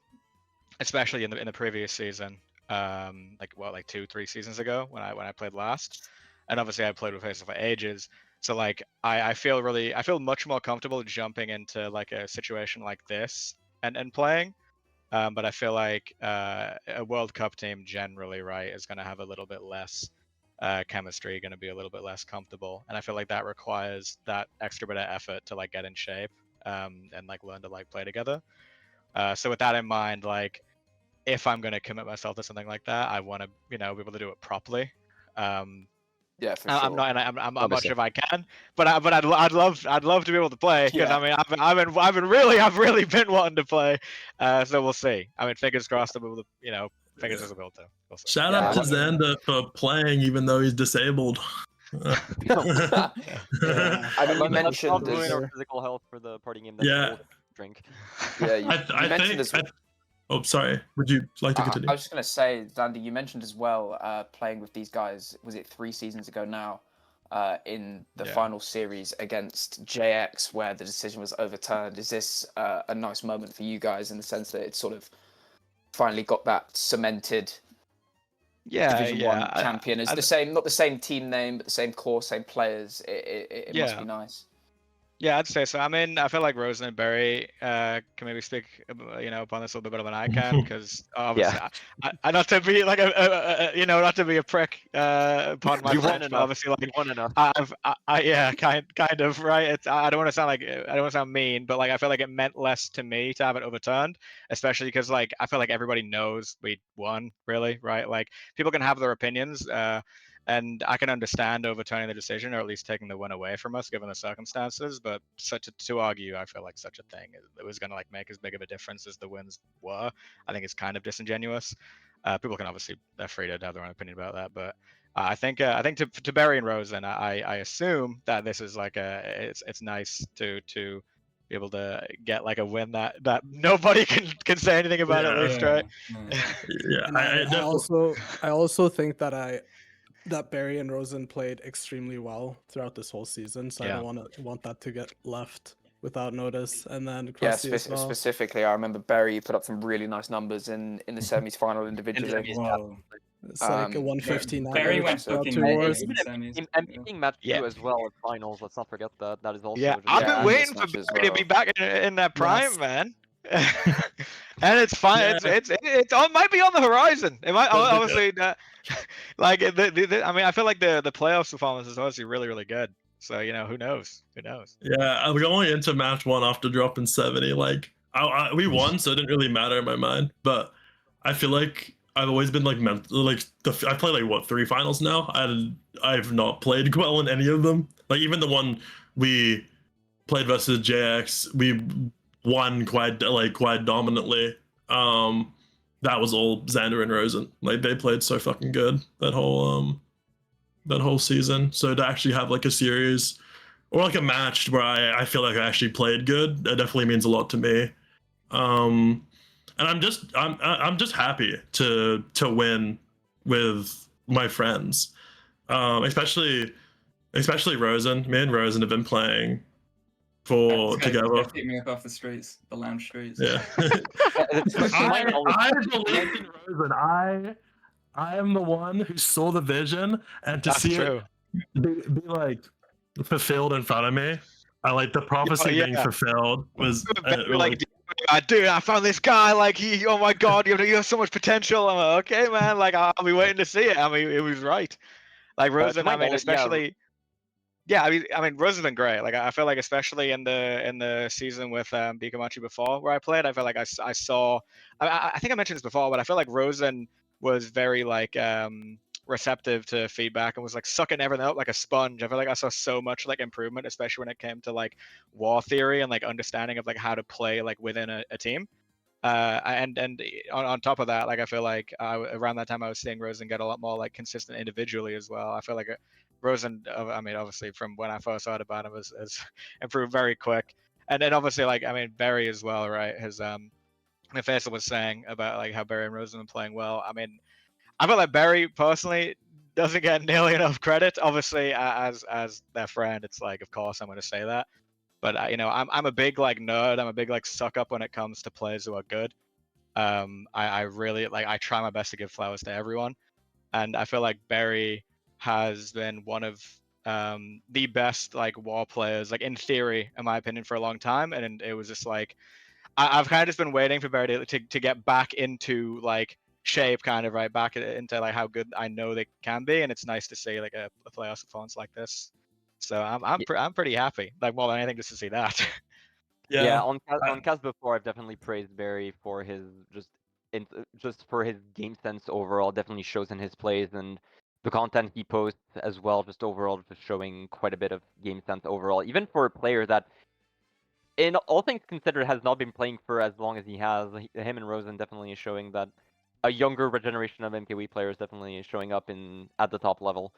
especially in the previous season, like 2-3 seasons ago when I played last, and obviously I played with Faisal for ages. So like I feel much more comfortable jumping into like a situation like this and playing. But I feel like a World Cup team generally, right, is going to have a little bit less chemistry, going to be a little bit less comfortable, and I feel like that requires that extra bit of effort to like get in shape and like learn to like play together. So with that in mind, like if I'm going to commit myself to something like that, I want to be able to do it properly. Yeah, for I'm sure. not, and I'm not Obviously. sure if I can, but I'd love to be able to play because Yeah. I mean I've really been wanting to play, so we'll see. I mean, fingers crossed that we'll fingers will be able to. We'll see. Shout Yeah, out to I mean- Xander for playing even though he's disabled. I mean, you Let's not mentioned ruin as, our physical health for the party game that Yeah. we'll drink. yeah, you I mentioned think. as Oh, sorry. Would you like to I continue? was just going to say, Xander, you mentioned as well playing with these guys, was it 3 seasons ago now, in the Yeah. final series against JX where the decision was overturned. Is this a nice moment for you guys in the sense that it's sort of finally got that cemented Yeah, Division yeah. 1 champion? It's the same, not the same team name, but the same core, same players. It must Yeah. be nice. Yeah, I'd say so. I mean, I feel like Rosen and Barry can maybe speak, upon this a little bit better than I can, because obviously, I not to be like not to be a prick upon my You won bench, but enough. obviously, like You won enough. yeah, kind of right. I don't want to sound like I don't want to sound mean, but like I feel like it meant less to me to have it overturned, especially because like I feel like everybody knows we won, really, right? Like people can have their opinions. And I can understand overturning the decision, or at least taking the win away from us, given the circumstances. But to argue, I feel like such a thing it was going to like make as big of a difference as the wins were. I think it's kind of disingenuous. People can obviously they're free to have their own opinion about that, but I think to Barry and Rosen, I assume that this is like it's nice to be able to get like a win that nobody can say anything about at least, right? Yeah, And I also think that Barry and Rosen played extremely well throughout this whole season, so I Yeah. don't want that to get left without notice, and then Yeah, Crusty as well. specifically, I remember Barry put up some really nice numbers in the semi-final individually. Whoa. It's like a 115 Barry average went throughout fucking 2 mental wars. in Even the semis. I'm Yeah. picking match 2 Yeah. as well at finals. Let's not forget that. That is also Yeah, just I've Yeah, been and waiting this for match as Barry to be well. back in that prime, Yes. man. And it's fine. Yeah. It's on, might be on the horizon. It might But the- obviously like I mean, I feel like the playoffs performance is obviously really good. So you know, who knows? Who knows? Yeah, I'm going into match 1 after dropping 70. Like, we won, so it didn't really matter in my mind. But I feel like I've always been like I played like what 3 finals now. I've not played well in any of them. Like even the one we played versus JX, we won quite dominantly. That was all Xander and Rosen. Like they played so fucking good that whole season. So to actually have like a series or like a match where I feel like I actually played good, that definitely means a lot to me. And I'm just happy to win with my friends, especially Rosen. Me and Rosen have been playing for together. Pick me up off the streets, the lounge streets. Yeah. I believe in Rosen. I am the one who saw the vision, and to That's see true. it be like fulfilled in front of me. I like the prophecy being yeah. fulfilled was Like, dude, I found this guy. Like, oh my god, you have so much potential. I'm like, okay, man. Like, I'll be waiting to see it. I mean, it was right. Like Rosen, my I mean, knowledge, especially. Yeah, I mean, Rosen's been great. Like, I feel like, especially in the season with Bikamachi before, where I played, I felt like I saw. I think I mentioned this before, but I feel like Rosen was very like receptive to feedback and was like sucking everything up like a sponge. I feel like I saw so much like improvement, especially when it came to like war theory and like understanding of like how to play like within a team. And on top of that, like I feel like around that time I was seeing Rosen get a lot more like consistent individually as well. I feel like Rosen, I mean, obviously from when I first heard about him, has improved very quick. And then obviously, like I mean, Barry as well, right? His Faisal was saying about like how Barry and Rosen are playing well. I mean, I feel like Barry personally doesn't get nearly enough credit. Obviously, as their friend, it's like, of course, I'm going to say that. But you know, I'm a big like nerd. I'm a big like suck up when it comes to players who are good. I really like. I try my best to give flowers to everyone, and I feel like Barry has been one of the best like war players, like in theory, in my opinion, for a long time. And it was just like I've kind of just been waiting for Barry to get back into like shape, kind of right back into like how good I know they can be, and it's nice to see like a playoff performance like this. So I'm pretty happy, like more than anything, just to see that. Yeah, on cast before, I've definitely praised Barry for his just for his game sense overall. Definitely shows in his plays and the content he posts as well. Just overall, just showing quite a bit of game sense overall, even for a player that, in all things considered, has not been playing for as long as he has. Him and Rosen definitely is showing that a younger generation of MKW players definitely is showing up at the top level.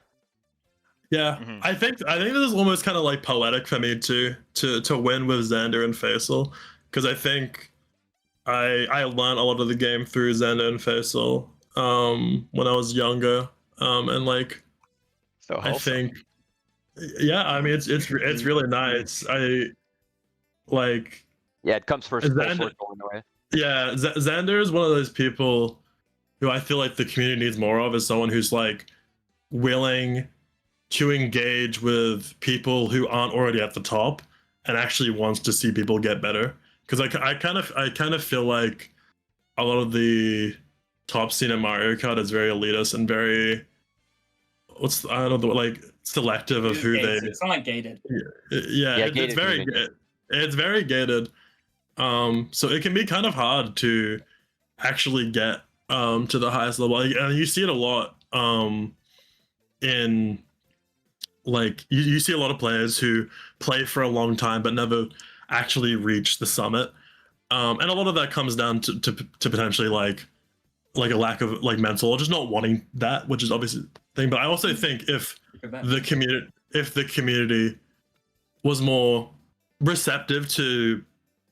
Yeah, Mhm. I think this is almost kind of like poetic for me to win with Xander and Faisal, because I think I learned a lot of the game through Xander and Faisal when I was younger, and like So I wholesome. think, yeah, I mean it's really nice. I like, Yeah, it comes first full Xander, circle in a way. yeah, Xander is one of those people who I feel like the community needs more of, as someone who's like willing to engage with people who aren't already at the top and actually wants to see people get better. Because I kind of feel like a lot of the top scene in Mario Kart is very elitist and very I don't know, like selective of who they. It's not like gated. Yeah, it's very it's very gated. So it can be kind of hard to actually get to the highest level, and you see it a lot in like you see a lot of players who play for a long time but never actually reach the summit, and a lot of that comes down to potentially like a lack of like mental or just not wanting that, which is obviously the thing. But I also think if the community was more receptive to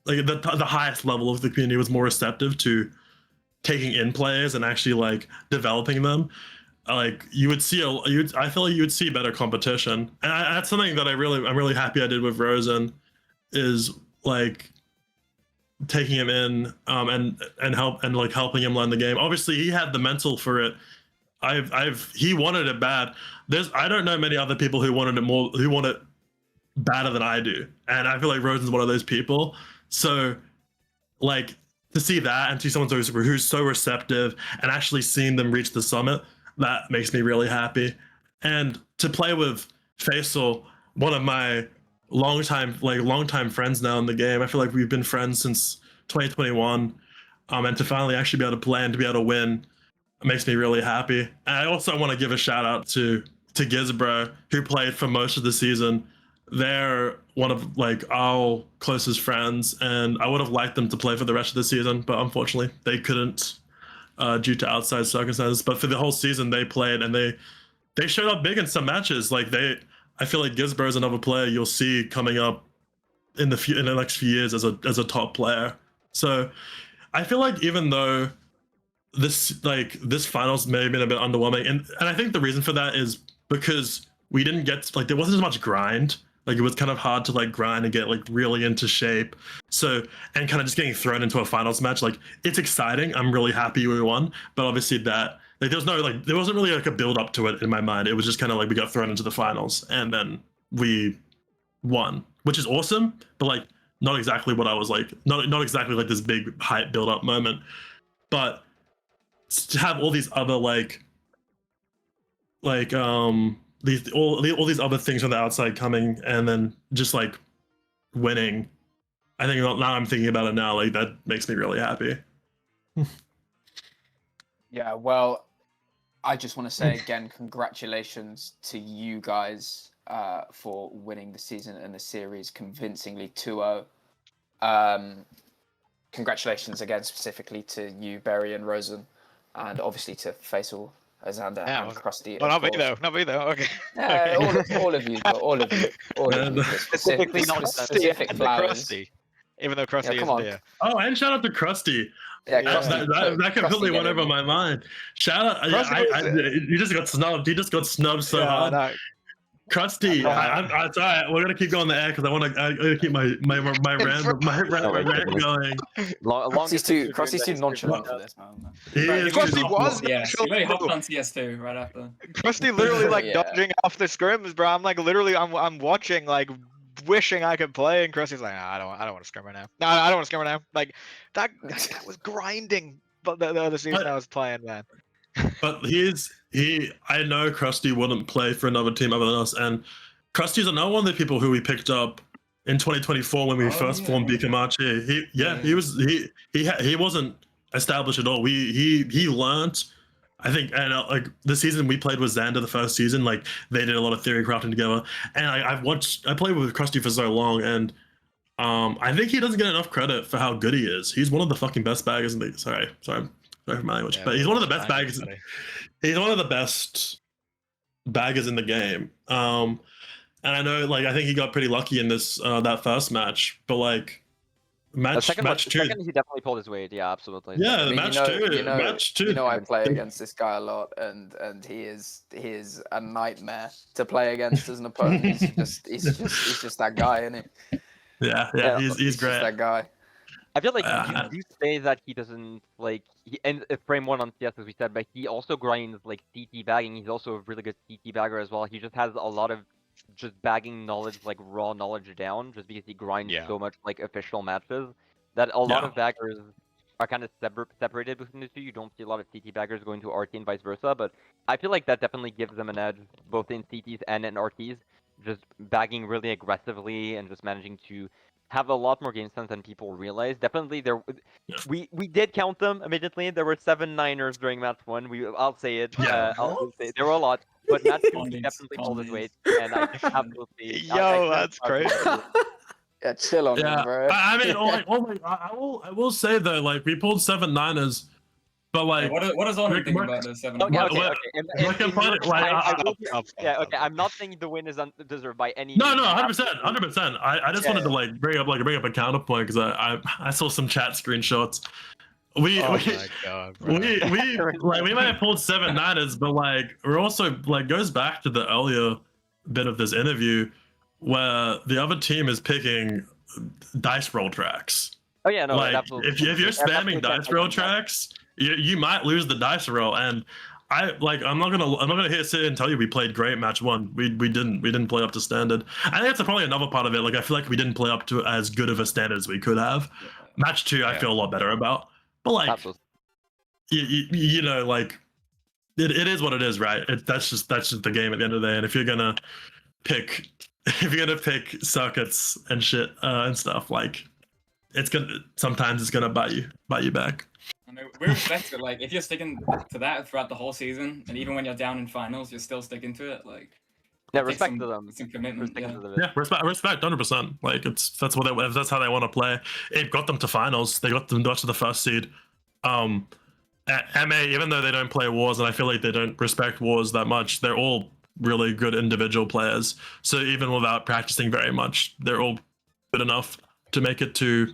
like the highest level of the community was more receptive to taking in players and actually like developing them, like you would see I feel like you would see better competition, and that's something that I'm really happy I did with Rosen, is like taking him in and helping him learn the game. Obviously, he had the mental for it. He wanted it bad. I don't know many other people who wanted it better than I do, and I feel like Rosen's one of those people. So, like, to see that and see someone who's so receptive and actually seeing them reach the summit, that makes me really happy. And to play with Faisal, one of my longtime friends now in the game. I feel like we've been friends since 2021, and to finally actually be able to play and to be able to win makes me really happy. And I also want to give a shout out to Gizbro, who played for most of the season. They're one of like our closest friends, and I would have liked them to play for the rest of the season, but unfortunately they couldn't due to outside circumstances. But for the whole season they played, and they showed up big in some matches. Like I feel like Gizbro is another player you'll see coming up in the next few years as a top player. So I feel like even though this finals may have been a bit underwhelming, and I think the reason for that is because we didn't get there wasn't as much grind. Like it was kind of hard to like grind and get like really into shape. So, and kind of just getting thrown into a finals match, like it's exciting. I'm really happy we won, but obviously that there wasn't really like a build up to it in my mind. It was just kind of like we got thrown into the finals and then we won, which is awesome, but like not exactly what I was like, not exactly like this big hype build up moment. But to have all these other all these other things on the outside coming and then just like winning, I think now I'm thinking about it now, like that makes me really happy. Yeah, well, I just want to say again, congratulations to you guys for winning the season and the series convincingly 2-0. Congratulations again specifically to you, Berry and Rosen, and obviously to Faisal, Azander, and Krusty. Well, not me though. Okay. All of you. Specifically not specific flowers. Krusty, even though Krusty isn't here. Oh, and shout out to Krusty. Yeah, that completely went over my mind. Shout out! You just got snubbed. You just got snubbed so hard. No. Krusty, it's all right. We're gonna keep going the air because I want to keep my rant going. Krusty's too nonchalant for this, man. Krusty was. Yeah, he really hopped on CS2 right after. Krusty literally dodging off the scrims, bro. I'm like literally, I'm watching like wishing I could play, and Krusty's like, I don't want to scrim right now. No, I don't want to scrim right now. Like that was grinding. But the other season I was playing, man. But I know Krusty wouldn't play for another team other than us, and Krusty's another one of the people who we picked up in 2024 when we first formed Bikamachi. He wasn't established at all. He learned, I think, and like the season we played with Xander, the first season, like they did a lot of theory crafting together, and I played with Krusty for so long, and I think he doesn't get enough credit for how good he is. He's one of the fucking best baggers in the sorry for my language, but he's one of the best baggers. He's one of the best baggers in the game. And I know, like, I think he got pretty lucky in this that first match, but like match two, he definitely pulled his weight. Yeah, absolutely. Yeah, match two. You know, I play against this guy a lot, and he is a nightmare to play against as an opponent. He's just that guy, isn't he? Yeah, he's great. Just that guy. I feel like you say that he doesn't like and frame one on CS as we said, but he also grinds like CT bagging. He's also a really good CT bagger as well. He just has a lot of just bagging knowledge, like raw knowledge down, just because he grinds so much like official matches that a lot of baggers are kind of separated between the two. You don't see a lot of CT baggers going to RT and vice versa, but I feel like that definitely gives them an edge both in CTs and in RTs, just bagging really aggressively and just managing to have a lot more game sense than people realize. Definitely, we did count them immediately. There were 7 9ers during match 1. I'll say it. I'll say it. There were a lot, but match 2 definitely pulled his weight, and I absolutely. That's crazy. Yeah, chill on him, bro. I mean, I will say though, like we pulled 7 9ers. But like, what does Honor think about the 7? Okay. I'm not saying the win is undeserved by any. No, 100%. I just wanted to like bring up a counterpoint because I saw some chat screenshots. We might have pulled 7 9ers, but like we're also like goes back to the earlier bit of this interview where the other team is picking dice roll tracks. Oh yeah, no, Like absolutely. if you're spamming Absolutely dice can't roll fight them. tracks, you might lose the dice roll. And I'm not gonna here sit and tell you we played great match one. We didn't play up to standard. I think that's probably another part of it. Like I feel like we didn't play up to as good of a standard as we could have. Match two, I Yeah. feel a lot better about. But like Absolutely. you know, like it is what it is, right? That's just the game at the end of the day. And if you're gonna pick circuits and shit and stuff, like sometimes it's gonna bite you back. I mean, we respect it. Like, if you're sticking to that throughout the whole season, and even when you're down in finals, you're still sticking to it. Like, Yeah, it takes respect to them. some commitment. Respect Yeah. to them. Yeah, respect, 100%. Like that's how they want to play. It got them to finals. They got them to the first seed. MA, even though they don't play wars, and I feel like they don't respect wars that much, they're all really good individual players. So even without practicing very much, they're all good enough to make it to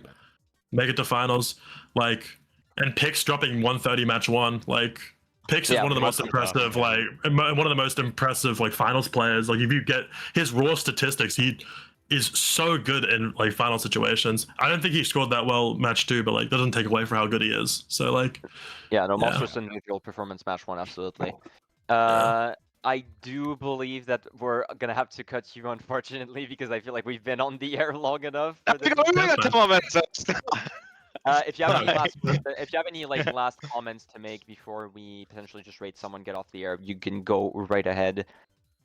finals. Like, and Pix dropping 130 match one. Like, Pix is one of the most impressive, like one of the most impressive like finals players. Like, if you get his raw statistics, he is so good in like final situations. I don't think he scored that well match two, but like doesn't take away from how good he is. So like, yeah, no, monstrous individual performance match one, absolutely. I do believe that we're gonna have to cut you, unfortunately, because I feel like we've been on the air long enough. For this if you have any last comments to make before we potentially just rate someone get off the air, you can go right ahead.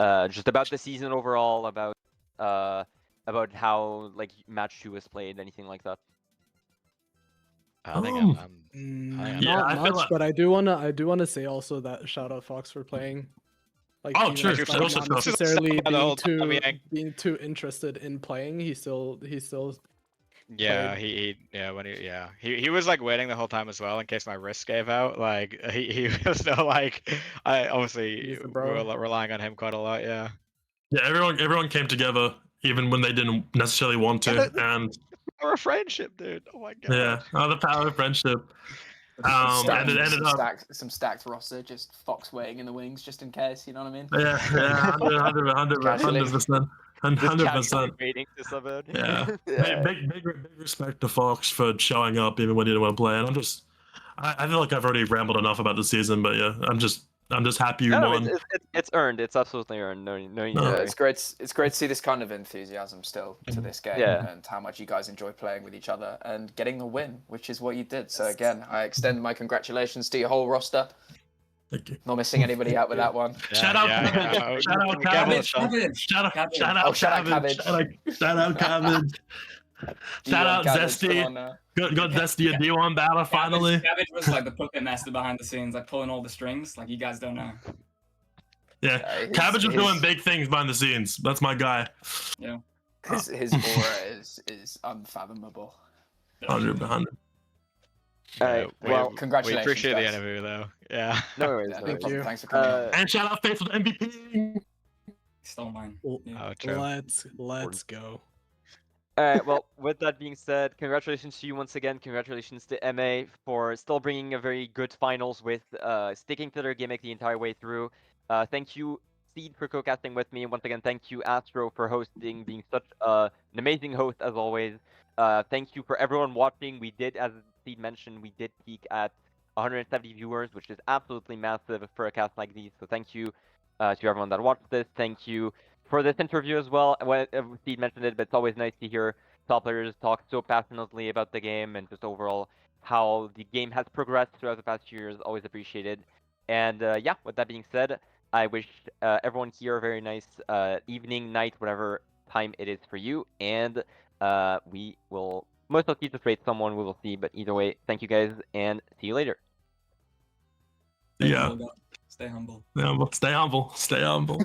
Just about the season overall, about how like match two was played, anything like that. I think not much, but I do wanna say also that shout out Fox for playing. Like, true. Not necessarily being too interested in playing. He still Yeah, he was like waiting the whole time as well in case my wrist gave out. Like he was still like, I obviously we're relying on him quite a lot. Yeah. Yeah, everyone came together even when they didn't necessarily want to, and Power of friendship, dude. Oh my god. Yeah, the power of friendship. And it ended up some stacked roster, just Fox waiting in the wings just in case. You know what I mean? Yeah, 100%. 100%. Waiting to sub out. Yeah. Big respect to Fox for showing up even when he didn't want to play. And I feel like I've already rambled enough about the season, but yeah, I'm just happy you won. It's earned. It's absolutely earned. It's great to see this kind of enthusiasm still to this game, and how much you guys enjoy playing with each other and getting the win, which is what you did. So again, I extend my congratulations to your whole roster. Thank you. Not missing anybody out with that one. Shout out Cabbage. Shout out Cabbage. Shout out Zesty. Got Zesty a D1 battle finally. Cabbage was like the puppet master behind the scenes, like pulling all the strings. Like, you guys don't know. Yeah, Cabbage is doing big things behind the scenes. That's my guy. Yeah. His aura is unfathomable. 100. Alright, well, congratulations. We appreciate guys. the interview though. Yeah. No worries. Yeah, no no worries. problem. Thanks for coming on. And shout out Faithful MVP. Stole mine. Oh, true. Let's go. Alright, well, with that being said, congratulations to you once again. Congratulations to MA for still bringing a very good finals with sticking to their gimmick the entire way through. Thank you, Seed, for co-casting with me. Once again, thank you, Astro, for hosting, being such an amazing host as always. Thank you for everyone watching. We did, as Seed mentioned, we did peak at 170 viewers, which is absolutely massive for a cast like these. So thank you to everyone that watched this. Thank you for this interview as well. Steve mentioned it, but it's always nice to hear top players talk so passionately about the game and just overall how the game has progressed throughout the past few years. Always appreciated. And yeah, with that being said, I wish everyone here a very nice evening, night, whatever time it is for you. And we will most likely just rate someone. We will see. But either way, thank you guys and see you later. Yeah. Stay humble. Stay humble. Stay humble.